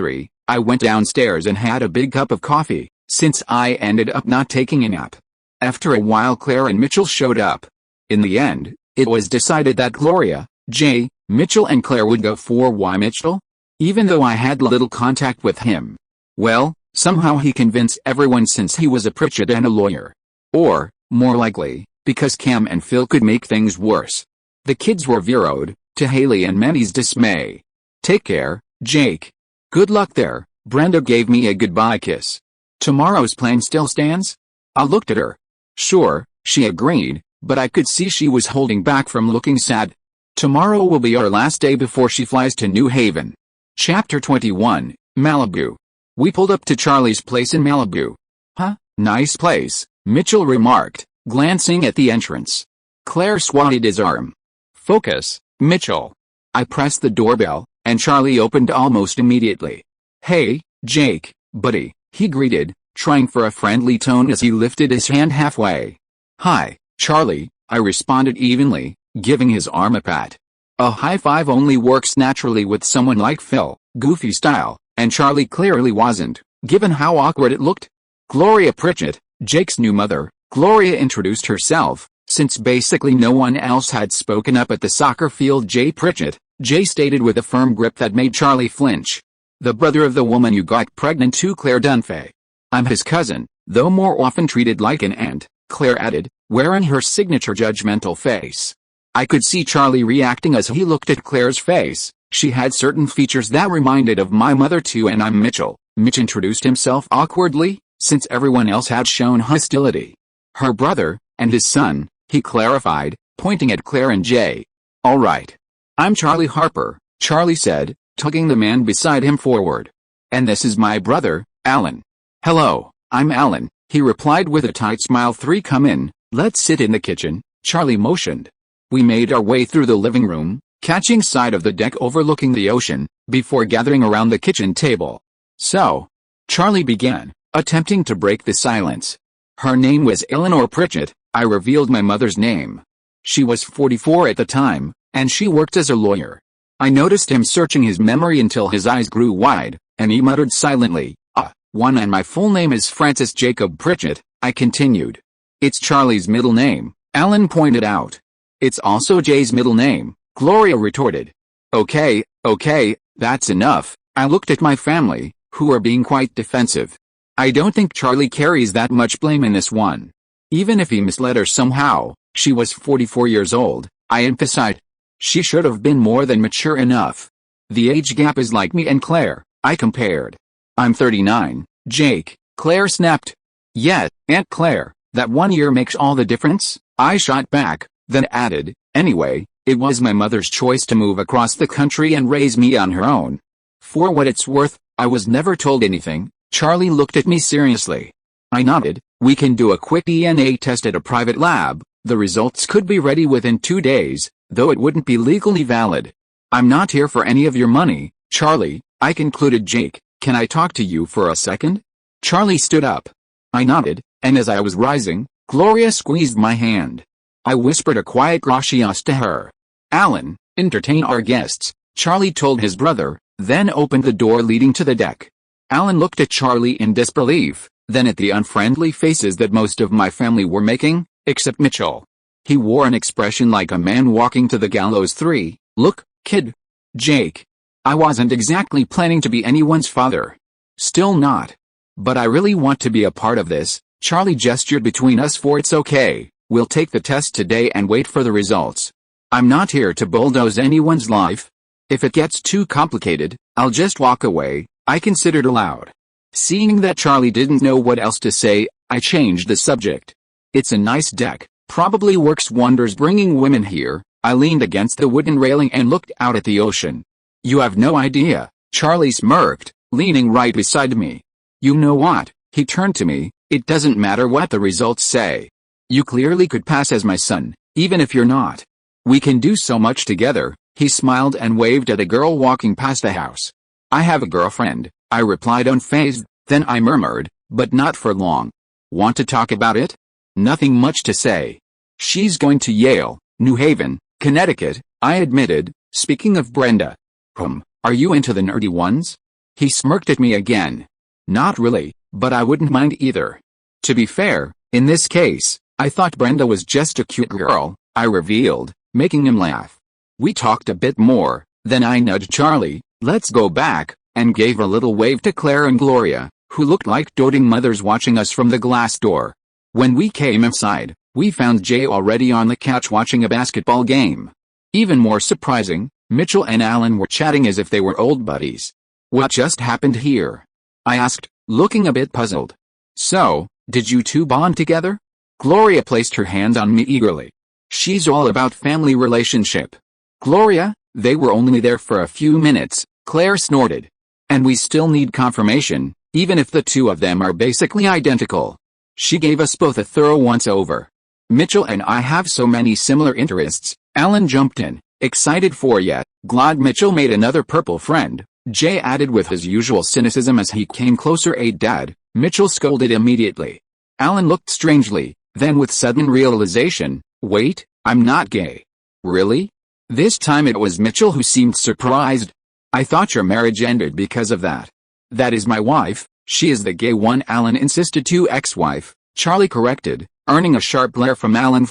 S1: I went downstairs and had a big cup of coffee, since I ended up not taking a nap. After a while Claire and Mitchell showed up. In the end, it was decided that Gloria, J, Mitchell and Claire would go for why Mitchell? Even though I had little contact with him. Well, somehow he convinced everyone since he was a Pritchett and a lawyer. Or, more likely, because Cam and Phil could make things worse. The kids were vetoed, to Haley and Manny's dismay. Take care, Jake. Good luck there. Brenda gave me a goodbye kiss. Tomorrow's plan still stands? I looked at her. Sure, she agreed, but I could see she was holding back from looking sad. Tomorrow will be our last day before she flies to New Haven. Chapter 21, Malibu. We pulled up to Charlie's place in Malibu. Huh, nice place, Mitchell remarked, glancing at the entrance. Claire swatted his arm. Focus, Mitchell. I pressed the doorbell, and Charlie opened almost immediately. Hey, Jake, buddy, he greeted, trying for a friendly tone as he lifted his hand halfway. Hi, Charlie, I responded evenly, giving his arm a pat. A high five only works naturally with someone like Phil, goofy style, and Charlie clearly wasn't, given how awkward it looked. Gloria Pritchett, Jake's new mother, Gloria introduced herself, since basically no one else had spoken up at the soccer field. Jay Pritchett, Jay stated with a firm grip that made Charlie flinch. The brother of the woman you got pregnant to, Claire Dunphy. I'm his cousin, though more often treated like an aunt, Claire added, wearing her signature judgmental face. I could see Charlie reacting as he looked at Claire's face. She had certain features that reminded of my mother too. And I'm Mitchell. Mitch introduced himself awkwardly, since everyone else had shown hostility. Her brother, and his son, he clarified, pointing at Claire and Jay. All right. I'm Charlie Harper, Charlie said, tugging the man beside him forward. And this is my brother, Alan. Hello, I'm Alan, he replied with a tight smile. Come in, let's sit in the kitchen, Charlie motioned. We made our way through the living room, catching sight of the deck overlooking the ocean, before gathering around the kitchen table. So, Charlie began, attempting to break the silence. Her name was Eleanor Pritchett. I revealed my mother's name. She was 44 at the time, and she worked as a lawyer. I noticed him searching his memory until his eyes grew wide, and he muttered silently, and my full name is Francis Jacob Pritchett, I continued. It's Charlie's middle name, Alan pointed out. It's also Jay's middle name, Gloria retorted. Okay, that's enough. I looked at my family, who were being quite defensive. I don't think Charlie carries that much blame in this one. Even if he misled her somehow, she was 44 years old, I emphasized. She should have been more than mature enough. The age gap is like me and Claire, I compared. I'm 39, Jake, Claire snapped. Yet, Aunt Claire, that 1 year makes all the difference, I shot back. Then added, anyway, it was my mother's choice to move across the country and raise me on her own. For what it's worth, I was never told anything. Charlie looked at me seriously. I nodded. We can do a quick DNA test at a private lab. The results could be ready within 2 days, though it wouldn't be legally valid. I'm not here for any of your money, Charlie, I concluded. Jake, can I talk to you for a second? Charlie stood up. I nodded, and as I was rising, Gloria squeezed my hand. I whispered a quiet gracias to her. Alan, entertain our guests, Charlie told his brother, then opened the door leading to the deck. Alan looked at Charlie in disbelief, then at the unfriendly faces that most of my family were making, except Mitchell. He wore an expression like a man walking to the gallows. Look, kid. Jake. I wasn't exactly planning to be anyone's father. Still not. But I really want to be a part of this. Charlie gestured between us. It's okay, we'll take the test today and wait for the results. I'm not here to bulldoze anyone's life. If it gets too complicated, I'll just walk away, I considered aloud. Seeing that Charlie didn't know what else to say, I changed the subject. It's a nice deck, probably works wonders bringing women here. I leaned against the wooden railing and looked out at the ocean. You have no idea, Charlie smirked, leaning right beside me. You know what? He turned to me. It doesn't matter what the results say. You clearly could pass as my son, even if you're not. We can do so much together. He smiled and waved at a girl walking past the house. I have a girlfriend, I replied unfazed, then I murmured, but not for long. Want to talk about it? Nothing much to say. She's going to Yale, New Haven, Connecticut, I admitted. Speaking of Brenda. Are you into the nerdy ones? He smirked at me again. Not really, but I wouldn't mind either. To be fair, in this case, I thought Brenda was just a cute girl, I revealed, making him laugh. We talked a bit more, then I nudged Charlie, let's go back, and gave a little wave to Claire and Gloria, who looked like doting mothers watching us from the glass door. When we came inside, we found Jay already on the couch watching a basketball game. Even more surprising, Mitchell and Alan were chatting as if they were old buddies. What just happened here? I asked, looking a bit puzzled. So, did you two bond together? Gloria placed her hand on me eagerly. She's all about family relationship. Gloria, they were only there for a few minutes, Claire snorted. And we still need confirmation, even if the two of them are basically identical. She gave us both a thorough once-over. Mitchell and I have so many similar interests, Alan jumped in, excited for ya. Glad Mitchell made another purple friend, Jay added with his usual cynicism as he came closer. Dad, Mitchell scolded immediately. Alan looked strangely, then with sudden realization, wait, I'm not gay. Really? This time it was Mitchell who seemed surprised. I thought your marriage ended because of that. That is my wife, she is the gay one, Alan insisted. To ex-wife, Charlie corrected, earning a sharp glare from Alan.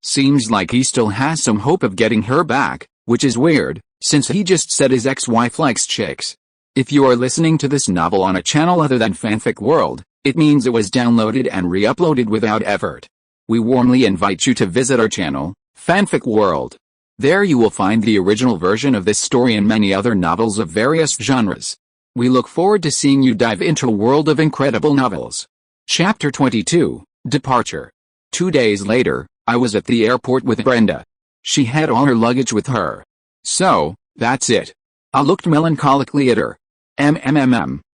S1: Seems like he still has some hope of getting her back, which is weird, since he just said his ex-wife likes chicks. If you are listening to this novel on a channel other than FanFic World, it means it was downloaded and re-uploaded without effort. We warmly invite you to visit our channel, FanFic World. There you will find the original version of this story and many other novels of various genres. We look forward to seeing you dive into a world of incredible novels. Chapter 22, Departure. 2 days later, I was at the airport with Brenda. She had all her luggage with her. So, that's it. I looked melancholically at her.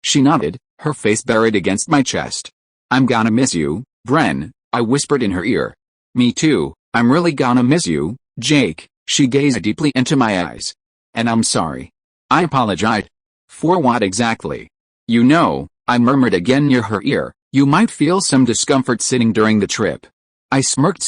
S1: She nodded, her face buried against my chest. I'm gonna miss you, Bren, I whispered in her ear. Me too, I'm really gonna miss you, Jake, she gazed deeply into my eyes. And I'm sorry. I apologized. For what exactly? You know, I murmured again near her ear, you might feel some discomfort sitting during the trip. I smirked.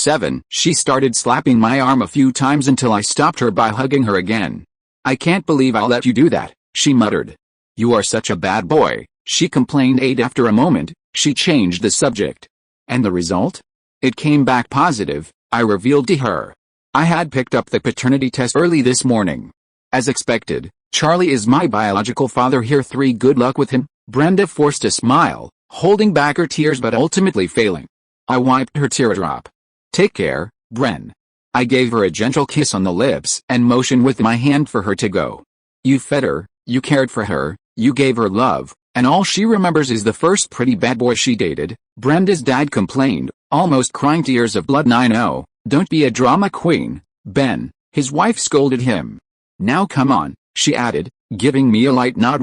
S1: She started slapping my arm a few times until I stopped her by hugging her again. I can't believe I'll let you do that, she muttered. You are such a bad boy, she complained. After a moment, she changed the subject. And the result? It came back positive, I revealed to her. I had picked up the paternity test early this morning. As expected, Charlie is my biological father here. Good luck with him. Brenda forced a smile, holding back her tears but ultimately failing. I wiped her teardrop. Take care, Bren. I gave her a gentle kiss on the lips and motioned with my hand for her to go. You fed her, you cared for her, you gave her love, and all she remembers is the first pretty bad boy she dated, Brenda's dad complained, almost crying tears of blood. I know, don't be a drama queen, Ben, his wife scolded him. Now come on, she added, giving me a light nod.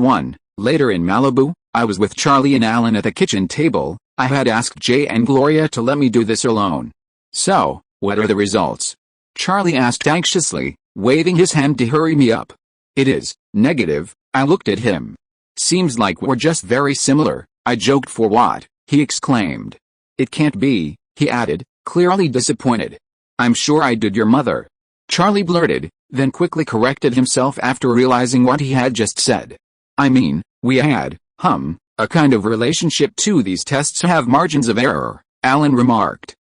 S1: Later in Malibu, I was with Charlie and Alan at the kitchen table. I had asked Jay and Gloria to let me do this alone. So, what are the results? Charlie asked anxiously, waving his hand to hurry me up. It is negative, I looked at him. Seems like we're just very similar, I joked. For what? He exclaimed. It can't be, he added, clearly disappointed. I'm sure I did your mother. Charlie blurted, then quickly corrected himself after realizing what he had just said. I mean, we had, a kind of relationship too. These tests have margins of error, Alan remarked.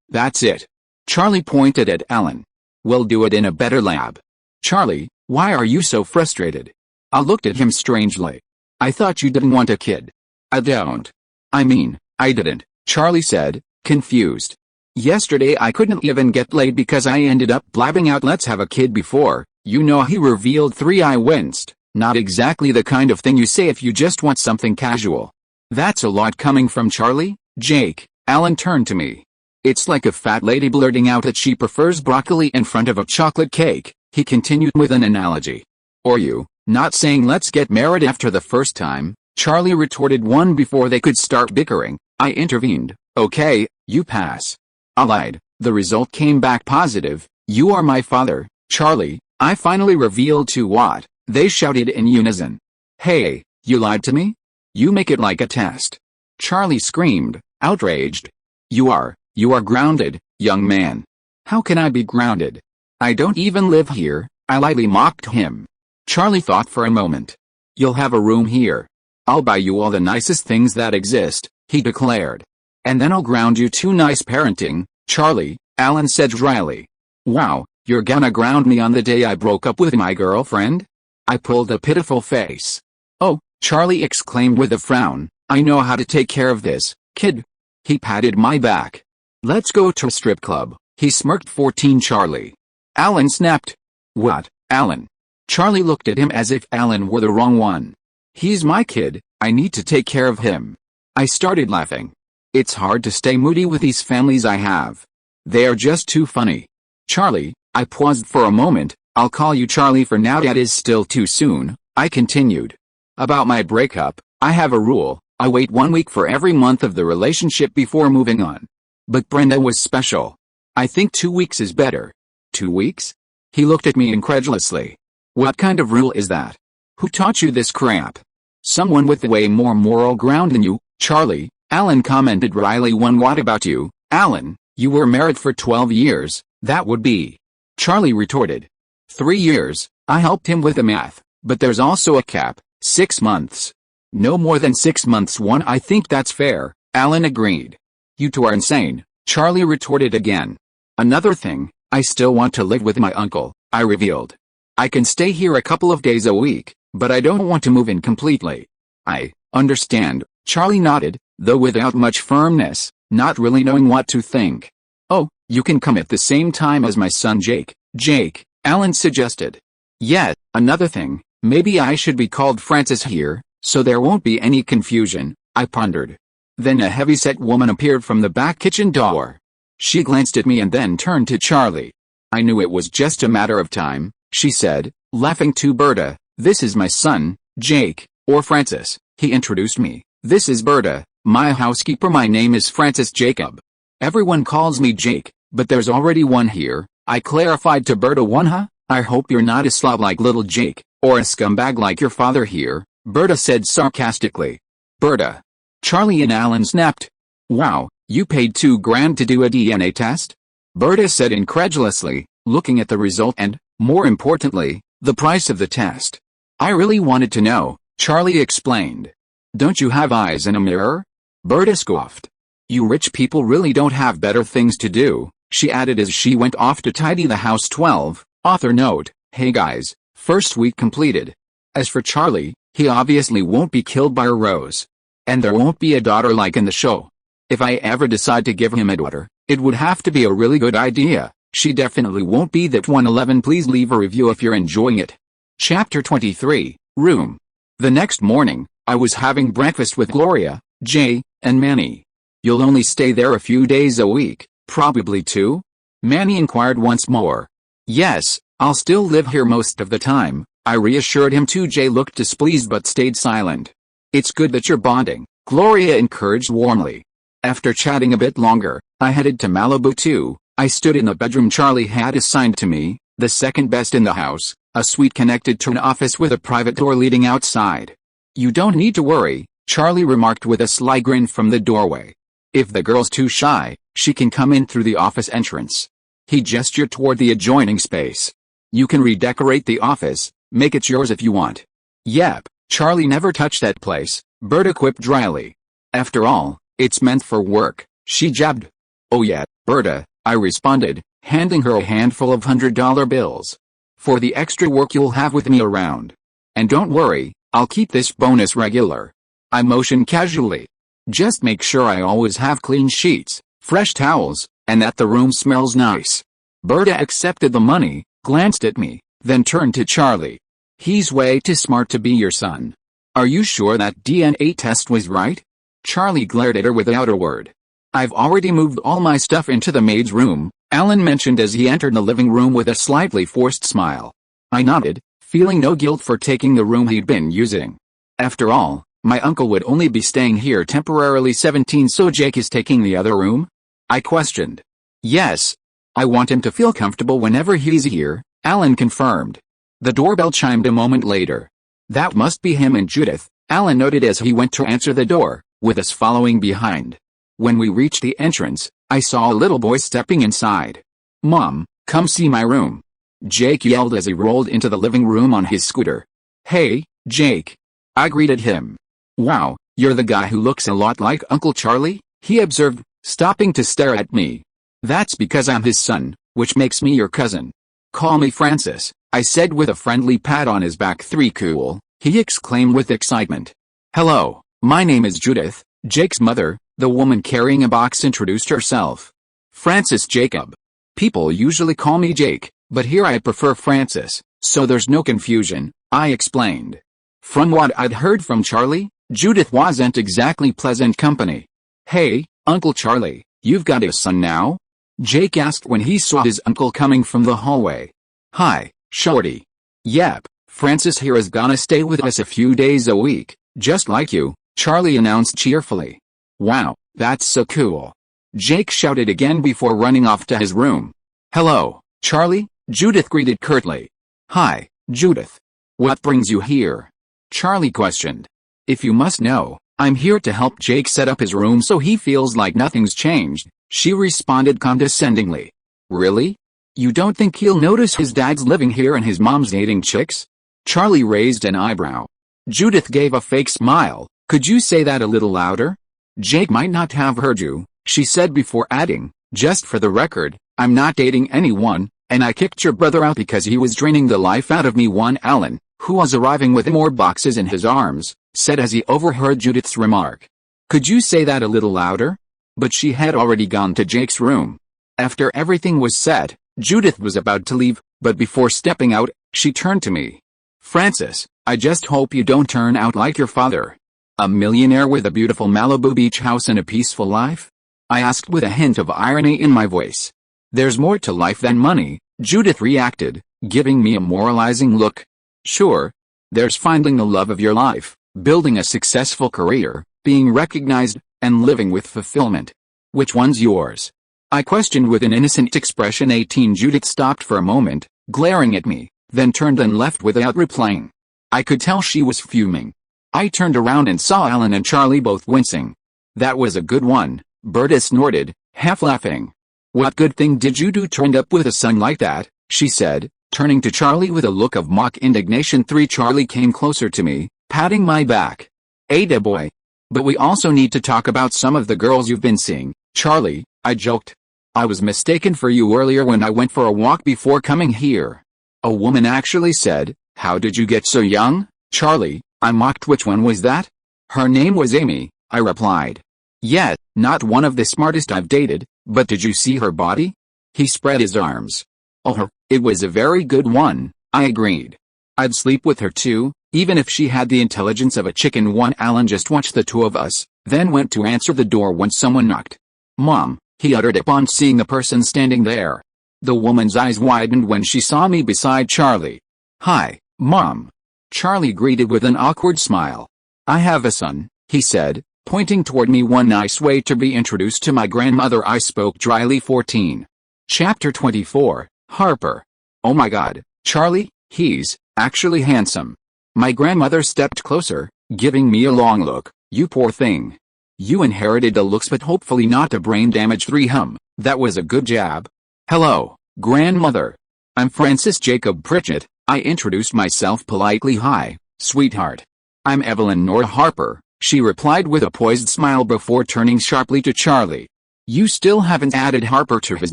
S1: That's it. Charlie pointed at Alan. We'll do it in a better lab. Charlie, why are you so frustrated? I looked at him strangely. I thought you didn't want a kid. I don't. I mean, I didn't, Charlie said, confused. Yesterday I couldn't even get laid because I ended up blabbing out let's have a kid before, you know, he revealed. I winced. Not exactly the kind of thing you say if you just want something casual. That's a lot coming from Charlie, Jake. Alan turned to me. It's like a fat lady blurting out that she prefers broccoli in front of a chocolate cake, he continued with an analogy. Or you, not saying let's get married after the first time, Charlie retorted one before they could start bickering. I intervened. Okay, you pass. I lied. The result came back positive. You are my father, Charlie, I finally revealed. To what? They shouted in unison. Hey, you lied to me? You make it like a test. Charlie screamed, outraged. You are grounded, young man. How can I be grounded? I don't even live here, I lightly mocked him. Charlie thought for a moment. You'll have a room here. I'll buy you all the nicest things that exist, he declared. And then I'll ground you too. Nice parenting, Charlie, Alan said dryly. Wow, you're gonna ground me on the day I broke up with my girlfriend? I pulled a pitiful face. Oh, Charlie exclaimed with a frown, I know how to take care of this, kid. He patted my back. Let's go to a strip club, he smirked. 14 Charlie. Alan snapped. What, Alan? Charlie looked at him as if Alan were the wrong one. He's my kid, I need to take care of him. I started laughing. It's hard to stay moody with these families I have. They are just too funny. Charlie, I paused for a moment. I'll call you Charlie for now. That is still too soon, I continued. About my breakup, I have a rule. I wait 1 week for every month of the relationship before moving on. But Brenda was special. I think 2 weeks is better. 2 weeks? He looked at me incredulously. What kind of rule is that? Who taught you this crap? Someone with way more moral ground than you, Charlie, Alan commented wryly. What about you, Alan? You were married for 12 years, that would be. Charlie retorted. 3 years, I helped him with the math, but there's also a cap, 6 months. No more than 6 months. I think that's fair, Alan agreed. You two are insane, Charlie retorted again. Another thing, I still want to live with my uncle, I revealed. I can stay here a couple of days a week, but I don't want to move in completely. I understand, Charlie nodded, though without much firmness, not really knowing what to think. Oh, you can come at the same time as my son Jake, Alan suggested. Yeah, another thing, maybe I should be called Francis here, so there won't be any confusion, I pondered. Then a heavy-set woman appeared from the back kitchen door. She glanced at me and then turned to Charlie. I knew it was just a matter of time, she said, laughing. To Berta, this is my son, Jake, or Francis, he introduced me. This is Berta, my housekeeper. My name is Francis Jacob. Everyone calls me Jake, but there's already one here, I clarified to Berta. One, huh? I hope you're not a slob like little Jake, or a scumbag like your father here, Berta said sarcastically. Berta. Charlie and Alan snapped. Wow, you paid $2,000 to do a DNA test? Berta said incredulously, looking at the result and, more importantly, the price of the test. I really wanted to know, Charlie explained. Don't you have eyes in a mirror? Berta scoffed. You rich people really don't have better things to do, she added as she went off to tidy the house. 12, author note, hey guys, first week completed. As for Charlie, he obviously won't be killed by a rose. And there won't be a daughter like in the show. If I ever decide to give him a daughter, it would have to be a really good idea. She definitely won't be that one. 11. Please leave a review if you're enjoying it. Chapter 23, Room. The next morning, I was having breakfast with Gloria, Jay, and Manny. You'll only stay there a few days a week, probably 2? Manny inquired once more. Yes, I'll still live here most of the time, I reassured him. Jay looked displeased but stayed silent. It's good that you're bonding, Gloria encouraged warmly. After chatting a bit longer, I headed to Malibu too. I stood in the bedroom Charlie had assigned to me, the second best in the house, a suite connected to an office with a private door leading outside. You don't need to worry, Charlie remarked with a sly grin from the doorway. If the girl's too shy, she can come in through the office entrance. He gestured toward the adjoining space. You can redecorate the office, make it yours if you want. Yep, Charlie never touched that place, Berta quipped dryly. After all, it's meant for work, she jabbed. Oh yeah, Berta, I responded, handing her a handful of $100 bills. For the extra work you'll have with me around. And don't worry, I'll keep this bonus regular. I motioned casually. Just make sure I always have clean sheets, fresh towels, and that the room smells nice. Berta accepted the money, glanced at me, then turned to Charlie. He's way too smart to be your son. Are you sure that DNA test was right? Charlie glared at her without a word. I've already moved all my stuff into the maid's room, Alan mentioned as he entered the living room with a slightly forced smile. I nodded, feeling no guilt for taking the room he'd been using. After all, my uncle would only be staying here temporarily 17, so Jake is taking the other room? I questioned. Yes. I want him to feel comfortable whenever he's here, Alan confirmed. The doorbell chimed a moment later. That must be him and Judith, Alan noted as he went to answer the door, with us following behind. When we reached the entrance, I saw a little boy stepping inside. Mom, come see my room. Jake yelled as he rolled into the living room on his scooter. Hey, Jake. I greeted him. Wow, you're the guy who looks a lot like Uncle Charlie, he observed, stopping to stare at me. That's because I'm his son, which makes me your cousin. Call me Francis, I said with a friendly pat on his back. 3 cool, he exclaimed with excitement. Hello, my name is Judith, Jake's mother, the woman carrying a box introduced herself. Francis Jacob. People usually call me Jake, but here I prefer Francis, so there's no confusion, I explained. From what I'd heard from Charlie, Judith wasn't exactly pleasant company. Hey, Uncle Charlie, you've got a son now? Jake asked when he saw his uncle coming from the hallway. Hi, shorty. Yep, Francis here is gonna stay with us a few days a week, just like you, Charlie announced cheerfully. Wow, that's so cool. Jake shouted again before running off to his room. Hello, Charlie, Judith greeted curtly. Hi, Judith. What brings you here? Charlie questioned. If you must know, I'm here to help Jake set up his room so he feels like nothing's changed, she responded condescendingly. Really? You don't think he'll notice his dad's living here and his mom's dating chicks? Charlie raised an eyebrow. Judith gave a fake smile. Could you say that a little louder? Jake might not have heard you, she said before adding, just for the record, I'm not dating anyone, and I kicked your brother out because he was draining the life out of me. One Alan, who was arriving with more boxes in his arms, said as he overheard Judith's remark. Could you say that a little louder? But she had already gone to Jake's room. After everything was set, Judith was about to leave, but before stepping out, she turned to me. Francis, I just hope you don't turn out like your father. A millionaire with a beautiful Malibu beach house and a peaceful life? I asked with a hint of irony in my voice. There's more to life than money, Judith reacted, giving me a moralizing look. Sure. There's finding the love of your life, building a successful career, being recognized, and living with fulfillment. Which one's yours? I questioned with an innocent expression. 18. Judith stopped for a moment, glaring at me, then turned and left without replying. I could tell she was fuming. I turned around and saw Alan and Charlie both wincing. That was a good one, Berta snorted, half laughing. What good thing did you do to end up with a son like that, she said, turning to Charlie with a look of mock indignation. 3. Charlie came closer to me, patting my back. Ada boy. But we also need to talk about some of the girls you've been seeing, Charlie, I joked. I was mistaken for you earlier when I went for a walk before coming here. A woman actually said, how did you get so young, Charlie? I mocked. Which one was that? Her name was Amy, I replied. Yeah, not one of the smartest I've dated, but did you see her body? He spread his arms. Oh, it was a very good one, I agreed. I'd sleep with her too, even if she had the intelligence of a chicken. One Alan just watched the two of us, then went to answer the door when someone knocked. Mom, he uttered upon seeing the person standing there. The woman's eyes widened when she saw me beside Charlie. Hi, Mom. Charlie greeted with an awkward smile. I have a son, he said, pointing toward me. One nice way to be introduced to my grandmother, I spoke dryly. 14. Chapter 24, Harper. Oh my God, Charlie, he's actually handsome. My grandmother stepped closer, giving me a long look. You poor thing. You inherited the looks but hopefully not the brain damage. 3 That was a good jab. Hello, grandmother. I'm Francis Jacob Pritchett. I introduced myself politely. Hi, sweetheart. I'm Evelyn Nora Harper, she replied with a poised smile before turning sharply to Charlie. You still haven't added Harper to his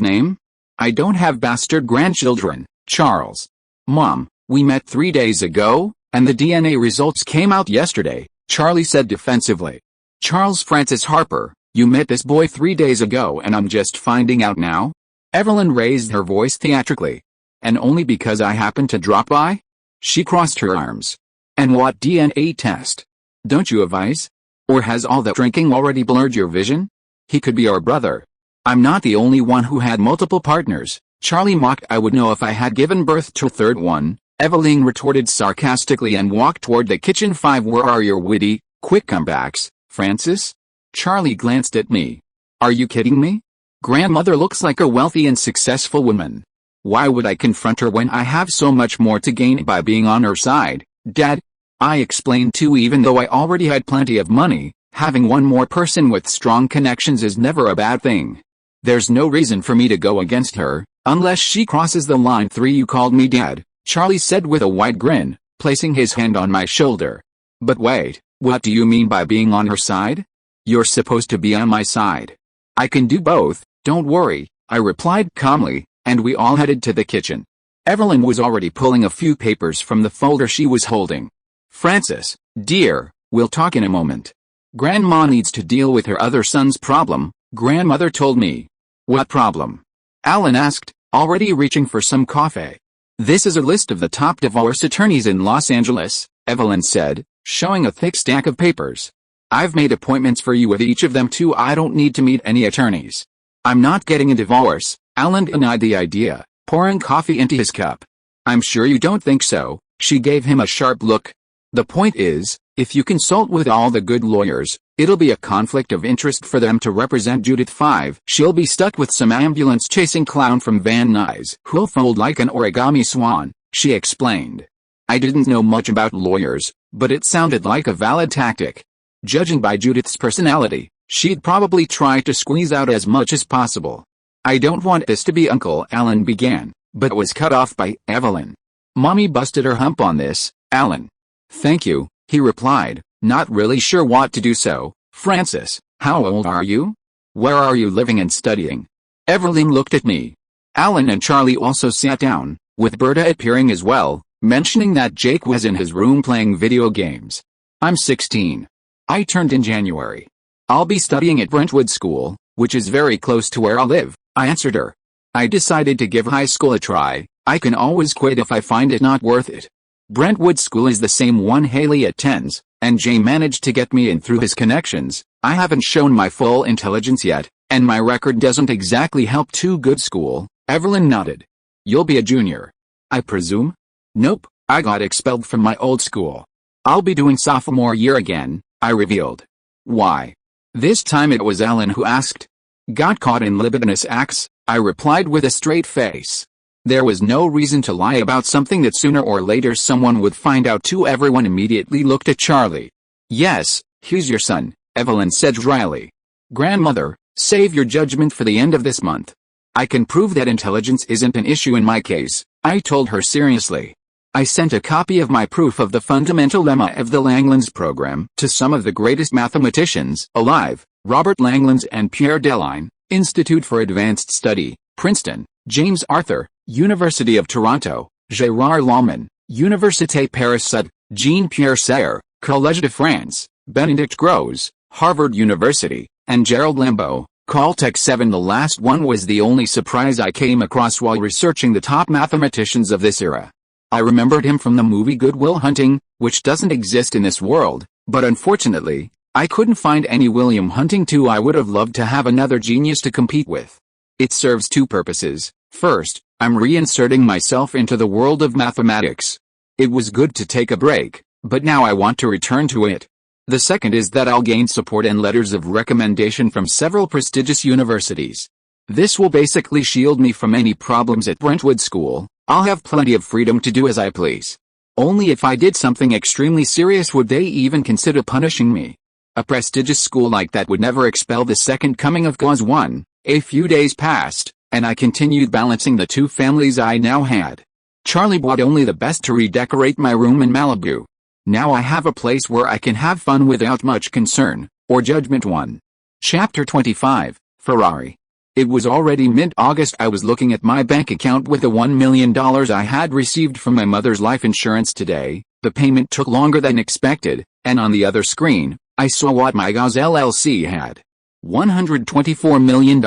S1: name? I don't have bastard grandchildren, Charles. Mom, we met 3 days ago, and the DNA results came out yesterday, Charlie said defensively. Charles Francis Harper, you met this boy 3 days ago and I'm just finding out now? Evelyn raised her voice theatrically. And only because I happened to drop by? She crossed her arms. And what DNA test? Don't you have eyes? Or has all that drinking already blurred your vision? He could be our brother. I'm not the only one who had multiple partners, Charlie mocked. I would know if I had given birth to a third one, Evelyn retorted sarcastically and walked toward the kitchen. 5 Where are your witty, quick comebacks, Francis? Charlie glanced at me. Are you kidding me? Grandmother looks like a wealthy and successful woman. Why would I confront her when I have so much more to gain by being on her side, Dad? I explained too. Even though I already had plenty of money, having one more person with strong connections is never a bad thing. There's no reason for me to go against her, unless she crosses the line. 3 You called me Dad, Charlie said with a wide grin, placing his hand on my shoulder. But wait, what do you mean by being on her side? You're supposed to be on my side. I can do both, don't worry, I replied calmly, and we all headed to the kitchen. Evelyn was already pulling a few papers from the folder she was holding. Francis, dear, we'll talk in a moment. Grandma needs to deal with her other son's problem, grandmother told me. What problem? Alan asked, already reaching for some coffee. This is a list of the top divorce attorneys in Los Angeles, Evelyn said, showing a thick stack of papers. I've made appointments for you with each of them too. I don't need to meet any attorneys. I'm not getting a divorce, Alan denied the idea, pouring coffee into his cup. I'm sure you don't think so, she gave him a sharp look. The point is, if you consult with all the good lawyers, it'll be a conflict of interest for them to represent Judith. 5 She'll be stuck with some ambulance-chasing clown from Van Nuys who'll fold like an origami swan, she explained. I didn't know much about lawyers, but it sounded like a valid tactic. Judging by Judith's personality, she'd probably try to squeeze out as much as possible. I don't want this to be Uncle Alan began, but was cut off by Evelyn. Mommy busted her hump on this, Alan. Thank you, he replied, not really sure what to do. So, Francis, how old are you? Where are you living and studying? Evelyn looked at me. Alan and Charlie also sat down, with Berta appearing as well, mentioning that Jake was in his room playing video games. I'm 16. I turned in January. I'll be studying at Brentwood School, which is very close to where I live, I answered her. I decided to give high school a try. I can always quit if I find it not worth it. Brentwood School is the same one Haley attends, and Jay managed to get me in through his connections. I haven't shown my full intelligence yet, and my record doesn't exactly help. Too good school, Evelyn nodded. You'll be a junior, I presume? Nope, I got expelled from my old school. I'll be doing sophomore year again, I revealed. Why? This time it was Alan who asked. Got caught in libidinous acts, I replied with a straight face. There was no reason to lie about something that sooner or later someone would find out too. Everyone immediately looked at Charlie. Yes, he's your son, Evelyn said dryly. Grandmother, save your judgment for the end of this month. I can prove that intelligence isn't an issue in my case, I told her seriously. I sent a copy of my proof of the fundamental lemma of the Langlands Program to some of the greatest mathematicians alive, Robert Langlands and Pierre Deligne, Institute for Advanced Study, Princeton, James Arthur, University of Toronto, Gérard Lehmann, Université Paris-Sud, Jean-Pierre Serre, Collège de France, Benedict Gross, Harvard University, and Gerald Lambeau, Caltech. 7 The last one was the only surprise I came across while researching the top mathematicians of this era. I remembered him from the movie Good Will Hunting, which doesn't exist in this world, but unfortunately, I couldn't find any William Hunting 2. I would have loved to have another genius to compete with. It serves two purposes. First, I'm reinserting myself into the world of mathematics. It was good to take a break, but now I want to return to it. The second is that I'll gain support and letters of recommendation from several prestigious universities. This will basically shield me from any problems at Brentwood School. I'll have plenty of freedom to do as I please. Only if I did something extremely serious would they even consider punishing me. A prestigious school like that would never expel the second coming of Gauze 1. A few days passed, and I continued balancing the two families I now had. Charlie bought only the best to redecorate my room in Malibu. Now I have a place where I can have fun without much concern, or judgment. 1. Chapter 25, Ferrari. It was already mid-August. I was looking at my bank account with the $1 million I had received from my mother's life insurance today. The payment took longer than expected, and on the other screen, I saw what my Gauze LLC had. $124 million,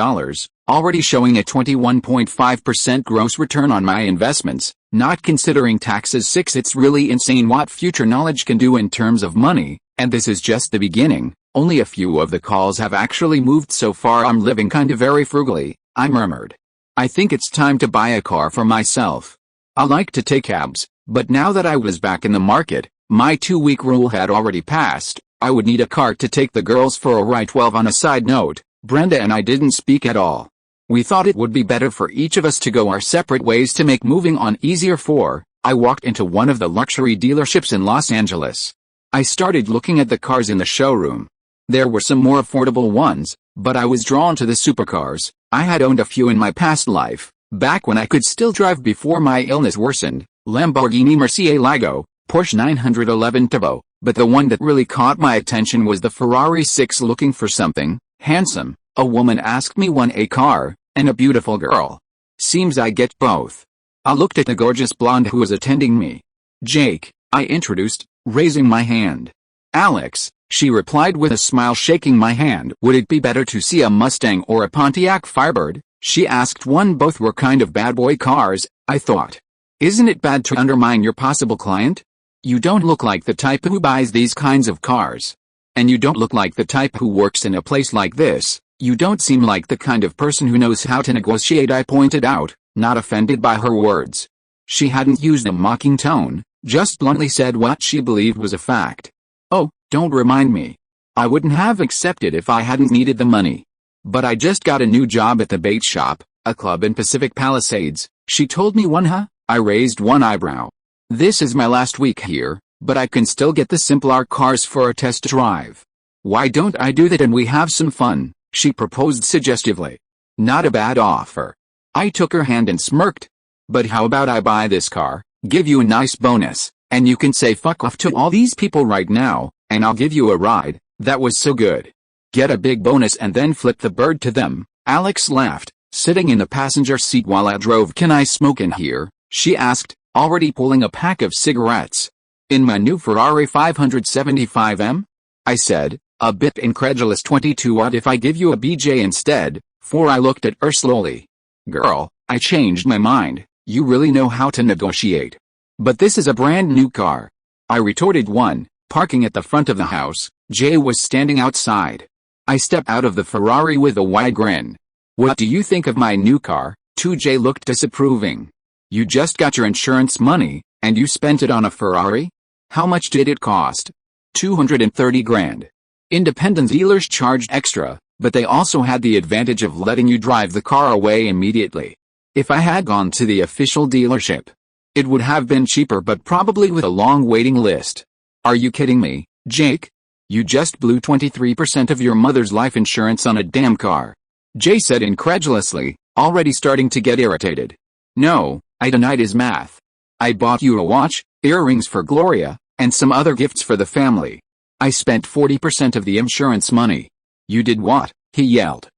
S1: already showing a 21.5% gross return on my investments, not considering taxes. 6. It's really insane what future knowledge can do in terms of money, and this is just the beginning. Only a few of the calls have actually moved so far. I'm living kinda very frugally, I murmured. I think it's time to buy a car for myself. I like to take cabs, but now that I was back in the market, my 2-week rule had already passed. I would need a car to take the girls for a ride. 12. On a side note, Brenda and I didn't speak at all. We thought it would be better for each of us to go our separate ways to make moving on easier. 4. I walked into one of the luxury dealerships in Los Angeles. I started looking at the cars in the showroom. There were some more affordable ones, but I was drawn to the supercars. I had owned a few in my past life, back when I could still drive before my illness worsened. Lamborghini Murcielago, Porsche 911 Turbo, but the one that really caught my attention was the Ferrari 6. Looking for something handsome, a woman asked me one, a car, and a beautiful girl. Seems I get both. I looked at the gorgeous blonde who was attending me. Jake, I introduced, raising my hand. Alex, she replied with a smile, shaking my hand. Would it be better to see a Mustang or a Pontiac Firebird? She asked. One. Both were kind of bad boy cars, I thought. Isn't it bad to undermine your possible client? You don't look like the type who buys these kinds of cars. And you don't look like the type who works in a place like this. You don't seem like the kind of person who knows how to negotiate, I pointed out, not offended by her words. She hadn't used a mocking tone, just bluntly said what she believed was a fact. Oh, don't remind me. I wouldn't have accepted if I hadn't needed the money. But I just got a new job at the bait shop, a club in Pacific Palisades, she told me. One. Huh? I raised one eyebrow. This is my last week here, but I can still get the simpler cars for a test drive. Why don't I do that and we have some fun? She proposed suggestively. Not a bad offer. I took her hand and smirked. But how about I buy this car, give you a nice bonus, and you can say fuck off to all these people right now, and I'll give you a ride. That was so good. Get a big bonus and then flip the bird to them. Alex laughed, sitting in the passenger seat while I drove. Can I smoke in here? She asked, already pulling a pack of cigarettes. In my new Ferrari 575M? I said, a bit incredulous. 22. What if I give you a BJ instead? 4. I looked at her slowly. Girl, I changed my mind. You really know how to negotiate. But this is a brand new car, I retorted. 1. Parking at the front of the house, Jay was standing outside. I stepped out of the Ferrari with a wide grin. What do you think of my new car? 2. Jay looked disapproving. You just got your insurance money, and you spent it on a Ferrari? How much did it cost? $230,000. Independent dealers charged extra, but they also had the advantage of letting you drive the car away immediately. If I had gone to the official dealership, it would have been cheaper, but probably with a long waiting list. Are you kidding me, Jake? You just blew 23% of your mother's life insurance on a damn car. Jay said incredulously, already starting to get irritated. No, I denied his math. I bought you a watch, earrings for Gloria, and some other gifts for the family. I spent 40% of the insurance money. You did what? He yelled.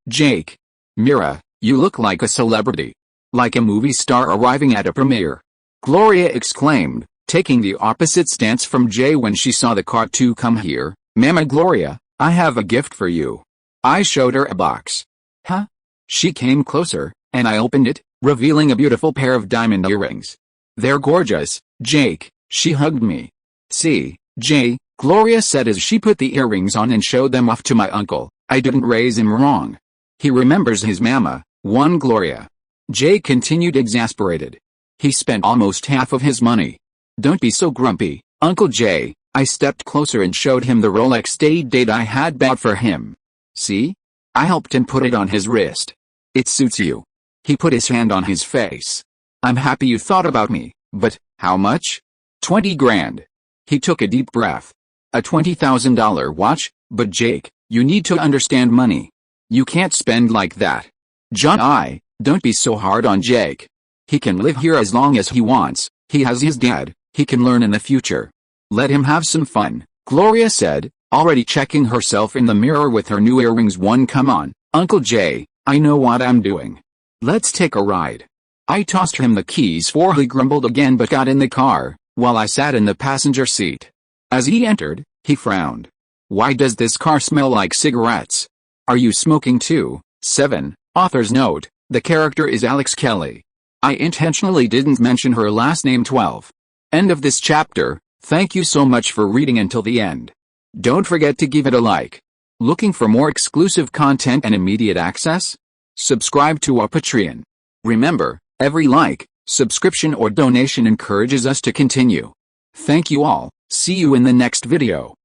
S1: Jake. Mira, you look like a celebrity. Like a movie star arriving at a premiere. Gloria exclaimed, taking the opposite stance from Jay when she saw the car. To come here, Mama Gloria, I have a gift for you. I showed her a box. Huh? She came closer, and I opened it, revealing a beautiful pair of diamond earrings. They're gorgeous, Jake, she hugged me. See, Jay, Gloria said as she put the earrings on and showed them off to my uncle. I didn't raise him wrong. He remembers his mama, one Gloria. Jay continued, exasperated. He spent almost half of his money. Don't be so grumpy, Uncle Jay. I stepped closer and showed him the Rolex date I had bought for him. See? I helped him put it on his wrist. It suits you. He put his hand on his face. I'm happy you thought about me, but how much? $20,000. He took a deep breath. A $20,000 watch, but Jake, you need to understand money. You can't spend like that. John, don't be so hard on Jake. He can live here as long as he wants, he has his dad, he can learn in the future. Let him have some fun, Gloria said, already checking herself in the mirror with her new earrings. Come on, Uncle Jay, I know what I'm doing. Let's take a ride. I tossed him the keys for he grumbled again but got in the car, while I sat in the passenger seat. As he entered, he frowned. Why does this car smell like cigarettes? Are you smoking too? 7. Author's note, the character is Alex Kelly. I intentionally didn't mention her last name. 12. End of this chapter. Thank you so much for reading until the end. Don't forget to give it a like. Looking for more exclusive content and immediate access? Subscribe to our Patreon. Remember, every like, subscription or donation encourages us to continue. Thank you all. See you in the next video.